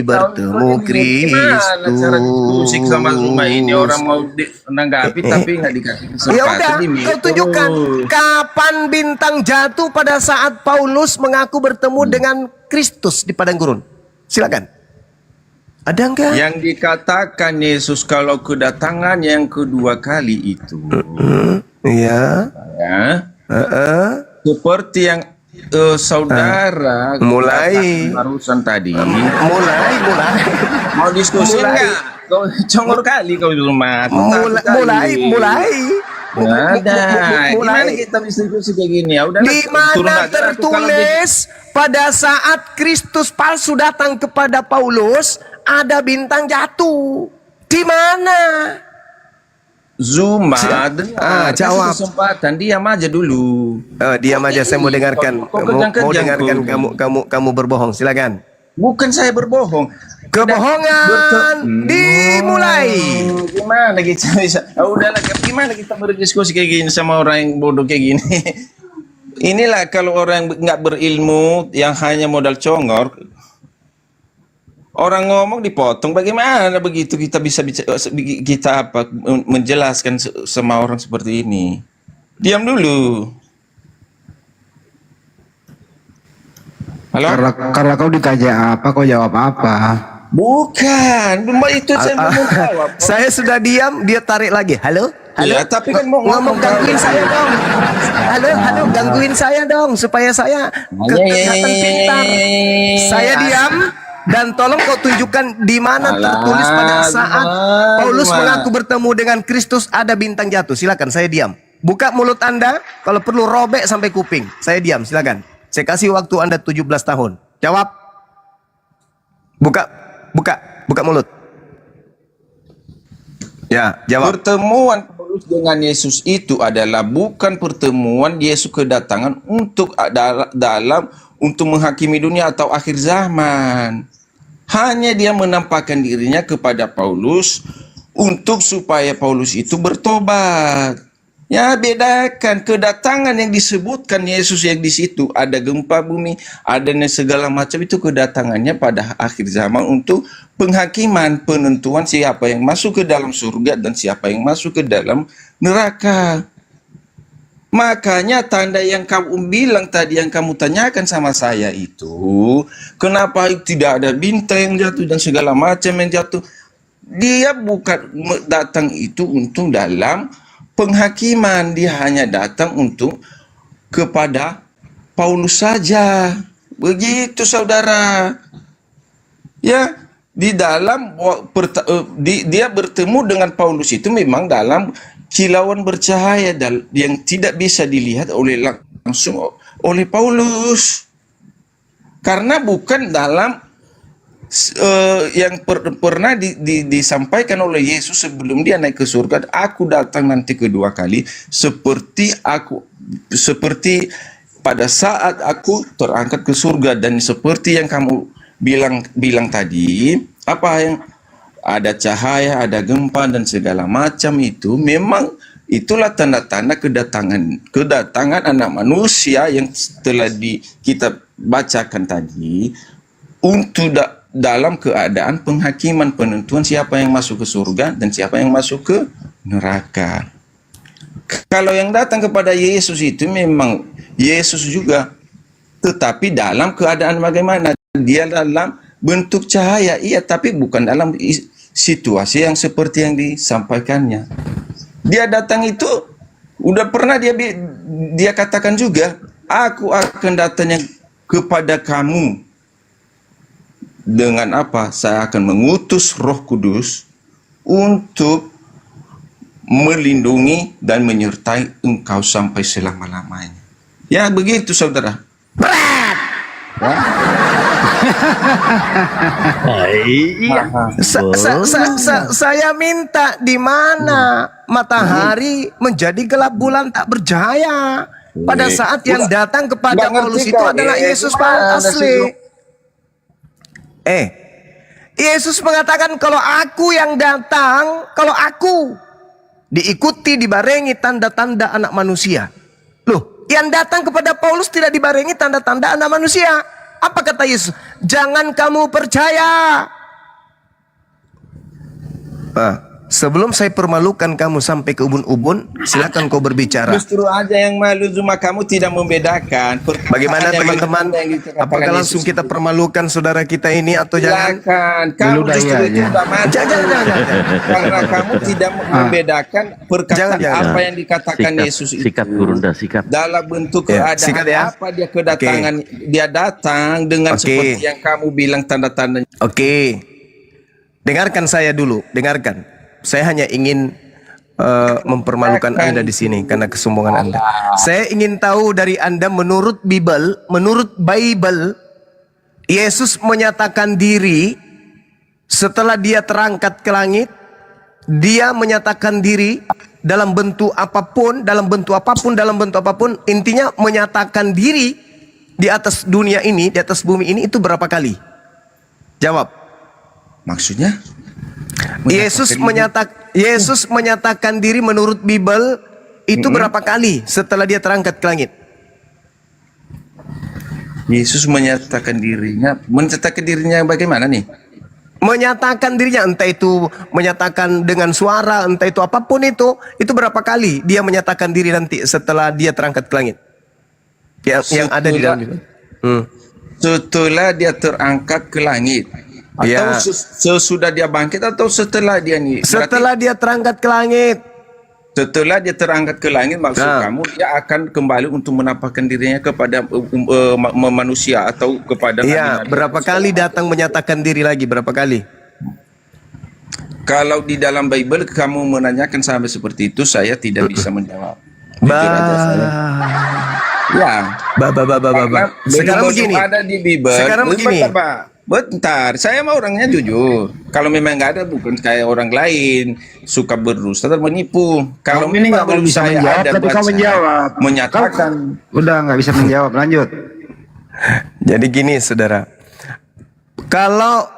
bertemu Kristus? Cara diskusi sama rumah ini, orang mau menanggapi tapi nggak dikasih kesempatan. Ya udah, kau tunjukkan kapan bintang jatuh pada saat Paulus mengaku bertemu dengan Kristus di padang gurun. Silakan. Ada enggak? Yang dikatakan Yesus kalau kedatangan yang kedua kali itu, seperti yang saudara mulai barusan tadi, mulai mau diskusi enggak? Kau congor kali kau di rumah. Mulai. Gimana kita bisa diskusi kayak gini? Ya udah. Di mana tertulis pada saat Kristus palsu datang kepada Paulus ada bintang jatuh? Di mana? Zuma, jawab. Kesempatan, diam aja dulu. Diam aja, saya mau dengarkan. Mau dengarkan kamu berbohong. Silakan. Bukan saya berbohong. Kebohongan dimulai. Gimana kita bisa? Udahlah, gimana kita berdiskusi kayak gini sama orang yang bodoh kayak gini? Inilah kalau orang nggak berilmu yang hanya modal congor. Orang ngomong dipotong, bagaimana begitu kita bisa menjelaskan sama orang seperti ini? Diam dulu. Halo? Karena kau ditanya apa, kau jawab apa? Bukan, itu saya belum jawab. Saya sudah diam, dia tarik lagi. Halo? Halo, Ya, tapi kan mau ngomong gangguin saya dong. Halo, gangguin saya dong supaya saya kelihatan pintar. Saya diam dan tolong kau tunjukkan di mana tertulis pada saat Paulus mengaku bertemu dengan Kristus ada bintang jatuh. Silakan, saya diam. Buka mulut Anda, kalau perlu robek sampai kuping. Saya diam, silakan. Saya kasih waktu Anda 17 tahun. Jawab. Buka mulut. Ya, jawab. Pertemuan Paulus dengan Yesus itu adalah bukan pertemuan Yesus kedatangan untuk dalam untuk menghakimi dunia atau akhir zaman. Hanya dia menampakkan dirinya kepada Paulus untuk supaya Paulus itu bertobat. Ya, bedakan kedatangan yang disebutkan Yesus yang di situ ada gempa bumi, adanya segala macam, itu kedatangannya pada akhir zaman untuk penghakiman, penentuan siapa yang masuk ke dalam surga dan siapa yang masuk ke dalam neraka. Makanya tanda yang kamu bilang tadi, yang kamu tanyakan sama saya itu, kenapa tidak ada bintang yang jatuh dan segala macam yang jatuh? Dia bukan datang itu untuk dalam penghakiman, dia hanya datang untuk kepada Paulus saja. Begitu saudara. Ya, di dalam dia bertemu dengan Paulus itu memang dalam kilauan bercahaya yang tidak bisa dilihat langsung oleh Paulus. Karena bukan dalam yang pernah disampaikan oleh Yesus sebelum dia naik ke surga, aku datang nanti kedua kali seperti pada saat aku terangkat ke surga. Dan seperti yang kamu bilang tadi, apa yang ada cahaya, ada gempa dan segala macam, itu memang itulah tanda-tanda kedatangan anak manusia yang telah kita bacakan tadi, untuk dalam keadaan penghakiman, penentuan siapa yang masuk ke surga dan siapa yang masuk ke neraka. Kalau yang datang kepada Yesus itu memang Yesus juga, tetapi dalam keadaan bagaimana? Dia dalam bentuk cahaya, iya, tapi bukan dalam situasi yang seperti yang disampaikannya. Dia datang itu udah pernah dia katakan juga, aku akan datangnya kepada kamu. Dengan apa? Saya akan mengutus Roh Kudus untuk melindungi dan menyertai engkau sampai selama-lamanya. Ya, begitu saudara. Saya minta di mana matahari menjadi gelap, bulan tak bercahaya. Pada saat yang datang kepada Paulus itu adalah Yesus asli. Yesus mengatakan, kalau aku yang datang, kalau aku diikuti, dibarengi tanda-tanda anak manusia. Loh, yang datang kepada Paulus tidak dibarengi tanda-tanda anak manusia. Apa kata Yesus? Jangan kamu percaya. Sebelum saya permalukan kamu sampai ke ubun-ubun, silakan kau berbicara. Justru aja yang malu, cuma kamu tidak membedakan. Bagaimana teman-teman? Apakah langsung kita permalukan saudara kita ini atau jangan? Kamu justru itu udah mati. Jangan. Karena kamu tidak membedakan perkataan apa yang dikatakan Yesus itu. Sikat Gurunda, sikat. Dalam bentuk keadaan apa dia kedatangan, dia datang dengan seperti yang kamu bilang tanda-tandanya. Dengarkan saya dulu, dengarkan. Saya hanya ingin mempermalukan Anda di sini karena kesombongan Anda. Saya ingin tahu dari Anda, menurut Bible, Yesus menyatakan diri setelah dia terangkat ke langit. Dia menyatakan diri dalam bentuk apapun, intinya menyatakan diri di atas dunia ini, di atas bumi ini, itu berapa kali? Jawab. Maksudnya? Yesus menyatakan diri menurut Bible itu berapa kali setelah dia terangkat ke langit? Yesus menyatakan dirinya bagaimana nih? Menyatakan dirinya, entah itu menyatakan dengan suara, entah itu apapun itu berapa kali dia menyatakan diri nanti setelah dia terangkat ke langit? Yang ada di dalam Bible. Setelah dia terangkat ke langit. Atau sesudah dia bangkit atau setelah dia nih? Setelah dia terangkat ke langit. Setelah dia terangkat ke langit, maksud kamu dia akan kembali untuk menampakkan dirinya kepada manusia atau kepada Iya, nabi-nabi. berapa kali datang menyatakan diri lagi? Berapa kali? Kalau di dalam Bible kamu menanyakan sampai seperti itu, saya tidak bisa menjawab. Jujur aja saya. Ya. Karena Sekarang belum begini. ada di Bible. Sekarang begini. Bentar, Pak. Bentar, saya mau orangnya jujur. Kalau memang nggak ada, bukan kayak orang lain suka berdusta atau menipu. Kalau Kamu ini memang nggak mau belum bisa saya menjawab, ada tapi kau baca, menjawab. menyatakan. Udah nggak bisa menjawab, lanjut. Jadi gini, saudara. Kalau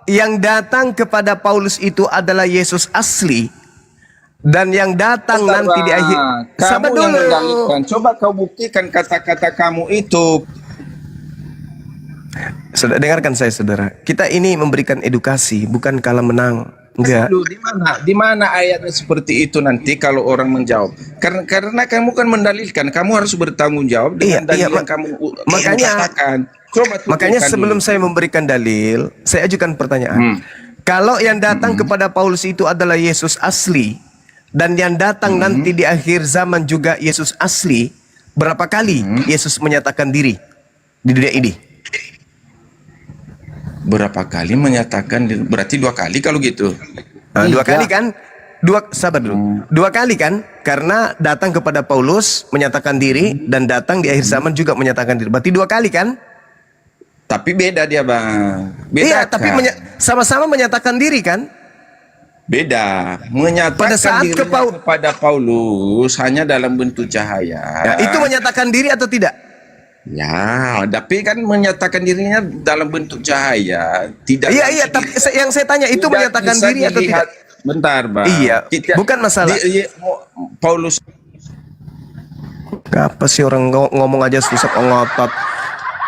yang datang kepada Paulus itu adalah Yesus asli, dan yang datang Bentar, nanti di Bang. akhir. Kamu Sabar yang dulu. mendalilkan. Coba kau buktikan kata-kata kamu itu. Saudara, dengarkan saya, saudara. Kita ini memberikan edukasi, bukan kalah menang. Enggak. Aduh, di mana ayatnya seperti itu nanti kalau orang menjawab? Karena kamu kan mendalilkan, kamu harus bertanggung jawab dengan dalil yang kamu katakan. Coba Makanya tunjukkan sebelum dulu. saya memberikan dalil, saya ajukan pertanyaan. Kalau yang datang kepada Paulus itu adalah Yesus asli, dan yang datang nanti di akhir zaman juga Yesus asli, berapa kali Yesus menyatakan diri di dunia ini? Berapa kali menyatakan? Berarti 2 kali kalau gitu. Nah, 2 kali kan? Sabar dulu. 2 kali kan? Karena datang kepada Paulus menyatakan diri, dan datang di akhir zaman juga menyatakan diri. Berarti 2 kali kan? Tapi beda dia, Bang. Beda Iya, tapi kan? sama-sama menyatakan diri kan? Beda. Menyatakan Pada saat dirinya kepada Paulus hanya dalam bentuk cahaya. Ya, itu menyatakan diri atau tidak? Ya, tapi kan menyatakan dirinya dalam bentuk cahaya. Tidak. Iya, tapi yang saya tanya itu tidak menyatakan bisa diri atau dilihat. tidak? Bentar, Bang. Iya, bukan masalah. Paulus. Apa sih orang ngomong aja susah ngotot.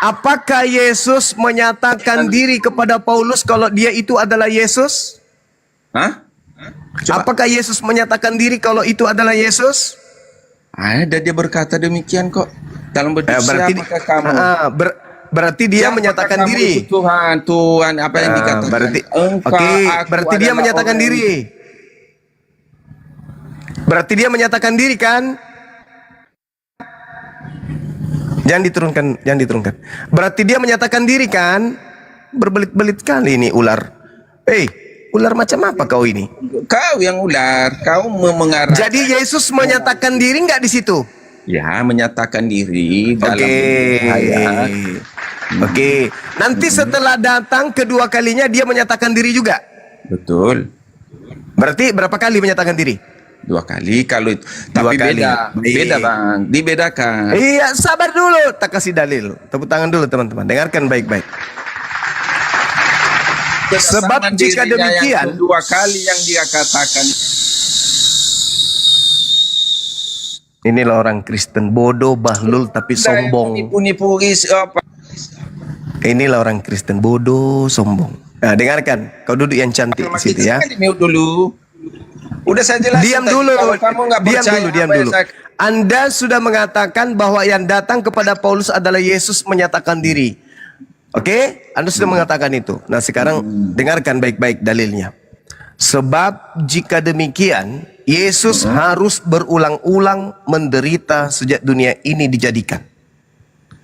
Apakah Yesus menyatakan diri kepada Paulus kalau dia itu adalah Yesus? Hah? Apakah Yesus menyatakan diri kalau itu adalah Yesus? Ada dia berkata demikian kok. Dalam bentuk siapakah kamu? Berarti dia menyatakan kamu diri. itu Tuhan, apa yang dikatakan? Berarti dia menyatakan diri. Berarti dia menyatakan diri kan? Jangan diturunkan. Berarti dia menyatakan diri kan? Berbelit-belit kali ini ular. Ular macam apa kau ini? Kau yang ular, kau mengarah. Jadi Yesus menyatakan diri nggak di situ? Ya, menyatakan diri dalam ayat. Oke. Nanti setelah datang kedua kalinya dia menyatakan diri juga. Betul. Berarti berapa kali menyatakan diri? 2 kali kalau itu. Tapi kali. beda Bang, dibedakan. Iya, sabar dulu, tak kasih dalil. Tepuk tangan dulu teman-teman, dengarkan baik-baik. Sebab jika demikian, 2 kali yang dia katakan. Inilah orang Kristen bodoh, bahlul tapi sombong. Nipu-nipu apa? Inilah orang Kristen bodoh, sombong. Nah, dengarkan, kau duduk yang cantik di situ ya. Di-mute dulu. Udah saya jelaskan. Diam tadi, dulu, kalau kamu nggak percaya diam apa yang dulu. saya- Anda sudah mengatakan bahwa yang datang kepada Paulus adalah Yesus menyatakan diri. Oke? Anda sudah mengatakan itu. Nah, sekarang dengarkan baik-baik dalilnya. Sebab jika demikian, Yesus harus berulang-ulang menderita sejak dunia ini dijadikan.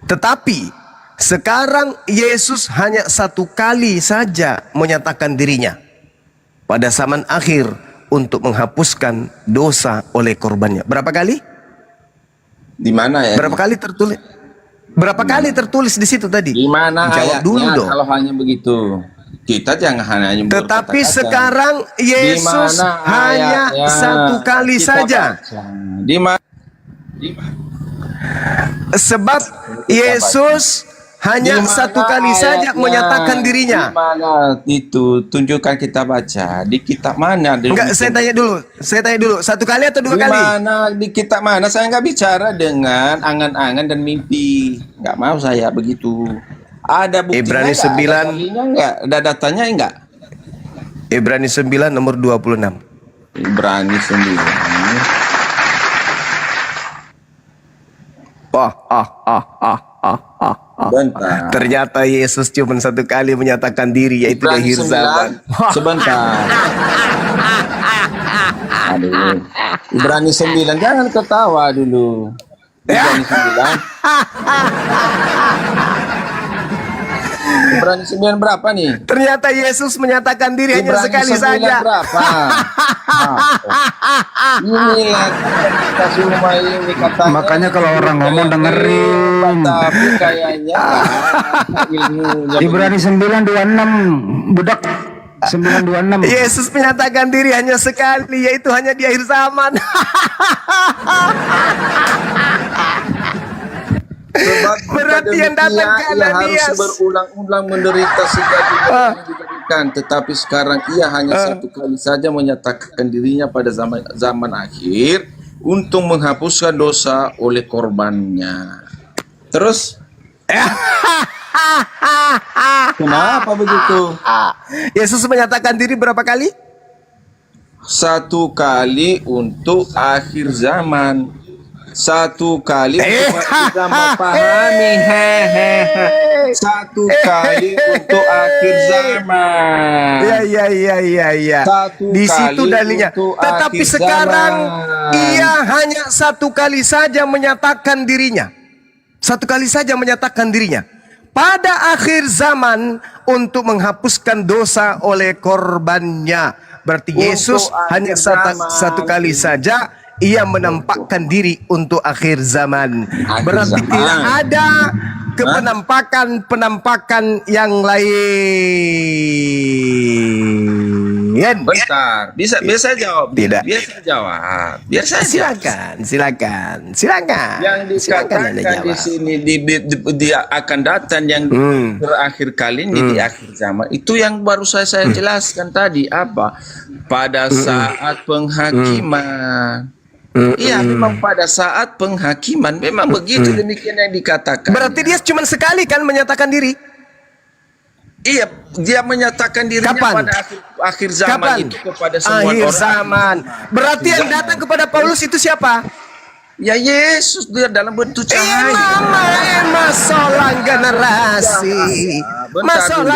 Tetapi sekarang Yesus hanya 1 kali saja menyatakan dirinya pada zaman akhir untuk menghapuskan dosa oleh korbannya. Berapa kali? Di mana ya? Berapa kali tertulis? Berapa kali tertulis di situ tadi? Di mana Jawab ayatnya dulu dong. kalau hanya begitu? Kita jangan hanya Tetapi berkata-kata. sekarang Yesus Di mana hanya ayatnya? 1 kali Kita saja. baca. Di mana? Sebab Yesus hanya 1 kali saja menyatakan dirinya. Di mana itu? Tunjukkan kita baca. Di kitab mana? Enggak, saya tanya dulu. 1 kali atau 2 kali? Di mana? Di kitab mana? Saya nggak bicara dengan angan-angan dan mimpi. Nggak mau saya begitu. Ada buktinya Ibrani nggak? 9. Ada dalilnya nggak? Ada datanya enggak? Ibrani 9 nomor 26. Ibrani 9. Bentar. Ternyata Yesus cuma 1 kali menyatakan diri, yaitu di Ibrani akhir 9. zaman. Sebentar. Aduh. Ibrani 9, jangan ketawa dulu. Ibrani 9. Ibrani 9 berapa nih? Ternyata Yesus menyatakan diri hanya Ibrani sekali 9 saja. berapa? Inilah kita semua ini katanya. Makanya kalau orang ngomong dengerin. Tapi kayaknya ilmunya Ibrani 9:26 budak 9:26. Yesus menyatakan diri hanya sekali, yaitu hanya di akhir zaman. Berarti yang datang ke Ananias harus berulang-ulang menderita sejak dijadikan, tetapi sekarang ia hanya satu kali saja menyatakan dirinya pada zaman akhir untuk menghapuskan dosa oleh korbannya. Terus kenapa begitu? Yesus menyatakan diri berapa kali? Satu kali untuk akhir zaman. Satu kali untuk kita memahami. Satu kali untuk akhir zaman. Ya. Satu Di situ kali dalilnya. untuk Tetapi akhir sekarang zaman. ia hanya satu kali saja menyatakan dirinya. Satu kali saja menyatakan dirinya. Pada akhir zaman untuk menghapuskan dosa oleh korbannya. Berarti Yesus hanya satu kali saja ia menampakkan diri untuk akhir zaman. Berarti tidak ada penampakan yang lain. Bentar, bisa jawab. Tidak. Biasa jawab. Biar saya Silakan. Yang dikatakan di sini di akan datang yang terakhir kali ini di akhir zaman. Itu yang baru saya jelaskan tadi apa? Pada saat penghakiman. Iya, memang pada saat penghakiman memang begitu, demikian yang dikatakan. Berarti dia cuma sekali kan menyatakan diri? Iya, dia menyatakan dirinya Kapan? pada akhir zaman itu kepada semua akhir orang. zaman. Berarti yang datang kepada Paulus itu siapa? Ya Yesus, dia dalam bentuk cahaya. Masalah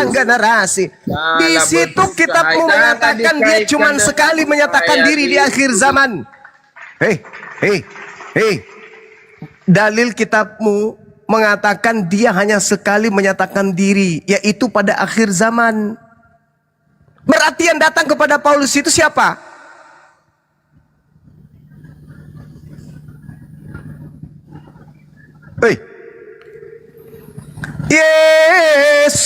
generasi. Di situ kitabmu mengatakan dia cuma sekali menyatakan diri di akhir zaman. Hei. Dalil kitabmu mengatakan dia hanya sekali menyatakan diri, yaitu pada akhir zaman. Berarti yang datang kepada Paulus itu siapa? Yesus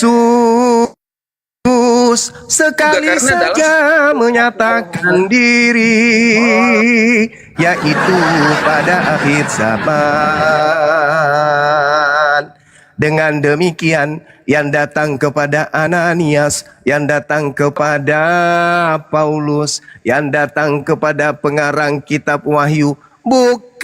sekali saja menyatakan diri, yaitu pada akhir zaman. Dengan demikian, yang datang kepada Ananias, yang datang kepada Paulus, yang datang kepada pengarang kitab Wahyu, bukan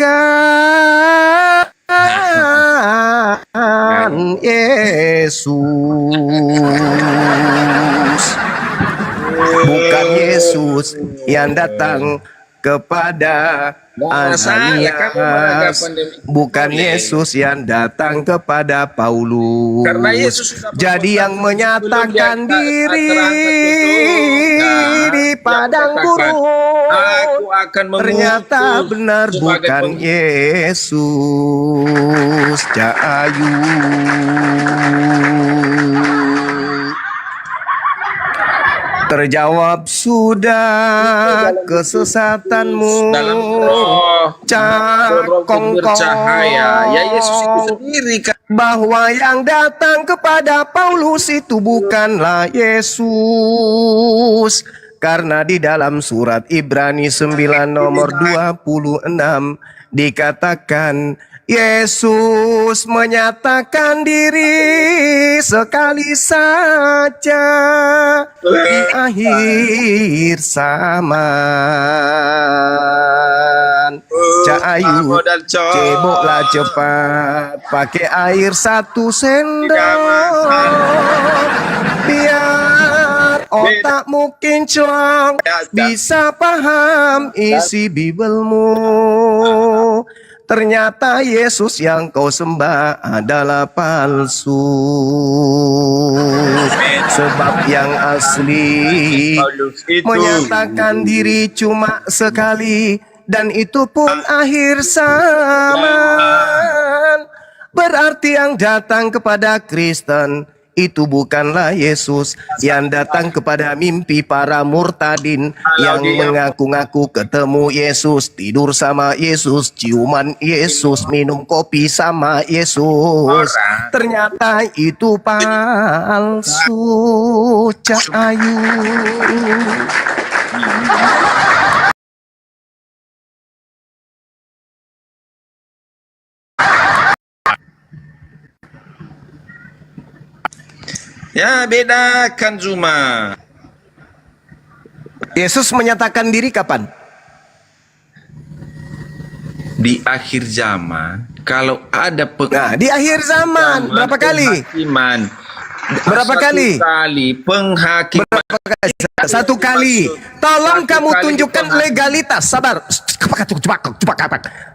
Yesus yang datang kepada Ananias, bukan Yesus yang datang kepada Paulus. Jadi yang menyatakan diri di padang gurun ternyata benar bukan Yesus. Cahayu. Terjawab sudah kesesatanmu dalam roh bercahaya. Ya Yesus itu sendiri kan. Bahwa yang datang kepada Paulus itu bukanlah Yesus. Karena di dalam surat Ibrani 9 nomor 26 dikatakan Yesus menyatakan diri sekali saja di akhir zaman. Cahayu, ceboklah cepat, pakai air 1 sendok, biar otakmu kinclong, bisa paham isi Bibelmu. ternyata Yesus yang kau sembah adalah palsu. Sebab yang asli menyatakan diri cuma sekali, dan itu pun akhir zaman. Berarti yang datang kepada Kristen itu bukanlah Yesus, yang datang kepada mimpi para murtadin yang mengaku-ngaku ketemu Yesus, tidur sama Yesus, ciuman Yesus, minum kopi sama Yesus. Ternyata itu palsu. Cak Ayu. Ya, bedakan Zuma. Yesus menyatakan diri kapan? Di akhir zaman, kalau ada di akhir zaman berapa kali? Berapa kali? Penghakiman. Satu kali. Tolong kamu tunjukkan legalitas. Sabar.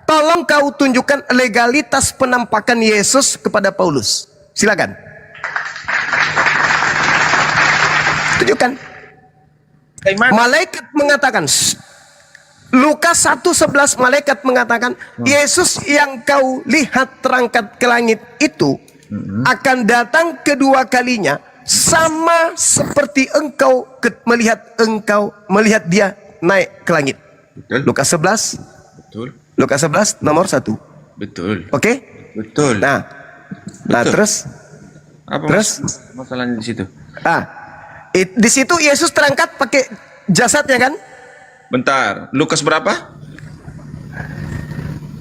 Tolong kau tunjukkan legalitas penampakan Yesus kepada Paulus. Silakan. Tunjukkan. Malaikat mengatakan, Lukas 1:11, malaikat mengatakan, Yesus yang kau lihat terangkat ke langit itu akan datang kedua kalinya, sama seperti engkau melihat dia naik ke langit. Betul. Lukas 11. Betul. Lukas 11 nomor 1. Betul. Oke? Betul. Nah, terus apa masalahnya di situ? Di situ Yesus terangkat pakai jasadnya kan? Bentar, Lukas berapa?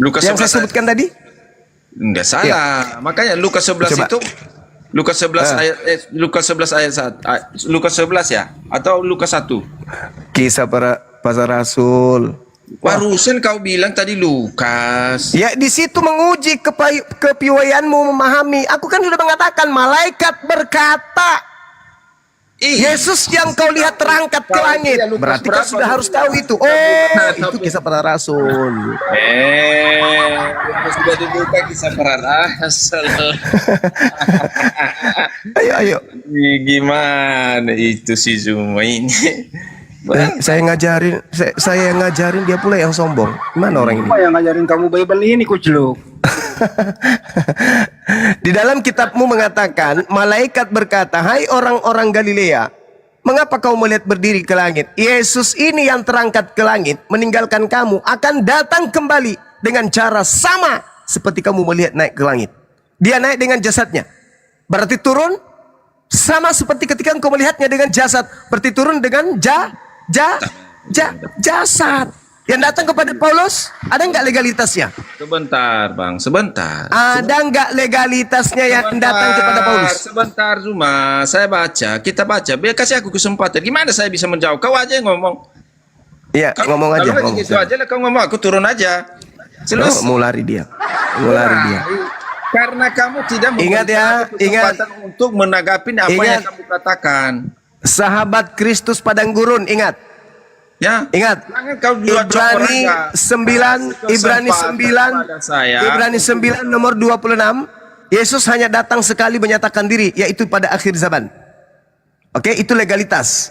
Lukas yang saya sebutkan tadi? Enggak salah. Makanya Lukas 11 itu Lukas 11 ayat Lukas 11 ayat 1. Lukas 11 ya atau Lukas 1? Kisah para rasul. Barusan kau bilang tadi Lukas. Ya, di situ menguji kepiawaianmu memahami. Aku kan sudah mengatakan malaikat berkata, Yesus yang kau lihat terangkat ke langit. Berarti kau sudah harus tahu itu. Itu kisah para rasul. Sudah dibuka kisah para rasul. Ayo. Gimana itu si Zuma ini? Saya ngajarin dia pula yang sombong. Gimana orang ini? Apa yang ngajarin kamu Bible ini, kucluk? Di dalam kitabmu mengatakan, malaikat berkata, hai orang-orang Galilea, mengapa kau melihat berdiri ke langit? Yesus ini yang terangkat ke langit, meninggalkan kamu, akan datang kembali dengan cara sama seperti kamu melihat naik ke langit. Dia naik dengan jasadnya, berarti turun sama seperti ketika engkau melihatnya dengan jasad, berarti turun dengan jasad. Yang datang kepada Paulus, ada nggak legalitasnya? Sebentar bang, sebentar. Ada nggak legalitasnya yang datang kepada Paulus? Sebentar Zuma, saya baca, kita baca. Biar kasih aku kesempatan. Gimana saya bisa menjawab? Kau aja yang ngomong. Iya, ngomong aja. Kalau gitu aja lah, kau ngomong, aku turun aja. Mau lari dia. Karena kamu tidak ingat kesempatan untuk menanggapi apa yang kamu katakan. Sahabat Kristus padang gurun, ingat. Ya, ingat. Ibrani 9 nomor 26. Yesus hanya datang sekali menyatakan diri, yaitu pada akhir zaman. Oke, itu legalitas.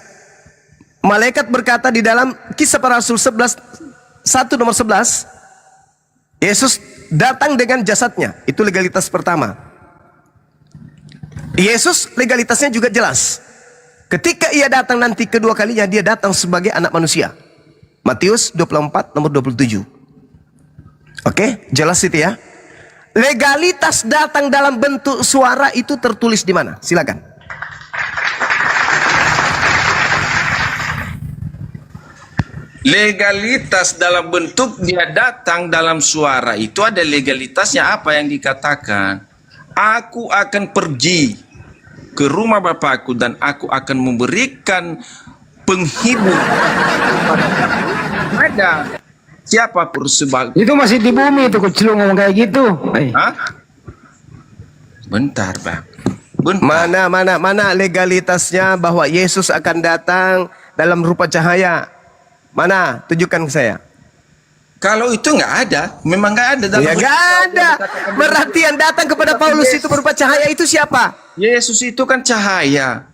Malaikat berkata di dalam Kisah Para Rasul 1 nomor 11, Yesus datang dengan jasadnya. Itu legalitas pertama. Yesus legalitasnya juga jelas. Ketika ia datang nanti kedua kalinya, dia datang sebagai anak manusia. Matius 24 nomor 27. Oke, jelas itu ya. Legalitas datang dalam bentuk suara itu tertulis di mana? Silakan. Legalitas dalam bentuk dia datang dalam suara itu ada legalitasnya apa yang dikatakan? Aku akan pergi ke rumah Bapakku dan aku akan memberikan penghibur. Ada siapa persebab itu masih di bumi itu kucluk ngomong kayak gitu. Bentar bang. Mana legalitasnya bahwa Yesus akan datang dalam rupa cahaya? Mana? Tunjukkan ke saya. Kalau itu nggak ada, memang nggak ada. Ya nggak ada. Berarti yang datang kepada Paulus itu berupa cahaya itu siapa? Yesus itu kan cahaya.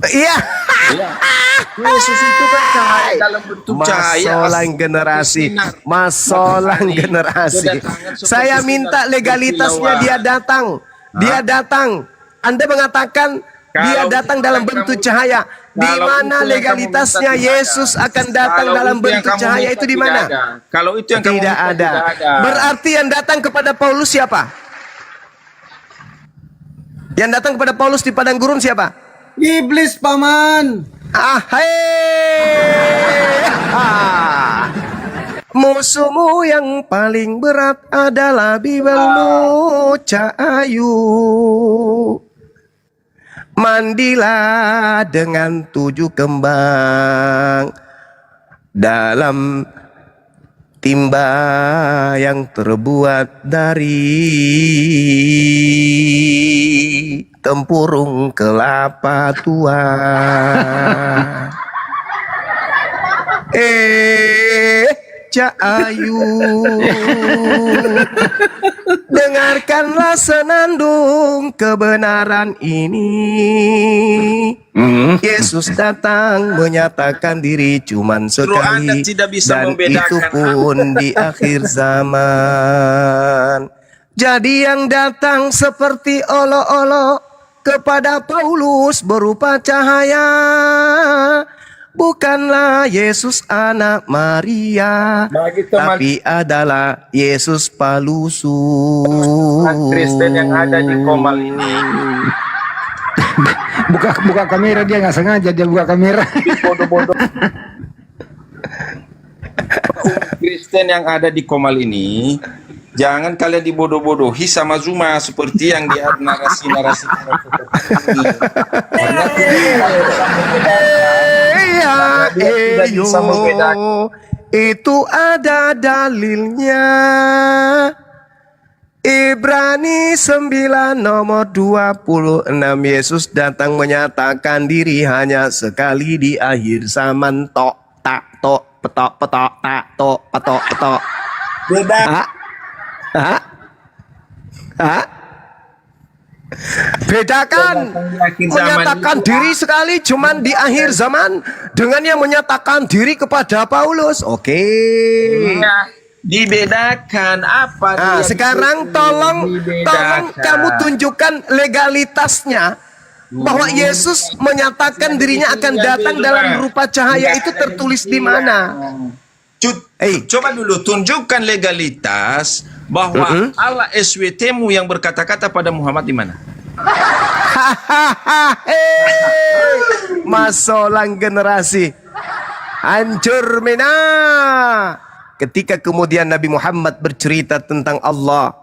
Iya. Yesus itu kan cahaya dalam bentuk cahaya. Masolang generasi, masolang generasi. Saya minta legalitasnya dia datang. Dia datang. Anda mengatakan dia datang dalam bentuk cahaya. Di mana legalitasnya Yesus akan datang dalam bentuk cahaya itu di mana? Kalau itu yang tidak ada. Berarti yang datang kepada Paulus siapa? Yang datang kepada Paulus di padang gurun siapa? Iblis, paman. Musuhmu yang paling berat adalah bibelmu Cahayu. Mandilah dengan 7 kembang dalam timba yang terbuat dari tempurung kelapa tua. Cahayu, dengarkanlah senandung kebenaran ini. Yesus datang menyatakan diri cuman sekali, dan itu pun di akhir zaman. Jadi yang datang seperti olok-olok kepada Paulus berupa cahaya bukanlah Yesus anak Maria, tapi adalah Yesus Palusu. Kristen yang ada di Komal ini. buka kamera, dia nggak sengaja dia buka kamera. Bodoh-bodoh. Kristen yang ada di Komal ini, jangan kalian dibodoh-bodohi sama Zuma seperti yang dia narasi-narasi seperti ini. Itu ada dalilnya. Ibrani 9 nomor 26, Yesus datang menyatakan diri hanya sekali di akhir zaman. Tok tak tok petok petok tak tok petok petok. Bedakan menyatakan diri sekali cuman di akhir zaman dengan yang menyatakan diri kepada Paulus. Oke. Dibedakan apa? Sekarang tolong kamu tunjukkan legalitasnya bahwa Yesus menyatakan dirinya akan datang dalam rupa cahaya. Itu tertulis di mana? Coba dulu tunjukkan legalitas bahwa Allah SWT-mu yang berkata-kata pada Muhammad di mana? Masolang generasi, hancur mina. Ketika kemudian Nabi Muhammad bercerita tentang Allah,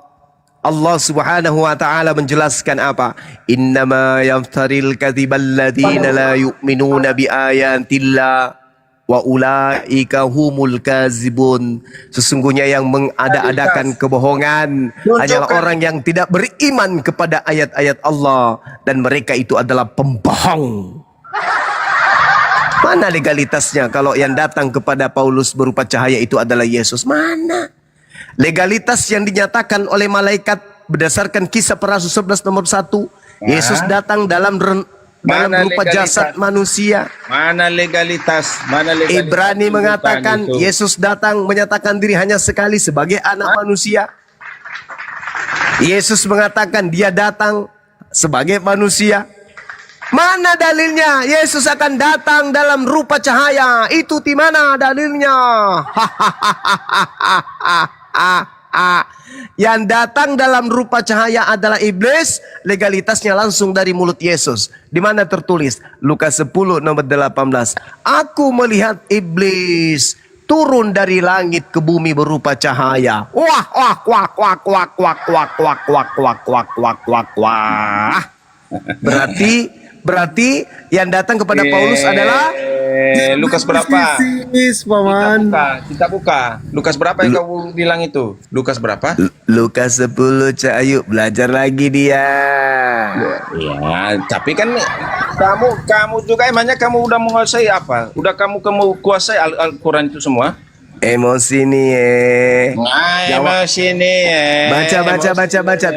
Allah subhanahu wa ta'ala menjelaskan apa? Innama yaftaril kadhibal ladhina la yu'minuna bi ayatillah wa ulaika humul kazibun. Sesungguhnya yang mengada-adakan kebohongan hanyalah orang yang tidak beriman kepada ayat-ayat Allah, dan mereka itu adalah pembohong. Mana legalitasnya kalau yang datang kepada Paulus berupa cahaya itu adalah Yesus? Mana legalitas yang dinyatakan oleh malaikat berdasarkan Kisah para Rasul 11 nomor 1? Yesus datang dalam rupa jasad manusia. Mana legalitas? Mana legalitas? Ibrani mengatakan Yesus datang menyatakan diri hanya sekali sebagai anak manusia. Yesus mengatakan dia datang sebagai manusia. Mana dalilnya Yesus akan datang dalam rupa cahaya? Itu di mana dalilnya? Yang datang dalam rupa cahaya adalah iblis. Legalitasnya langsung dari mulut Yesus. Di mana tertulis? Lukas 10 nomor 18. Aku melihat iblis turun dari langit ke bumi berupa cahaya. Wah, wah, wah, wah, wah, wah, wah, wah, wah, wah, wah, wah, wah, wah. Berarti yang datang kepada Paulus adalah Lukas berapa? Paman. Kita buka. Lukas berapa yang kau bilang itu? Lukas berapa? Lukas 10, Cahayu. Belajar lagi dia. Ya, tapi kan kamu juga emangnya kamu udah menguasai apa? Udah kamu kuasai Al-Quran itu semua? Emosi nih Emosi nih Baca.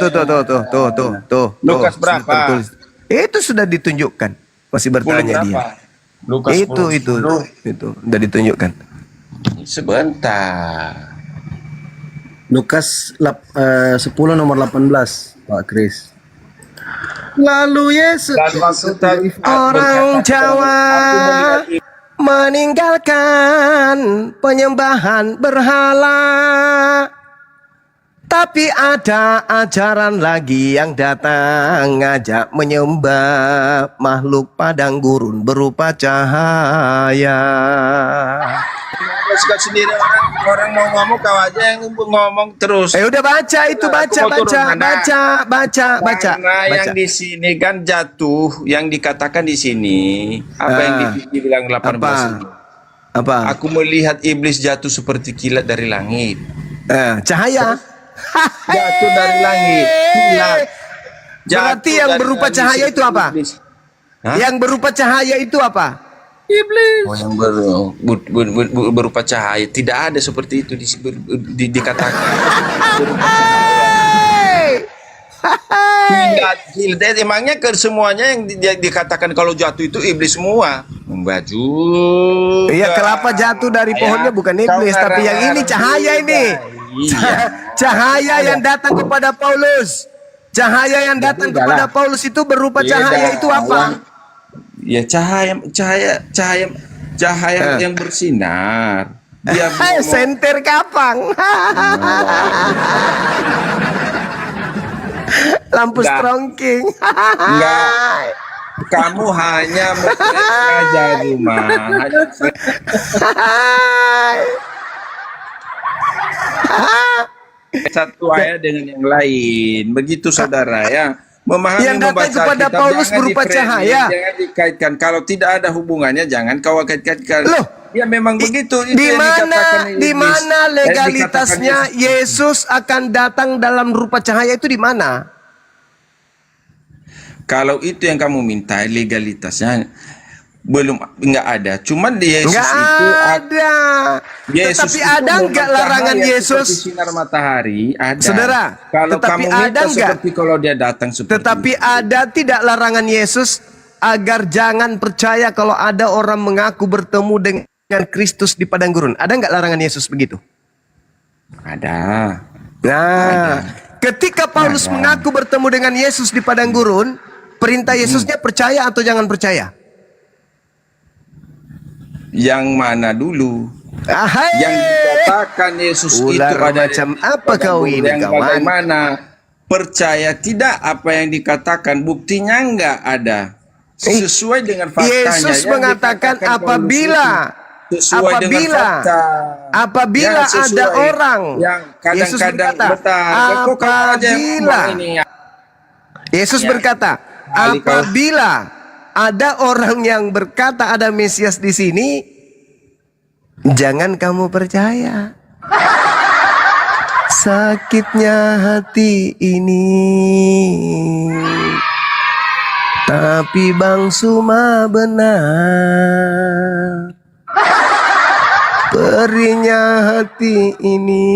Tuh. Lukas Sudah berapa? tertulis. Itu sudah ditunjukkan. Masih bertanya dia. Lukas Itu udah ditunjukkan. Sebentar. Lukas 10 nomor 18, Pak Kris. Lalu Yesus Orang Jawa meninggalkan penyembahan berhala, tapi ada ajaran lagi yang datang ngajak menyembah makhluk padang gurun berupa cahaya. Suka sendiri orang mau ngomong, kau aja yang ngomong terus. Udah baca itu, baca. Karena yang di sini kan jatuh, yang dikatakan di sini apa yang dibilang 18 ini. Apa? Aku melihat iblis jatuh seperti kilat dari langit. Cahaya. Jatuh dari langit. Kilat. Berarti yang berupa cahaya itu apa? Yang berupa cahaya itu apa? Iblis. Oh, yang berupa cahaya. Tidak ada seperti itu dikatakan. Tidak. Emangnya ke semuanya yang dikatakan kalau jatuh itu iblis semua. Baju. Iya, kelapa jatuh dari pohonnya bukan iblis, tapi yang ini cahaya ini. Cahaya yang datang kepada Paulus. Cahaya yang datang kepada Paulus itu berupa cahaya itu apa? Ya cahaya yang bersinar. Dia senter kapang. Lampu strongking. Enggak. Kamu hanya mengajar rumah. Satu ayat dengan yang lain. Begitu saudara ya. Memahami yang datang kepada Paulus berupa cahaya. Jangan dikaitkan. Kalau tidak ada hubungannya, jangan kau kaitkan. Loh, ya memang begitu. Di mana legalitasnya Yesus akan datang dalam rupa cahaya itu di mana? Kalau itu yang kamu minta, legalitasnya nggak ada. Cuman Yesus nggak itu ada. Tetapi ada nggak larangan Yesus? Sinar matahari ada. Saudara, kalau tetapi kamu ada minta nggak? seperti kalau dia datang seperti Tetapi ada tidak larangan Yesus agar jangan percaya kalau ada orang mengaku bertemu dengan Kristus di padang gurun? Ada nggak larangan Yesus begitu? Ada. Nah, ketika Paulus mengaku bertemu dengan Yesus di padang gurun, perintah Yesusnya percaya atau jangan percaya? Yang mana dulu? Yang dikatakan Yesus itu ada macam apa kau ini kawan? Bagaimana percaya tidak apa yang dikatakan, buktinya enggak ada. Sesuai dengan faktanya. Yesus mengatakan apabila ada orang yang kadang-kadang Yesus berkata, apabila ada orang yang berkata ada Mesias di sini, jangan kamu percaya. Sakitnya hati ini, tapi Bang Suma benar. Perihnya hati ini,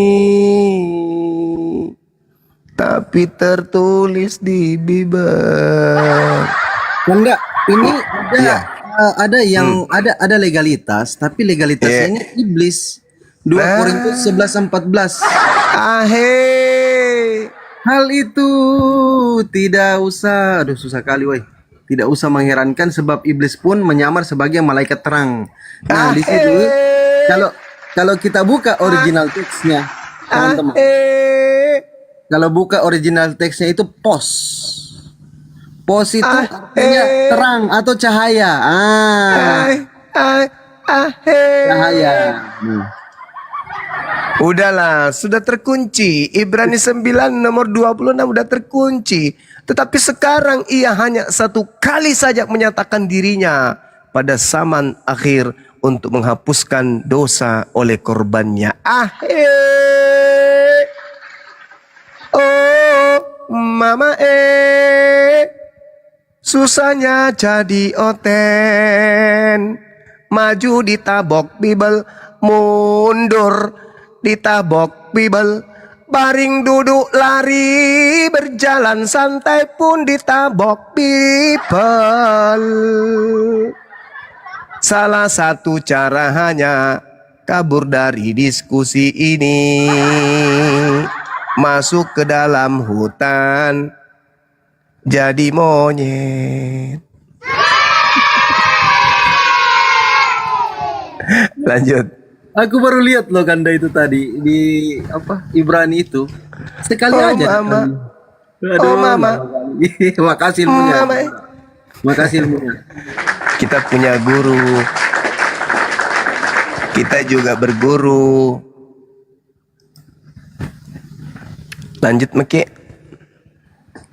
tapi tertulis di bibir. Enggak, ini ada yang ada legalitas, tapi legalitasnya ini iblis. 2 Korintus 11:14. Hal itu tidak usah, susah kali woi. Tidak usah mengherankan sebab iblis pun menyamar sebagai malaikat terang. Nah, di situ kalau kita buka original teksnya, teman-teman. Kalau buka original teksnya itu pos itu artinya terang atau cahaya. Cahaya. Udahlah, sudah terkunci. Ibrani 9 nomor 26 udah terkunci. Tetapi sekarang ia hanya satu kali saja menyatakan dirinya pada zaman akhir untuk menghapuskan dosa oleh korbannya. Oh, mama susahnya jadi oten, maju ditabok Bible, mundur ditabok Bible, baring duduk lari berjalan santai pun ditabok Bible. Salah satu cara hanya kabur dari diskusi ini, masuk ke dalam hutan jadi monyet. Lanjut. Aku baru lihat loh Kanda itu tadi di apa Ibrani itu sekali Oh, aja. Mama. Aduh, Oh, Mama. Makasih ilmunya. Mama. Makasih ilmunya. Kita punya guru. Kita juga berguru. Lanjut Meki.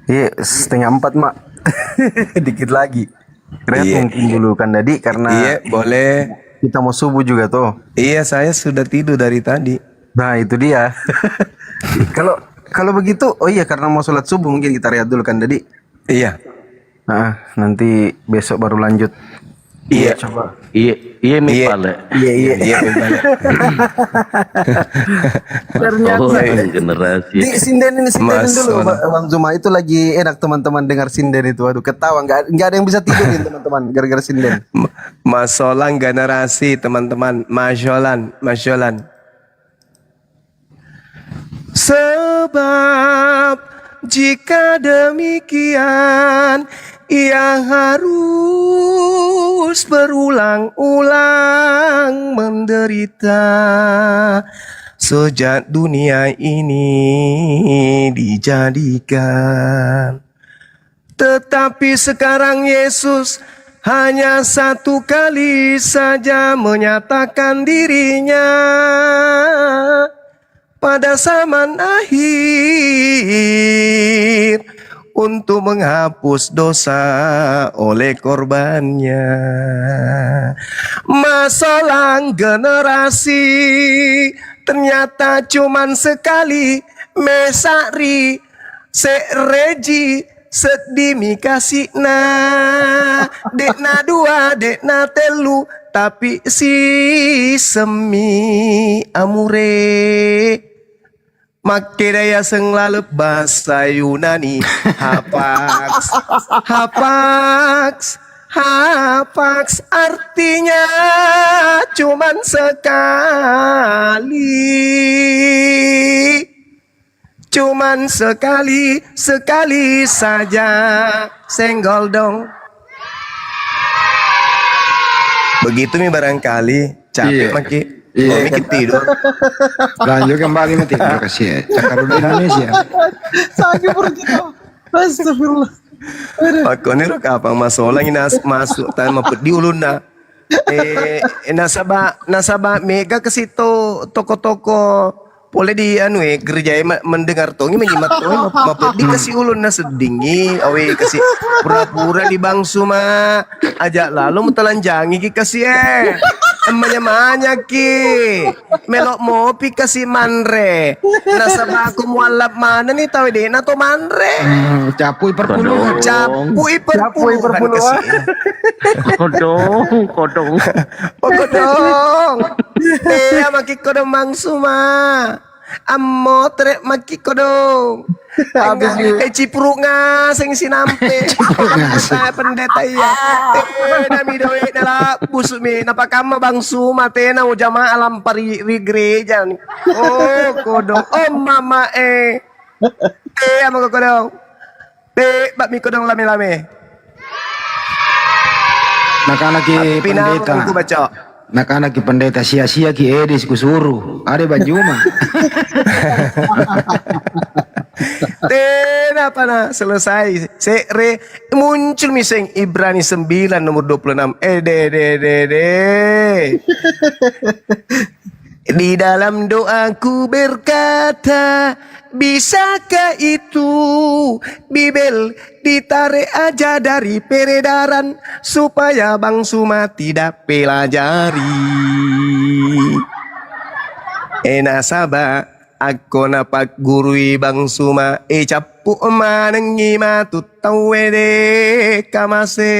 Iya, 3:30 Mak. Dikit lagi. Keren Iya. mungkin dulu kan Dadi karena Iya, boleh. kita mau subuh juga tuh. Iya, saya sudah tidur dari tadi. Nah itu dia. Kalau kalau begitu, oh iya karena mau sholat subuh mungkin kita rehat dulu kan Dadi. Iya. Nah, nanti besok baru lanjut. Iya. Coba. Iya, iya mipale. Iya, Ternyata. Oh, generasi. Di sinden dulu Masalah. Bang Zuma itu lagi enak teman-teman dengar sinden itu. Aduh ketawa nggak ada yang bisa tidurin teman-teman gara-gara sinden. Masolan generasi teman-teman. Masyolan. Sebab jika demikian ia harus berulang-ulang menderita sejak dunia ini dijadikan. Tetapi sekarang Yesus hanya satu kali saja menyatakan dirinya pada zaman akhir untuk menghapus dosa oleh korbannya. Masalah generasi ternyata cuman sekali. Mesari sereji sedimi kasihna dekna dua dekna telu tapi si semi amure. Make daya senglalep bahasa Yunani. Hapaks artinya cuman sekali saja senggol dong. Begitu nih barangkali capek Iya. Maki. Iya. Maki tidur. Lanjut kembali nanti. Terima kasih ya. Cakar di Indonesia. Sakit perut kita. Astagfirullah. Ako ni kapang masolang masuk tayo mapudi ulun na. Nasaba mega kasi toko boleh di gereja mendengar tongi menyimak tongi mapudi kasi ulun na sedingi awe kasi pura-pura di bangsu ma ajak lalu mutalanjangi ki kasi emanya ki melok mopi kasi manre nasaba aku mualap mana nih tahu deh nato manre Capui perpuluhan. capui perpuluhan Kodong. Kodong. Maki kodong mangsuma. Ammo trek maki kodong. Habis cipru ngaseng sinampe. Saya pendeta iya. Nami doe nala busumi napakama bangsuma tena ujama alam pari gereja nih. Oh kodong. Oh mama ama kodong. Bakmi kodong lame-lame. Nak-anak pendeta. Aku baca. Nak-anak pendeta sia-sia ki edis kusuruh. Ada Banjuma. Apa na selesai. Muncul miseng Ibrani 9 nomor 26. Di dalam doaku berkata, bisakah itu Bibel ditarik aja dari peredaran supaya Bang Suma tidak pelajari. Nasaba ako napak gurui Bang Suma capu manengi matut tawede kamase.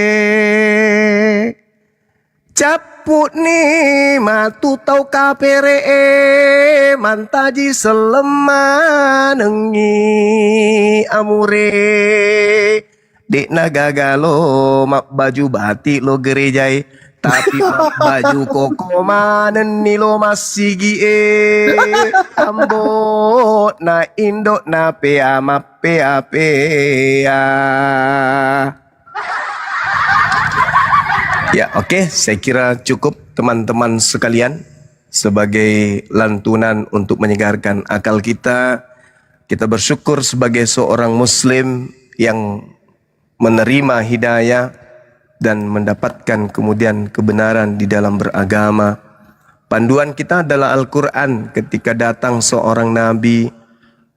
Caput ni matu tau kapere mantaji seleman nengi amure dek nagagalo mak baju batik lo gerejai tapi mak baju koko manen ni lo masih gie ambot na indok na pea mapea pea. Ya, oke, saya kira cukup teman-teman sekalian sebagai lantunan untuk menyegarkan akal kita. Kita bersyukur sebagai seorang muslim yang menerima hidayah dan mendapatkan kemudian kebenaran di dalam beragama. Panduan kita adalah Al-Quran. Ketika datang seorang nabi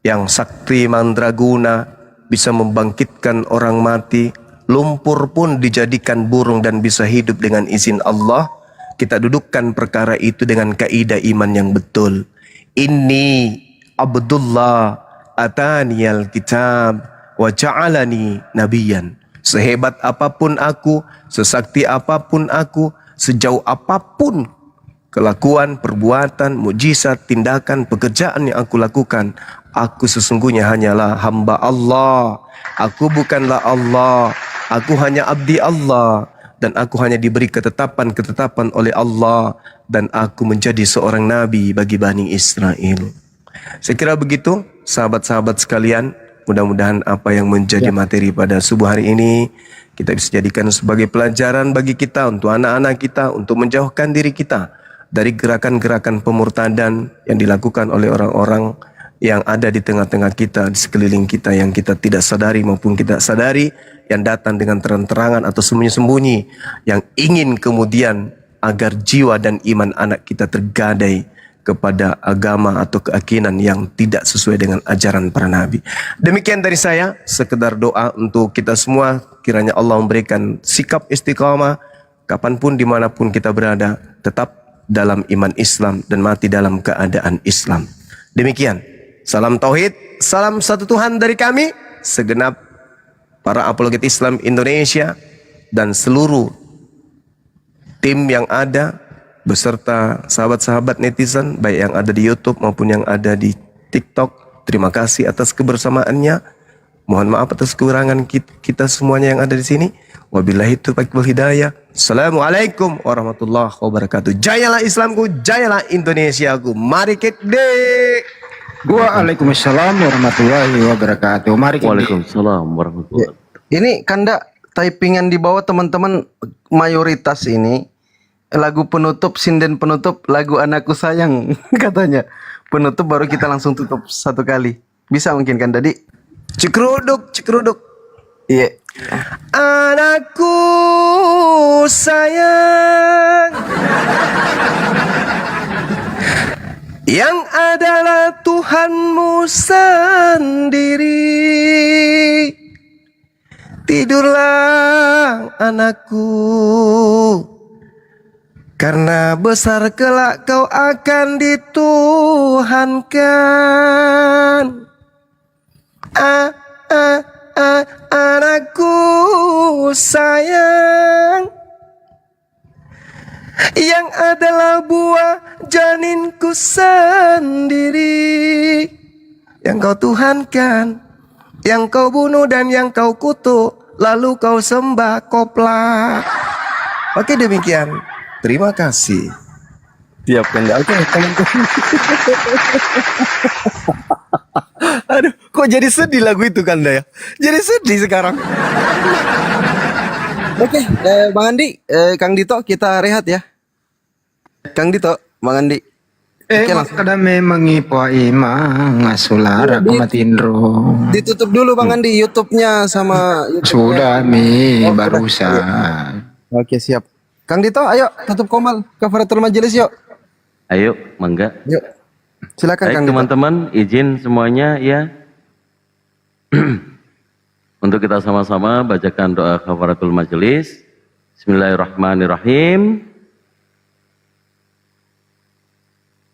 yang sakti mandraguna, bisa membangkitkan orang mati, lumpur pun dijadikan burung dan bisa hidup dengan izin Allah. Kita dudukkan perkara itu dengan kaidah iman yang betul. Inni Abdullah ataniyal kitab wa ja'alani nabiyan. Sehebat apapun aku, sesakti apapun aku, sejauh apapun kelakuan, perbuatan, mukjizat, tindakan, pekerjaan yang aku lakukan, aku sesungguhnya hanyalah hamba Allah. Aku bukanlah Allah. Aku hanya abdi Allah, dan aku hanya diberi ketetapan-ketetapan oleh Allah, dan aku menjadi seorang nabi bagi Bani Israel. Saya kira begitu, sahabat-sahabat sekalian. Mudah-mudahan apa yang menjadi materi pada subuh hari ini kita bisa jadikan sebagai pelajaran bagi kita, untuk anak-anak kita, untuk menjauhkan diri kita dari gerakan-gerakan pemurtadan yang dilakukan oleh orang-orang yang ada di tengah-tengah kita, di sekeliling kita, yang kita tidak sadari maupun kita sadari, yang datang dengan terang-terangan atau sembunyi-sembunyi, yang ingin kemudian agar jiwa dan iman anak kita tergadai kepada agama atau keyakinan yang tidak sesuai dengan ajaran para nabi. Demikian dari saya, sekedar doa untuk kita semua, kiranya Allah memberikan sikap istiqamah kapanpun dimanapun kita berada, tetap dalam iman Islam dan mati dalam keadaan Islam. Demikian. Salam tauhid, salam satu Tuhan dari kami, segenap para apologet Islam Indonesia dan seluruh tim yang ada beserta sahabat-sahabat netizen baik yang ada di YouTube maupun yang ada di TikTok. Terima kasih atas kebersamaannya. Mohon maaf atas kekurangan kita semuanya yang ada di sini. Wabillahi taufiq wal hidayah. Assalamualaikum warahmatullahi wabarakatuh. Jayalah Islamku, jayalah Indonesiaku. Mari kita Waalaikumsalam warahmatullahi wabarakatuh. Mari kita. Waalaikumsalam warahmatullahi wabarakatuh. Ini Kanda typingan di bawah teman-teman, mayoritas ini lagu penutup, sinden penutup, lagu Anakku Sayang katanya. Penutup baru kita langsung tutup satu kali. Bisa mungkin kan tadi? Cekruduk, cekruduk. Iya. Anakku sayang, yang adalah Tuhanmu sendiri. Tidurlah anakku, karena besar kelak kau akan dituhankan. Anakku sayang, yang adalah buah janinku sendiri, yang kau tuhankan, yang kau bunuh dan yang kau kutuk, lalu kau sembah kopla. Oke, demikian. Terima kasih. Tiap Kanda. Oke, teman-teman. Aduh, kok jadi sedih lagu itu Kanda ya? Jadi sedih sekarang. Oke, Bang Andi, Kang Dito, kita rehat ya. Kang Dito, Bang Andi. Kada memang ipo imang ngasulara kamatindro. Ditutup dulu Bang Andi YouTube-nya sama YouTube-nya. Sudah barusan. Oke, siap. Kang Dito, ayo tutup komal kafaratul majelis yuk. Ayo, mangga. Yuk. Silakan Baik, Kang Dito. teman-teman, izin semuanya ya. Untuk kita sama-sama bacakan doa kafaratul majelis. Bismillahirrahmanirrahim.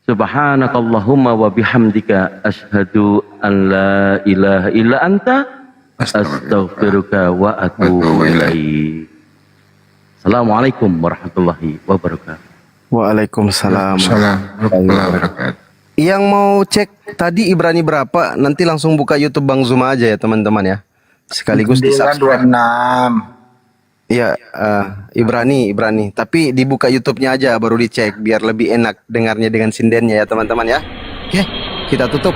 Subhanakallahumma wa bihamdika asyhadu an la ilaha illa anta astaghfiruka wa atubu ilaik. Assalamualaikum warahmatullahi wabarakatuh. Waalaikumsalam warahmatullahi wabarakatuh. Yang mau cek tadi Ibrani berapa, nanti langsung buka YouTube Bang Zuma aja ya teman-teman ya. Sekaligus di subscribe. 926. Iya, Ibrani. Tapi dibuka YouTube-nya aja baru dicek biar lebih enak dengarnya dengan sindennya ya teman-teman ya. Oke, kita tutup.